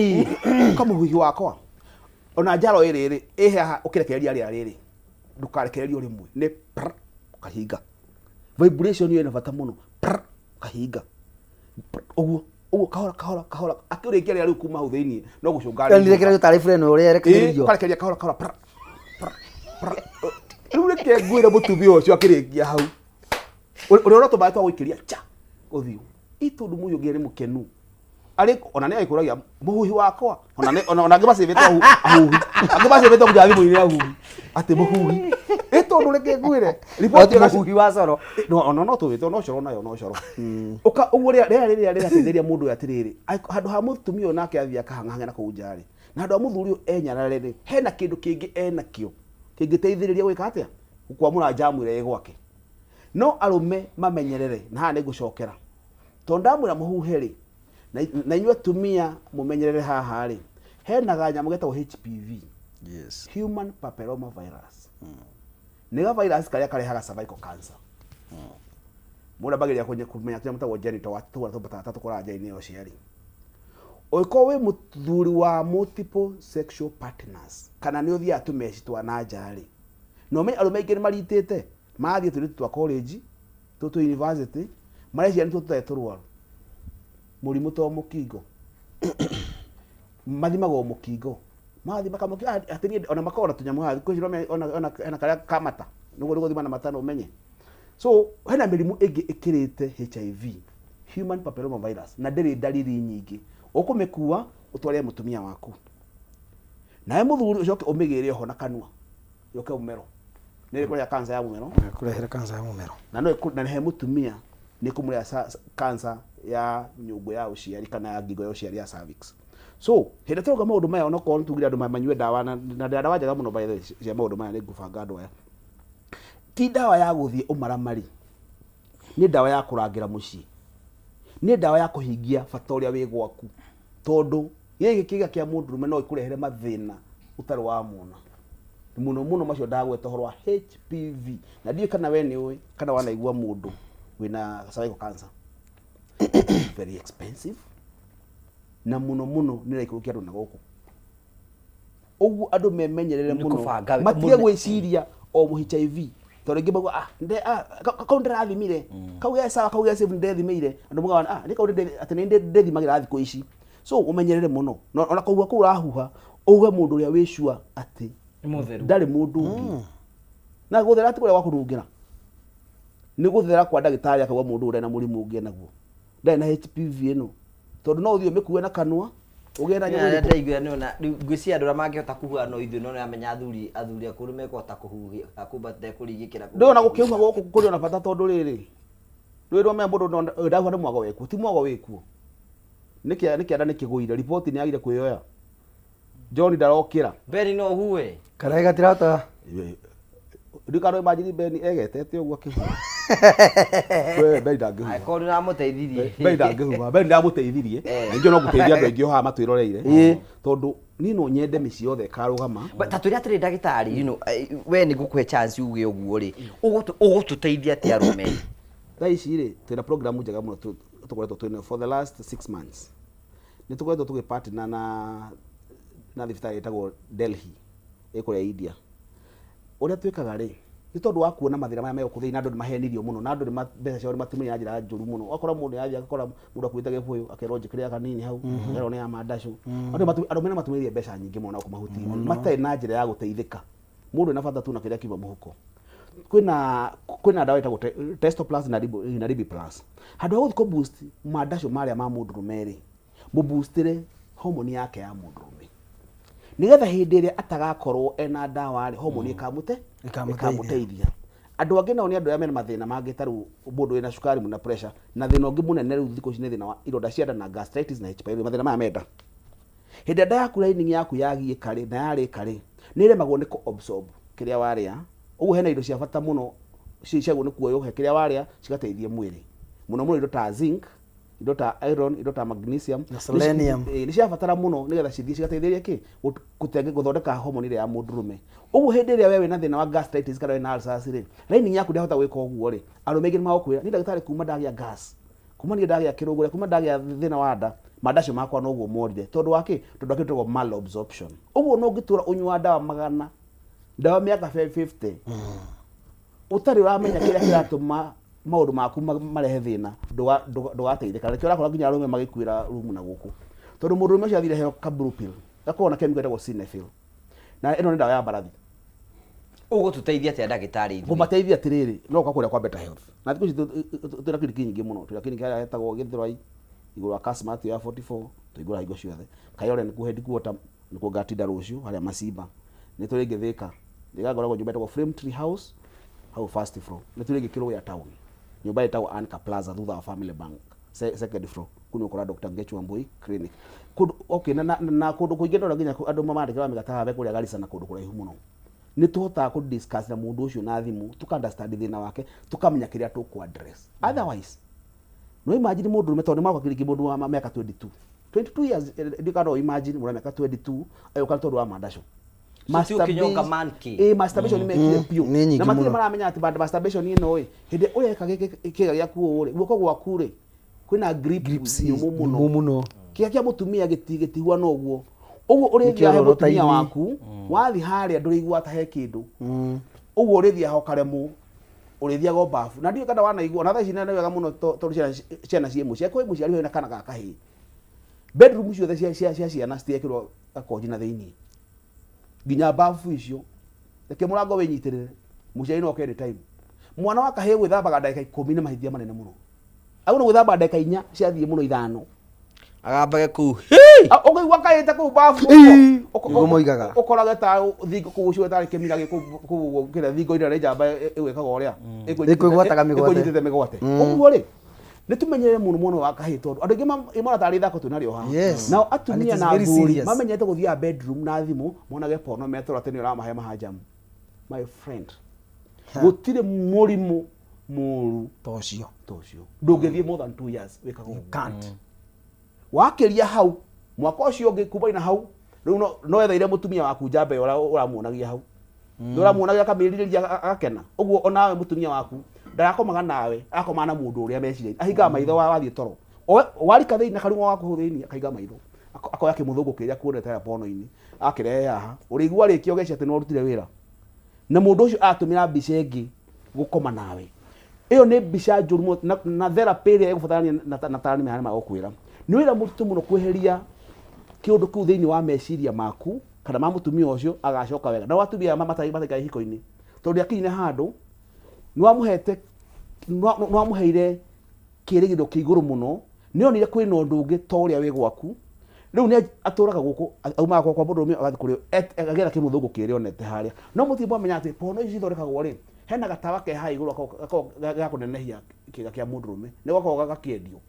ka muhuhi wakwa ona njaro iri haha ukirekereria riri ndukarekererio rimwe ni kahinga vibration yo ina bata muno kahinga uguo kahora akirikia ria riu kuma hau thiini no gucungari ni rekera tari friend uri erekererio karekeria kahora riu reke ngwire mutumia ucio akirikia hau uri oro tubaye twa guikiria cha uthiu itundu muyo ngiri mukenu ari ona ni aikuragia muhuhi wakwa ona ngibacivite ahuhi ngibacivite mujathi muini ahuhi ati muhuhi itundu reke ngwire ripoti ya muhuhi wa coro no tuwite no coro nayo no coro uka uguo ria tetheria mundu atiriri handu ha mutumia nake athia kahang'ang'a na kujari na handu ha muthuri enyarare hena kindu kingi enakio kingiteithiriria gwika atia gukwamura jamu ire gwake no arume mamenyerere na ha ni gucokera tondamwira muhuhe ri na inywe tumia mumenyerere haha ri hena ganyamu getagwo HPV human papilloma virus nega virus karia karehaga cervical cancer mura bageria kumenya kile mutagwo genital watu batatu kora nja ini ociari oiko we muthuri wa multiple sexual partners kana ni uthia tumeci twa na njari no me arume ingĩ maritĩte mathie tũrĩ twa college tũtũ university marecia nĩ tũtũ tũrwaru mũrimũ to mũkingo mathimagwo mũkingo mathi makamukia atini ona makora tunyamu hathi kwĩrwo ona karia kamata nĩguo gũthima na matano umenye so hena mĩrimũ ĩngĩ ĩkĩrĩte HIV human papilloma virus na ndĩrĩ ndariri nyingĩ ũkũmĩkua ũtware mũtumia waku nawe mũthuri ũcoke ũmĩgĩre ho na kanua yoke umero nĩ kũrĩa cancer ya mũmero kũrehera cancer ya mũmero na no na he mũtumia nĩ kũmũrĩa cancer ya nyũngũ ya ũciari kana ya ngingo ya ũciari ya cervix so hĩndĩ tũrauga maũndũ maya onokorwo nĩtugire andũ manyue ndawa na ndawa njega mũno by the way cia maũndũ maya nĩ ngũbanga andũ aya ti ndawa ya gũthiĩ ũmaramari nĩ ndawa ya kũrangĩra mũciĩ nĩ ndawa ya kũhingia bata ũrĩa wĩ gwaku tondũ gĩkĩ kĩga kĩa mũndũrũme no ĩkũrehere mathĩna ũtarĩ wa muona muno macio ndagweta ũhoro wa HPV na ndiĩ kana we nĩ ũĩ kana wanaigua mũndũ wĩna cervical cancer very expensive na muno nĩ raikũrũkia andũ na gũkũ ũguo andũ memenyerere mũno matige gwĩciria o mu HIV tondũ ngĩ bagwa kau ndĩrathimire kau gĩa sawa kau gĩa safe ndethimire andũ mugawa nĩ kau atĩ nĩ ndethimagira thikũ ici so umenyerere muno ona kau kau rahuha uge mũndũ ũrĩa wĩcua atĩ ndarĩ mũndũ ũngĩ na gũthera atĩ kũrĩa gwakurungira nĩ gũthera kwa ndagĩtarĩ akauga mũndũ ũrĩa na mũrimũ ũngĩ naguo ndarĩ na HPV ĩno tondũ no ũthiĩ ũmĩkue na kanua ũgĩe na nyamũ ndaigua nona ngwĩciria andũ arĩa mangĩhota kũhuha no ithuĩ no nĩamenya athuri akũrũ mekũhota kũhuhia akumba tekũrigĩkĩra ndona gũkĩhuha gũkũ kũrĩ ona bata tondũ rĩrĩ rwĩrwo me mũndũ ndahuha nĩ mwago wekuo ti mwago wĩkuo nĩ kĩanda nĩ kĩgũire riboti nĩ yagire kwĩyoya John ndarokĩra Beni no huwe karai gatirata ndikaro imagine Beni egetete ũguo akĩhuha Beni ndangĩhuha akorwo ndamũteithirie Beni ndangĩhuha Beni ndamũteithirie ningĩ no gũteithia andũ aingĩ haha matwĩroreire tondũ niĩ no nyende mĩciĩ yothe ĩkarũgama ta tũrĩa tũrĩ ndagĩtarĩ we nĩ ngũkũhe chance uge ũguo rĩ ũgũtũteithia atĩa arũme thaa ici rĩ twĩna program njega mũno tũkoretwo twĩna for the last 6 months nĩ tũkoretwo tũgĩpartner na thibitarĩ ĩtagwo Delhi ĩkũrĩa India ũrĩa twĩkaga rĩ nĩ tondũ wa kuona mathĩna maya megũkũ na andũ nĩ mahenirio mũno na andũ mbeca ciao nĩ matumĩre na njĩra njũru mũno wakora mũndũ yathi akora mũndũ akuĩte gĩbũyũ akerwo njĩkĩrĩa kanini hau akerwo nĩ ya mandacũ andũ mena matumĩrire mbeca nyingĩ mũno na kũmahutia matarĩ na njĩra ya gũteithĩka mũndũ ena bata tu na kĩrĩa kiuma mũhuko kwina dawa itagwo testo plus na ribi plus handu ha guthiko boost mandasho maria ma mundu rumeri mu boostire hormone yake ya mundu rume nigetha hindi iria atagakorwo ena dawa ri hormone ikamuteithia andu angi nao ni andu amena mathina mangi taru mundu wina cukari na pressure na thina ungi munene riu thiko cine thina wa ironda cia nda na gastritis na H. pylori mathina maya menda hindi nda yaku lining yaku yagie kari na yari kari ni remagwo ni ku absorb kiria waria uguo hena indo cia bata muno ciagwo ni kuoyo he kiria waria cigateithia mwiri muno indo ta zinc indo ta iron indo ta magnesium na selenium ni cia batara muno nigetha cithie cigateithia ki guthondeka hormone ria ya mundu rume uguo hindi iria wewe na thina wa gastritis kana na ulcers ri lining yaku ndihota gwika uguo ri arume ingi magokwira ni ndagitari kuma ndagia gas kuma ni ndagia kirugure kuma ndagia thina wa nda mandasho makwa no guo morire tondu waki tugwo malabsorption uguo no ngitura unywa dawa magana dawa miaka 50 utari uramenya kiria kiratuma maundu maku marehe thina ndugateithika rekio rakora nginya arume magikwira rumu na guku tondu mundu ume cia thire heo ka blue pill gakorwo na chemical etagwo cinefil na ino ni dawa ya mbarathi ugo tuteithia tia ndagitari ithu gumateithia atiriri no ukakuria kwa better health na thiku tira kliniki nyingi muno tira kliniki ya etagwo Githurai iguru akasmati ya 44 tuigura higo ciothe kayore ni kuhead quarter ni kugatinda rucio haria masimba ni turi ngithika ndigagoragwo nyumba etagwo Frame Tree House hau first floor ni turi ngikirwo ya town nyumba etagwo Anka Plaza thutha wa Family Bank second floor kuno ukora Dr. Ngechu Ambui clinic okay na kundu kuingi ndora nginya andu mamandikira migataha be kuria Garissa na kundu kuraihu muno ni tuhota ku discuss na mundu ucio na thimu tuka understand thina wake tukamenya kiria tuku address otherwise no imagine mundu rume tondu makwa kiriki mundu wa miaka 22 years ndikano imagine mundu wa miaka 22 ayo kalto wa mandasho masturbation imekire pio na matire maramenya ati bad masturbation ino hindi uyeka kiga gyaku uri guoko gwaku ri kwina grips nyumu muno kia mutumia gitigihua noguo uguo urithia he mutumia waku wathi haria ndurigwa ta he kindu uguo urithia ho karemu urithia go bafu na ndio kada wana igua na tha ici nene wega muno tondu ciana cie mucie kwa mucie ari na kana gaka hi bedroom ciothe cia ciana citiekirwo akoji na thiini ginya bafu icio reke murango winyitirire mucie no kende time mwana wa kahe gwithambaga ndagika 10 ni mahithia manene muno au no gwithamba ndagika 4 ciathie muno ithano agambage ku okay wakaita ku bafu uko moigaga ukoraga ta thingo kugucio ta kemira ku kira thingo ira njamba igwekaga uria ikwigwataga migwate uguo ri ni tumenyere muno wa kahe tondu andu ingi imara tari thako tunario ha nao atumia na athuri mamenyete guthia bedroom na thimu monage pono metora tene ura mahe mahajamu my friend gutire murimu muru tocio ndungithie more than 2 years wekaga can't wakiria hau mwaka ucio ungi kubaina hau riu no ethaire mutumia waku njambe uramuonagia hau uramuonagia kamiriria agakena uguo onawe mutumia waku ndarakomaga nawe akoma na mundu uria meciria ahinga maitho wathie toro warika thiini na karungo waku thiini akahinga maitho akoya kimuthugu kiria kuonete ya pono-ini akirehe haha urigua rikio geci ati no rutire wira na mundu ucio atumira mbica ingi gukoma nawe iyo ni mbica njuru na therapy iria igubatarania na tarani mahana magokwira ni wira muritu muno kweheria kiundu kiu thiini wa meciria maku kana ma mutumia ucio agacoka wega na watumia mataiga hiko-ini tondu akinyine handu nwamuheire kirigiro kiiguru muno nionire kwina undu ungi toria wi gwaku riu ni aturaga guku aumaga kwa mundu agathi kuri agera kimuthungu kiri onete haria no mutimbo amenya ati pono ici thorekago ri hena gatawa ke hai iguru ga kunenehia kiga kia mundu rume ni gwako gakiendio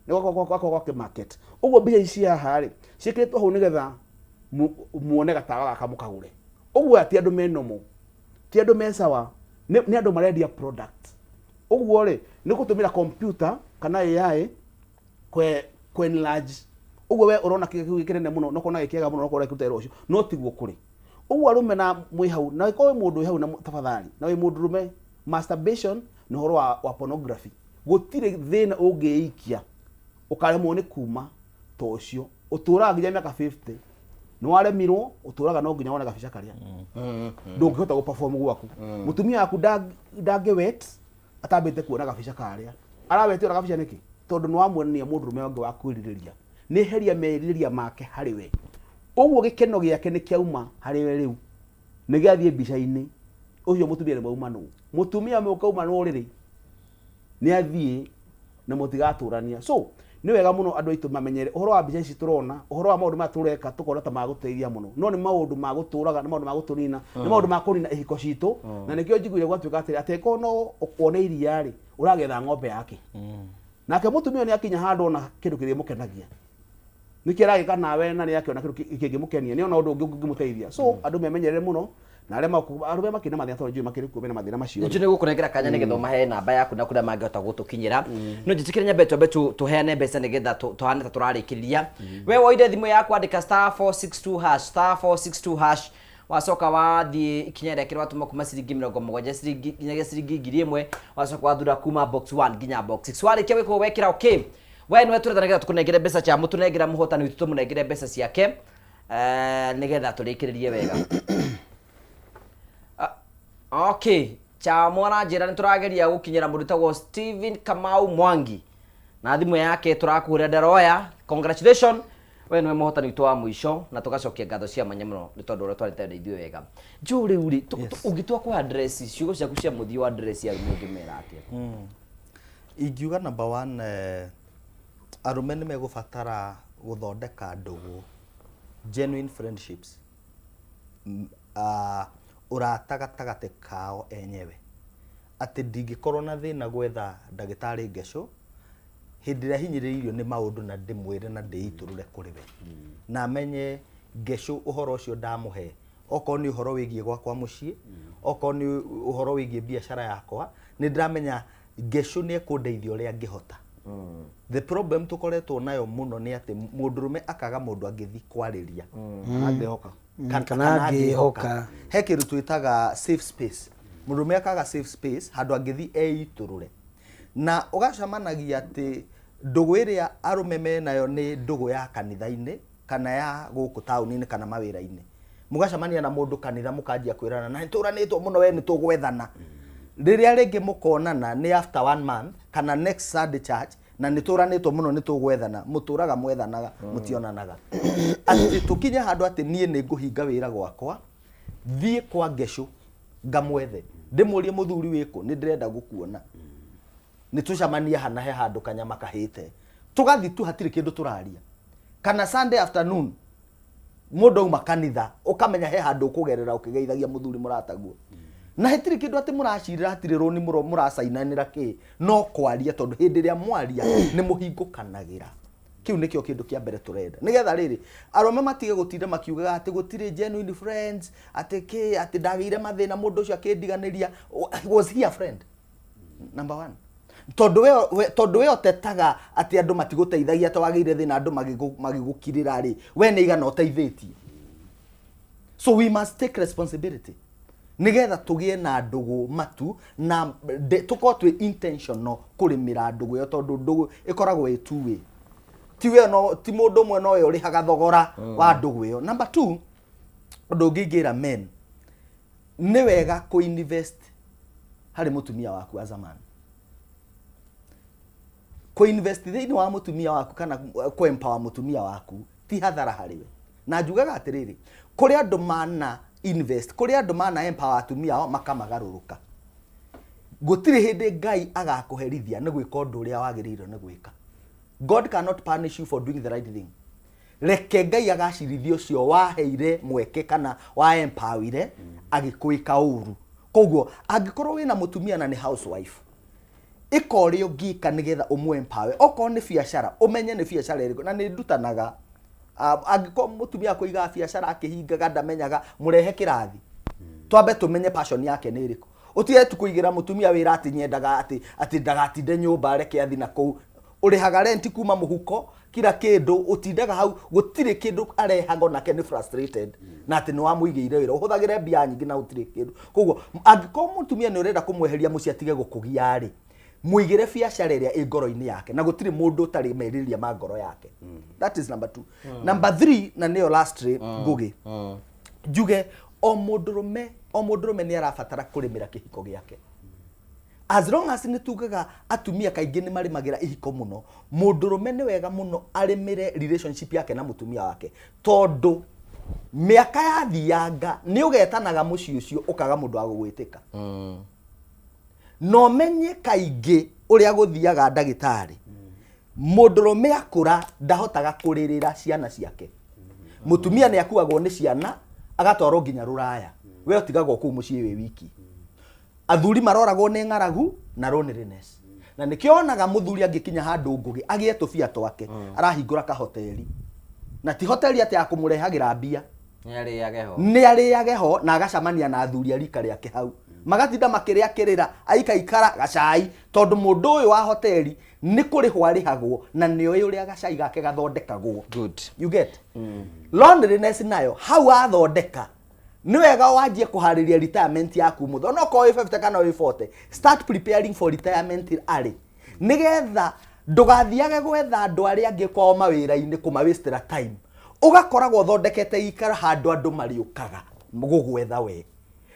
ni gwako kwa market uguo mbia ici haha ri cikiritwo hau nigetha muone gatawa gakamukagure uguo ati andu menomo ti andu mesawa ni andu marendia product uguo ri ni gutumira computer kana AI kwe enlarge uguo we urona kinene muno no kona gikiega muno no kona kutera ucio no tiguo kuri uguo arume na mwi hau na ko we mundu hau na tafadhali na we mundu rume masturbation no horo wa pornography gutire thina ungiikia ukaremwo ni kuma to ucio uturaga nginya miaka 50 no waremirwo uturaga no nginya wona gabica karia ndungihota go perform gwaku mutumia waku ndange wet atambite kuona gabica karia arawete ora gabica niki tondu no amuonia mundu rume wange wa kwiririria ni heria meririria make hari we uguo gikeno giake ni kiauma hari we riu ni giathie mbica-ini ucio mutumia ni maumanu mutumia me ukaumanu riri ni athie na mutigaturania so ni wega muno andu aitu mamenyere uhoro wa business turona uhoro wa maundu matureka tukona ta maguteithia muno no ni maundu maguturaga ni maundu maguturina ni maundu makurina ihiko citu na nikio njiguire gwatuika ati ko no ukone iria ri uragetha ng'ombe yake nake mutumia ni akinya handu ona kindu kiri mukenagia nikiragika nawe na ni yake ona kindu kingimukenia ni ona undu ungimuteithia so andu memenyerere muno na arema arube makina mathina to njui makiri kumena mathina macio nju niguo kunengera kanya nigetha mahe namba yaku na kuria mangihota gutukinyira no njitikire nyambe twambe tuheane mbeca nigetha tuhane ta turarikiria we woire thimu yaku andika *462# wacoka wathie ikinya rĩa kĩrĩa watũma kuma ciringi 70 ciringi nginyagia ciringi 1000 wacoka wathura kuma box 1 nginya box 6 warĩkia gwĩkwo wekĩra okay we nĩwe tũretha tũkũnengere mbeca cia mũtũnengera mũhotani witũ tũmũnengere mbeca ciake nigetha tũrĩkĩrĩrie wega okay cha mwana njĩra nĩ tũrageria gũkinyĩra mũndũ tagwo Steven Kamau Mwangi na thimũ yake tũrakũhũrĩra ndaroya congratulations we nĩwe mũhotani witũ wa mũico na tũgacokia ngatho cia mwanya mũno nĩ tondũ ũrĩa twarĩte ndeithio wega njũ rĩu rĩ ũngĩtua kwa address ciugo ciaku cia mũthia wa address ya mũngĩmera atĩa ingiuga number 1 arume nĩ megũbatara gũthondeka ndũgũ genuine friendships urata gatagatĩ kao enyewe atĩ ndingĩkorwo na thĩna gwetha ndagĩtarĩ Ngeco hĩndĩ ĩrĩa hinyĩrĩirio nĩ maũndũ na ndĩmwĩre na ndĩitũrũre kũrĩ we na menye Ngeco ũhoro ũcio ndamũhe okorwo nĩ ũhoro wĩgiĩ gwakwa mũciĩ okorwo nĩ ũhoro wĩgiĩ biacara yakwa nĩ ndĩramenya Ngeco nĩ ekũndeithia ũrĩa angĩhota the problem tukoretwo nayo muno nĩ atĩ mũndũrũme akaga mũndũ angĩthi kwarĩria angĩhoka kana angĩhoka he kĩndũ twĩtaga safe space mũndũrũme akaga safe space handũ angĩthi eitũrũre na ũgacamanagia atĩ ndũgũ ĩrĩa arũme menayo nĩ ndũgũ ya kanitha-inĩ kana ya gũkũ taũni-inĩ kana mawĩra-inĩ mũgacamania na mũndũ kanitha mũkanjia kwĩrana na nĩtũranĩtwo mũno we nĩtũgwethana rĩrĩa rĩngĩ mũkonana nĩ after 1 month kana next Sunday church na nĩtũranĩtwo mũno nĩtũgwethana mũtũraga mwethanaga mũtionanaga atĩ tũkinye handũ atĩ niĩ nĩngũhinga wĩra gwakwa thiĩ kwa Ngeco ngamwethe ndĩmũrie mũthuri wĩkũ nĩ ndĩrenda gũkuona nĩtũcamania hana he handũ kanyama kahĩte tũgathi tu hatirĩ kĩndũ tũraria kana Sunday afternoon mũndũ auma kanitha ũkamenya he handũ ũkũgerera ũkĩgeithagia mũthuri mũrataguo na hetirĩ kĩndũ atĩ mũracirĩra hatirĩ rũni mũracainanĩra kĩ no kwaria tondũ hĩndĩ ĩrĩa mwaria nĩ mũhingũkanagĩra kiu nĩkĩo kĩndũ kĩa mbere tũrenda nĩgetha rĩrĩ arũme matige gũtinda makiugaga atĩ gũtirĩ genuine friends atĩ ndagĩire mathĩna mũndũ ũcio akĩndiganĩria was he a friend number 1 tondũ we otetaga atĩ andũ matigũteithagia ta wagĩire thĩna andũ magĩgũkirĩra rĩ we nĩ igana ũteithĩtie so we must take responsibility nigetha tũgĩe na ndũgũ matu na tũkorwo twĩ intentional kũrĩmĩra ndũgũ ĩyo tondũ ndũgũ ĩkoragwo ĩ two way ti mũndũ ũmwe no we ũrĩhaga thogora wa ndũgũ ĩyo number 2 ũndũ ũngĩingĩra men nĩ wega kũ-invest harĩ mũtumia waku as a man kũ-invest thĩinĩ wa mũtumia waku kana kũ-empower mũtumia waku ti hathara harĩ we na njugaga atĩrĩrĩ kũrĩ andũ mana invest kuri andu mana empower atumia ao makamagarũrũka gũtirĩ hĩndĩ Ngai agakũherithia nĩ gwĩka ũndũ ũrĩa wagĩrĩirwo nĩ gwĩka God cannot punish you for doing the right thing reke Ngai agacirithio ũcio waheire mweke kana wa empower agĩkwĩka ũru koguo angĩkorwo wĩna mũtumia na nĩ housewife ĩka ũrĩa ũngĩka nĩgetha ũmũ empower okorwo nĩ biacara ũmenye nĩ biacara ĩrĩkũ na nĩ ndutanaga angĩkorwo mũtumia kũiga biacara akĩhingaga ndamenyaga mũrehe kĩrathi twambe tũmenye passion yake nĩ ĩrĩkũ ũtige tu kũigĩra mũtumia wĩra atĩ nyendaga atĩ ndagatinde nyũmba reke athi na kũu ũrĩhaga rent kuma mũhuko kila kĩndũ ũtindaga hau gũtirĩ kĩndũ arehaga nake nĩ frustrated na atĩ nĩ wamũigĩire wĩra ũhũthagĩre mbia nyingĩ na gũtirĩ kĩndũ koguo angĩkorwo mũtumia nĩ ũrenda kũmweheria mũciĩ atige gũkũgia rĩ muigire biacara ĩrĩa ĩ ngoro-inĩ yake na gũtirĩ mũndũ ũtarĩ merirĩria ma ngoro yake that is number 2 number 3 na nĩyo last ngugi njuge o mũndũrũme nĩ arabatara kũrĩmĩra kĩhiko gĩake as long as nĩ tugaga atumia kaingĩ nĩ marĩmagĩra ihiko mũno mũndũrũme nĩ wega mũno arĩmĩre relationship yake na mũtumia wake tondũ miaka yathianga ni ugetanaga muci ucio ukaga mundu agugwitika no menye kaingi uria guthiaga ndagitari mundurume akura ndahotaga kuririra ciana ciake mutumia ni akuagwo ni ciana agatwarwo nginya ruraya we otigagwo ku mucii we wiki athuri maroragwo ni ngaragu na loneliness na nikionaga muthuri angikinya handu ngugi agie tufia twake arahingura ka hoteli na ti hoteli ati akumurehagira mbia ni ariage ho na agacamania na athuri arika riake hau magatinda makiria kirira aikaikara gacai tondu mundu uyu wa hoteli ni kurihwo arihagwo na nio uria gacai gake gathondekagwo good you get loneliness nayo hau athondeka ni wega wanjie kuhariria retirement yaku mutho no ko 50 kana 40 start preparing for retirement early nigetha ndugathiage gwetha andu aria angi kwao mawira-ini kumawastera time ugakoragwo thondekete ikara handu andu mariukaga gugwetha we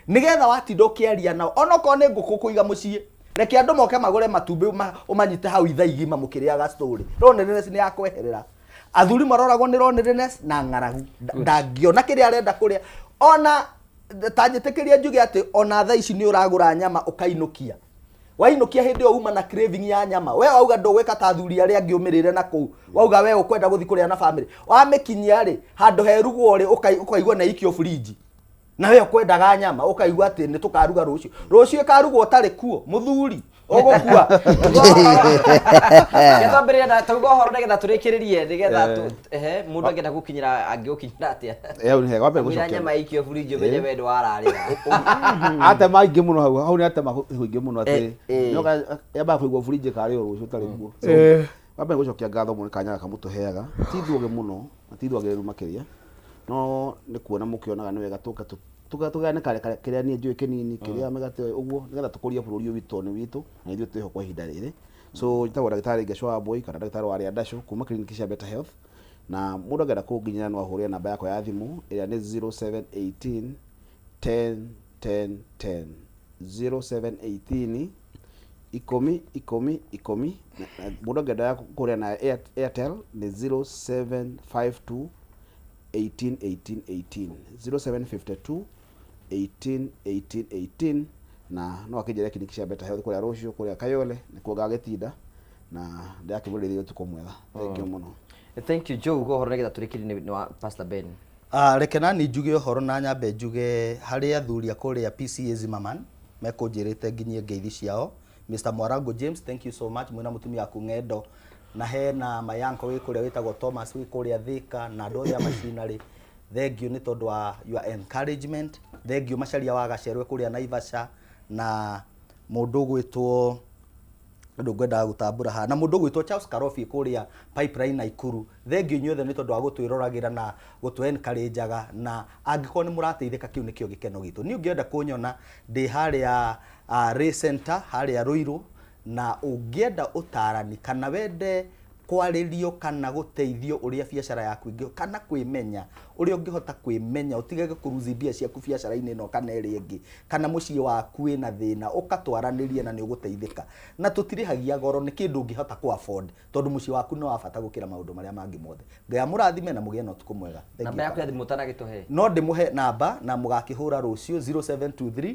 nigetha watinda ukiaria nao onoko ni nguku kuiga mucii reke andu moke magure matumbi umanyite hau itha igima mukiriaga story loneliness ni yakweherera athuri maroragwo ni loneliness na ngaragu ndangiona kiria arenda kuria ona tanjitikiria njuge ati ona tha ici ni uragura nyama ukainukia wainukia hindi o uma na craving ya nyama we wauga ndugweka ta athuri aria angiumirire na kuu wauga we ukwenda guthi kuria na family wamekinyia ri handu herugwo ri ukaigwa na ikio fridge na we ukwendaga nyama ukaigwa ati ni tukaruga rucio ikarugwo utari kuo muthuri ogokua gethambire na tugo horo nigetha turikiririe nigetha mundu angenda gukinyira angiukinyira atia ni hega wabe gucokia nyama ikio fridge benye wendo wararira ate maingi muno hau ni ate maingi muno ati nyoka yaba kuigwa fridge kari rucio utari kuo wabe gucokia ngatho muno kanyaga kamutuheaga tithuoge muno tithuogereru makiria no ni kuona mukionaga ni wega tugane kare kiria ni njui kinini kiria megate uguo nigetha tukuria bururi witu ni witu na ithuĩ twĩho kwa ihinda rĩrĩ so njitagwo ndagĩtarĩ Ngeshwa Boy kana ndagĩtarĩ wa Rĩandasho kuma clinic cia Better Health na mũndũ angĩenda kũnginyĩra no ahũrĩre namba yakwa ya thimũ ĩrĩa nĩ 0718 10 10 10 0718 10 mũndũ angĩenda kũhũrĩra na Airtel nĩ 0752 18 0752 18 na no akijere clinic cia Better Health kuria Rocio kuria Kayole nikuo gagetinda na ndakimurithio tuko mwega thank you muno thank you Joe go horone getha turikiri ni wa Pastor Ben reke nani njuge horo na nyambe njuge hari athuri akuria PCA Zimmerman mekunjirite nginyie ngeithi ciao Mr Mwarango James thank you so much mwina mutumia aku ngendo na hena mayanko wi kuria witagwo Thomas wi kuria Thika na andu othe machinery thank you ni tondu wa your encouragement thank you macharia wa gacerwe kuria Naivasha na mundu gwitwo ndu ngwenda gutambura ha na mundu gwitwo Charles Karofi kuria Pipeline Naikuru thank you nyothe ni tondu wa gutwiroragira na gutu encourageaga na angiko ni murateithika kiu nikio gikeno gitu ni ungienda kunyona ndi haria Ray Center haria Ruiru na ungienda utarani kana wende kwaririo kana guteithio uria biashara yaku ingio kana kwimenya uria ungihota kwimenya utigage kuruzi bia ciaku biashara-ini no kana iri ingi kana mucii waku ina thina ukatwaranirie na ni uguteithika na tutirihagia goro ni kindu ungihota ku afford tondu mucii waku no wabata gukira maundu maria mangi mothe ngai murathime na mugie no tuku mwega namba yaku ya thimu utanagituhe no ndimuhe namba na mugakihura rucio 0723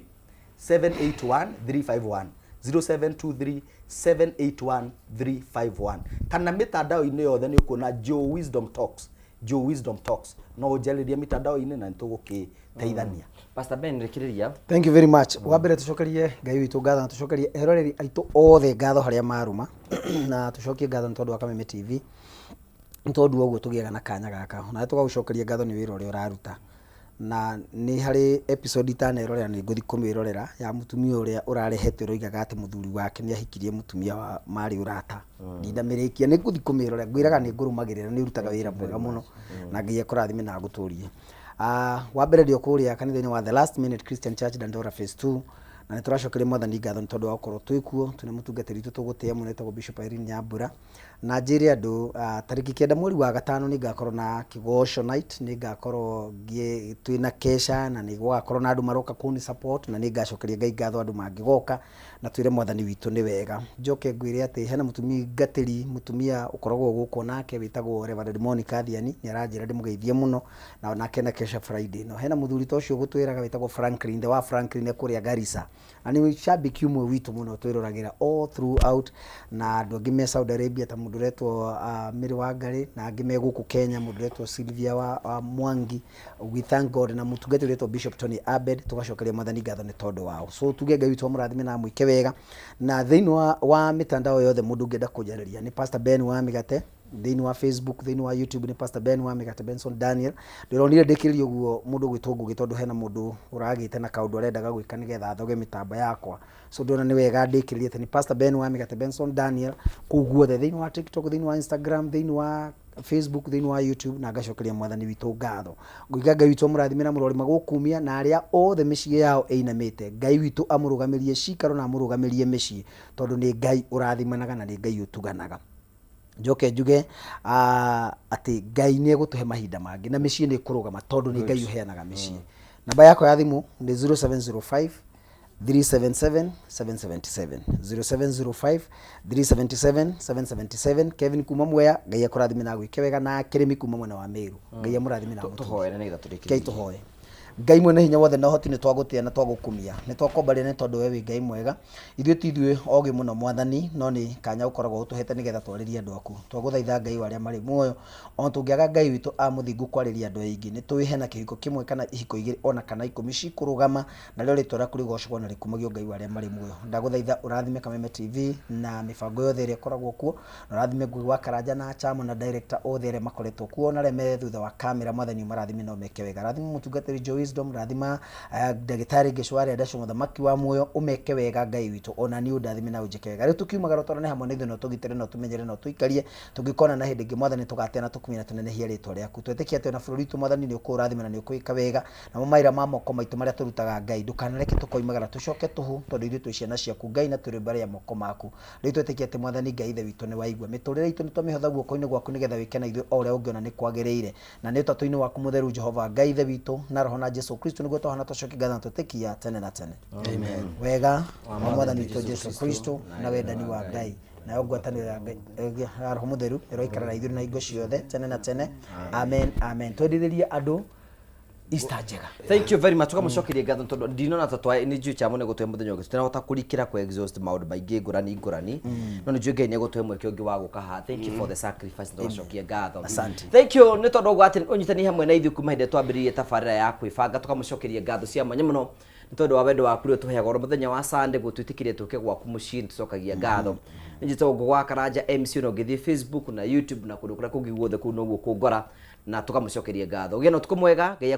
781 351 0723 781 351 kana mitandao-ini yothe ni ukuna Joe Wisdom Talks no ujaliria mitandao-ini na nitugukiteithania Pastor Ben rikiriria thank you very much wambere tucokerie ngai witu ngatho na tucokerie eroreri aitu othe ngatho haria maruma na tucokie ngatho ni tondu wa Kameme TV ni tondu oguo tugiaga na kanya gaka na tugagucokeria ngatho ni wira uria uraruta na ni hari episode itanero ni nguthi kumirorera ya mutumia uria urarehete roigaga ati muthuri wake ni ahikirie mutumia wa mari urata ndindamirikia ni nguthi kumirorera ngwiraga ni ngurumagirira ni rutaga wira mwega muno na ngiye kurathime na guturie wambere ndio kuria kanitha-ini wa The Last Minute Christian Church Dandora Phase 2 na nĩ tũracokeria mwathani ngatho nĩ tondũ wa gũkorwo twĩ kuo twĩna mũtungatĩri witũ tũgũtĩa mũno etagwo Bishop Irene Nyambura na njĩre andũ tarĩki 9 mweri wa gatano nĩ ngakorwo na kĩgoco night, nĩ ngakorwo twĩna kesha na nĩ gwakorwo na andũ maroka kũni support na nĩ ngacokeria Ngai ngatho andũ mangĩgoka na twĩre mwathani witũ nĩ wega. Njoke ngwĩre atĩ hena mũtumia gatĩri, mũtumia ũkoragwo gũkũ nake wĩtagwo Reverend Monica Thiani, nĩ aranjĩra ndĩmũgeithie mũno na nake na kesha Friday. No hena mũthuri ta ũcio gũtwĩraga wĩtagwo Franklin, the wa Franklin kũrĩa Garissa, na nĩ shabiki ũmwe witũ mũno twĩroragĩra all throughout, na andũ angĩ me Saudi Arabia ta mũndũ retwo Mĩrĩ wa Ngarĩ, na angĩ me gũkũ Kenya mũndũ retwo Sylvia wa Mwangi. We thank God na mũtungatĩri retwo Bishop Tony Abed, tugacokeria mwathani ngatho nĩ tondũ wao. So tuge Ngai witũ mũrathime na mwĩke wega, na thĩinĩ wa mitandao yothe mũndũ ũngĩenda kũnjarĩria nĩ Pastor Ben wa Mĩgate, thĩinĩ wa Facebook, thĩinĩ wa YouTube nĩ Pastor Ben wa Mĩgate Benson Daniel. Ndĩronire ndĩkĩrĩrio guo mũndũ gwĩtwo Ngũgĩ tondũ hena mũndũ ũragĩte na kaũndũ arendaga gwĩka nĩgetha thoge mĩtambo yakwa, so ndĩrona nĩ wega ndĩkĩrĩrie atĩ nĩ Pastor Ben wa Mĩgate Benson Daniel kũu guothe, thĩinĩ wa TikTok, thĩinĩ wa Instagram, thĩinĩ wa Facebook, thĩinĩ wa YouTube, na ngacokeria mwathani witũ ngatho. Ngũiga Ngai witũ mũrathime na mũrori magũkumia na arĩa othe mĩciĩ yao ĩinamĩte, Ngai witũ amũrũgamĩrie cikaro na amũrũgamĩrie mĩciĩ tondũ nĩ Ngai ũrathimanaga na nĩ Ngai ũtuganaga. Njoke njuge atĩ Ngai nĩ egũtũhe mahinda mangĩ na mĩciĩ nĩ ĩkũrũgama tondũ nĩ Ngai ũheanaga mĩciĩ. Namba yakwa ya thimũ nĩ 0705 377 777 0705 377 777. Kevin kuma Mwea, Ngai akũrathime na gwĩke wega, na Kĩrĩmi kuma mwena wa Meru, Ngai amũrathime na tũhoe na nĩgetha tũrĩkĩrĩrie. Ngai tũhoe. Ngai mwene hinya wothe na hoti nĩ twagũtĩa na twagũkumia, nĩ twakombaria nĩ tondũ we wĩ Ngai mwega. Ithuĩ ti ithuĩ ogĩ mũno mwathani, no nĩ kanya ũkoragwo ũtũhete nĩgetha twarĩrie andũ aku. Twagũthaitha Ngai warĩa marĩ muoyo, ona tũngĩaga Ngai witũ amũthingu kwarĩria andũ aingĩ, nĩ tũwĩhe na kĩhiko kĩmwe kana ihiko igĩrĩ ona kana 10 cikũrũgama, na rĩo rĩtwa rĩaku rĩgocagwo na rĩkumagio Ngai warĩa marĩ muoyo. Ndagũthaitha ũrathime Kameme TV na mĩbango yothe ĩrĩa ĩkoragwo kuo, na ũrathime Ngũgĩ wa Karanja na Chamo na director othe arĩa makoretwo kuo na arĩa me thutha wa kamera, mwathani marathime na ũmeke wega. Rathime mũtungatĩri Joe Wisdom, rathima ndagĩtarĩ Gĩcwari Ndacũ mũthamaki wa muoyo, ũmeke wega Ngai witũ, ona niĩ ũndathime na ũnjĩke wega. Rĩu tũkiumagara twana hamwe na ithuĩ no tũgitĩre no tũmenyere no tũikarie, tũngĩkona na hĩndĩ ĩngĩ mwathani tũgatĩa na tũkumia na tũnenehia rĩtwa rĩaku. Twetĩkia atĩ na bũrũri witũ mwathani nĩ ũkũrathima na nĩ ũkũĩka wega, namo maira ma moko maitũ marĩa tũrutaga Ngai ndũkanareke tũkoimagara tũcoke tũhũ, tondũ ithuĩ twĩ ciana ciaku Ngai na tũrĩ mbere ya moko maku. Rĩu twetĩkia atĩ mwathani Ngai ithe witũ nĩ waigua mĩtũrĩre itũ, nĩ twamĩhotha guoko-inĩ gwaku nĩgetha wĩke na ithuĩ o ũrĩa ũngĩona nĩ kwagĩrĩire, na nĩ ũtatũ-inĩ waku mũtheru Jehova Ngai ithe witũ na roho na Jesũ Kristo nĩguo twahana tũcoke ngatho na tũtĩkia tene na tene. Amen. Wega wa mwathani witũ Jesũ Kristo na wendani wa Ngai na ngwatanĩro ya roho mũtheru ĩroikara na ithuĩ na hingo ciothe tene na tene. Amen. Amen. Twendithĩrie andũ Easter njega. Thank you very much. Tukamũcokeria ngatho tondũ ndinona ta twa nĩ njui Chamo nĩ gũtũhe mũthenya ũngĩ tũtirahota kũrikĩra kwa exhaust maũndũ maingĩ ngũrani, no nĩ njui Ngai nĩ gũtũhe mweke ũngĩ wa gũka haha. Thank you for the sacrifice. Tũgacokia ngatho. Thank you nĩ tondũ ũgwati ũnyitani hamwe na ithuĩ kuma hĩndĩ twambĩrĩirie tabarĩra ya kwĩbanga. Tukamũcokeria ngatho cia mwanya mũno nĩ tondũ wa wendo waku rĩo tũheaga oro mũthenya wa Sunday gũtwĩtĩkĩria tũke gwaku mũciĩ, tũcokagia ngatho. Nĩ njĩtagwo Ngũgĩ wa Karanja MC, no ngĩthiĩ Facebook na YouTube na kũndũ kũrĩa kũngĩ guothe kũu noguo kũngora, na tukamũcokeria ngatho. Gĩa na ũtukũ mwega. Ngai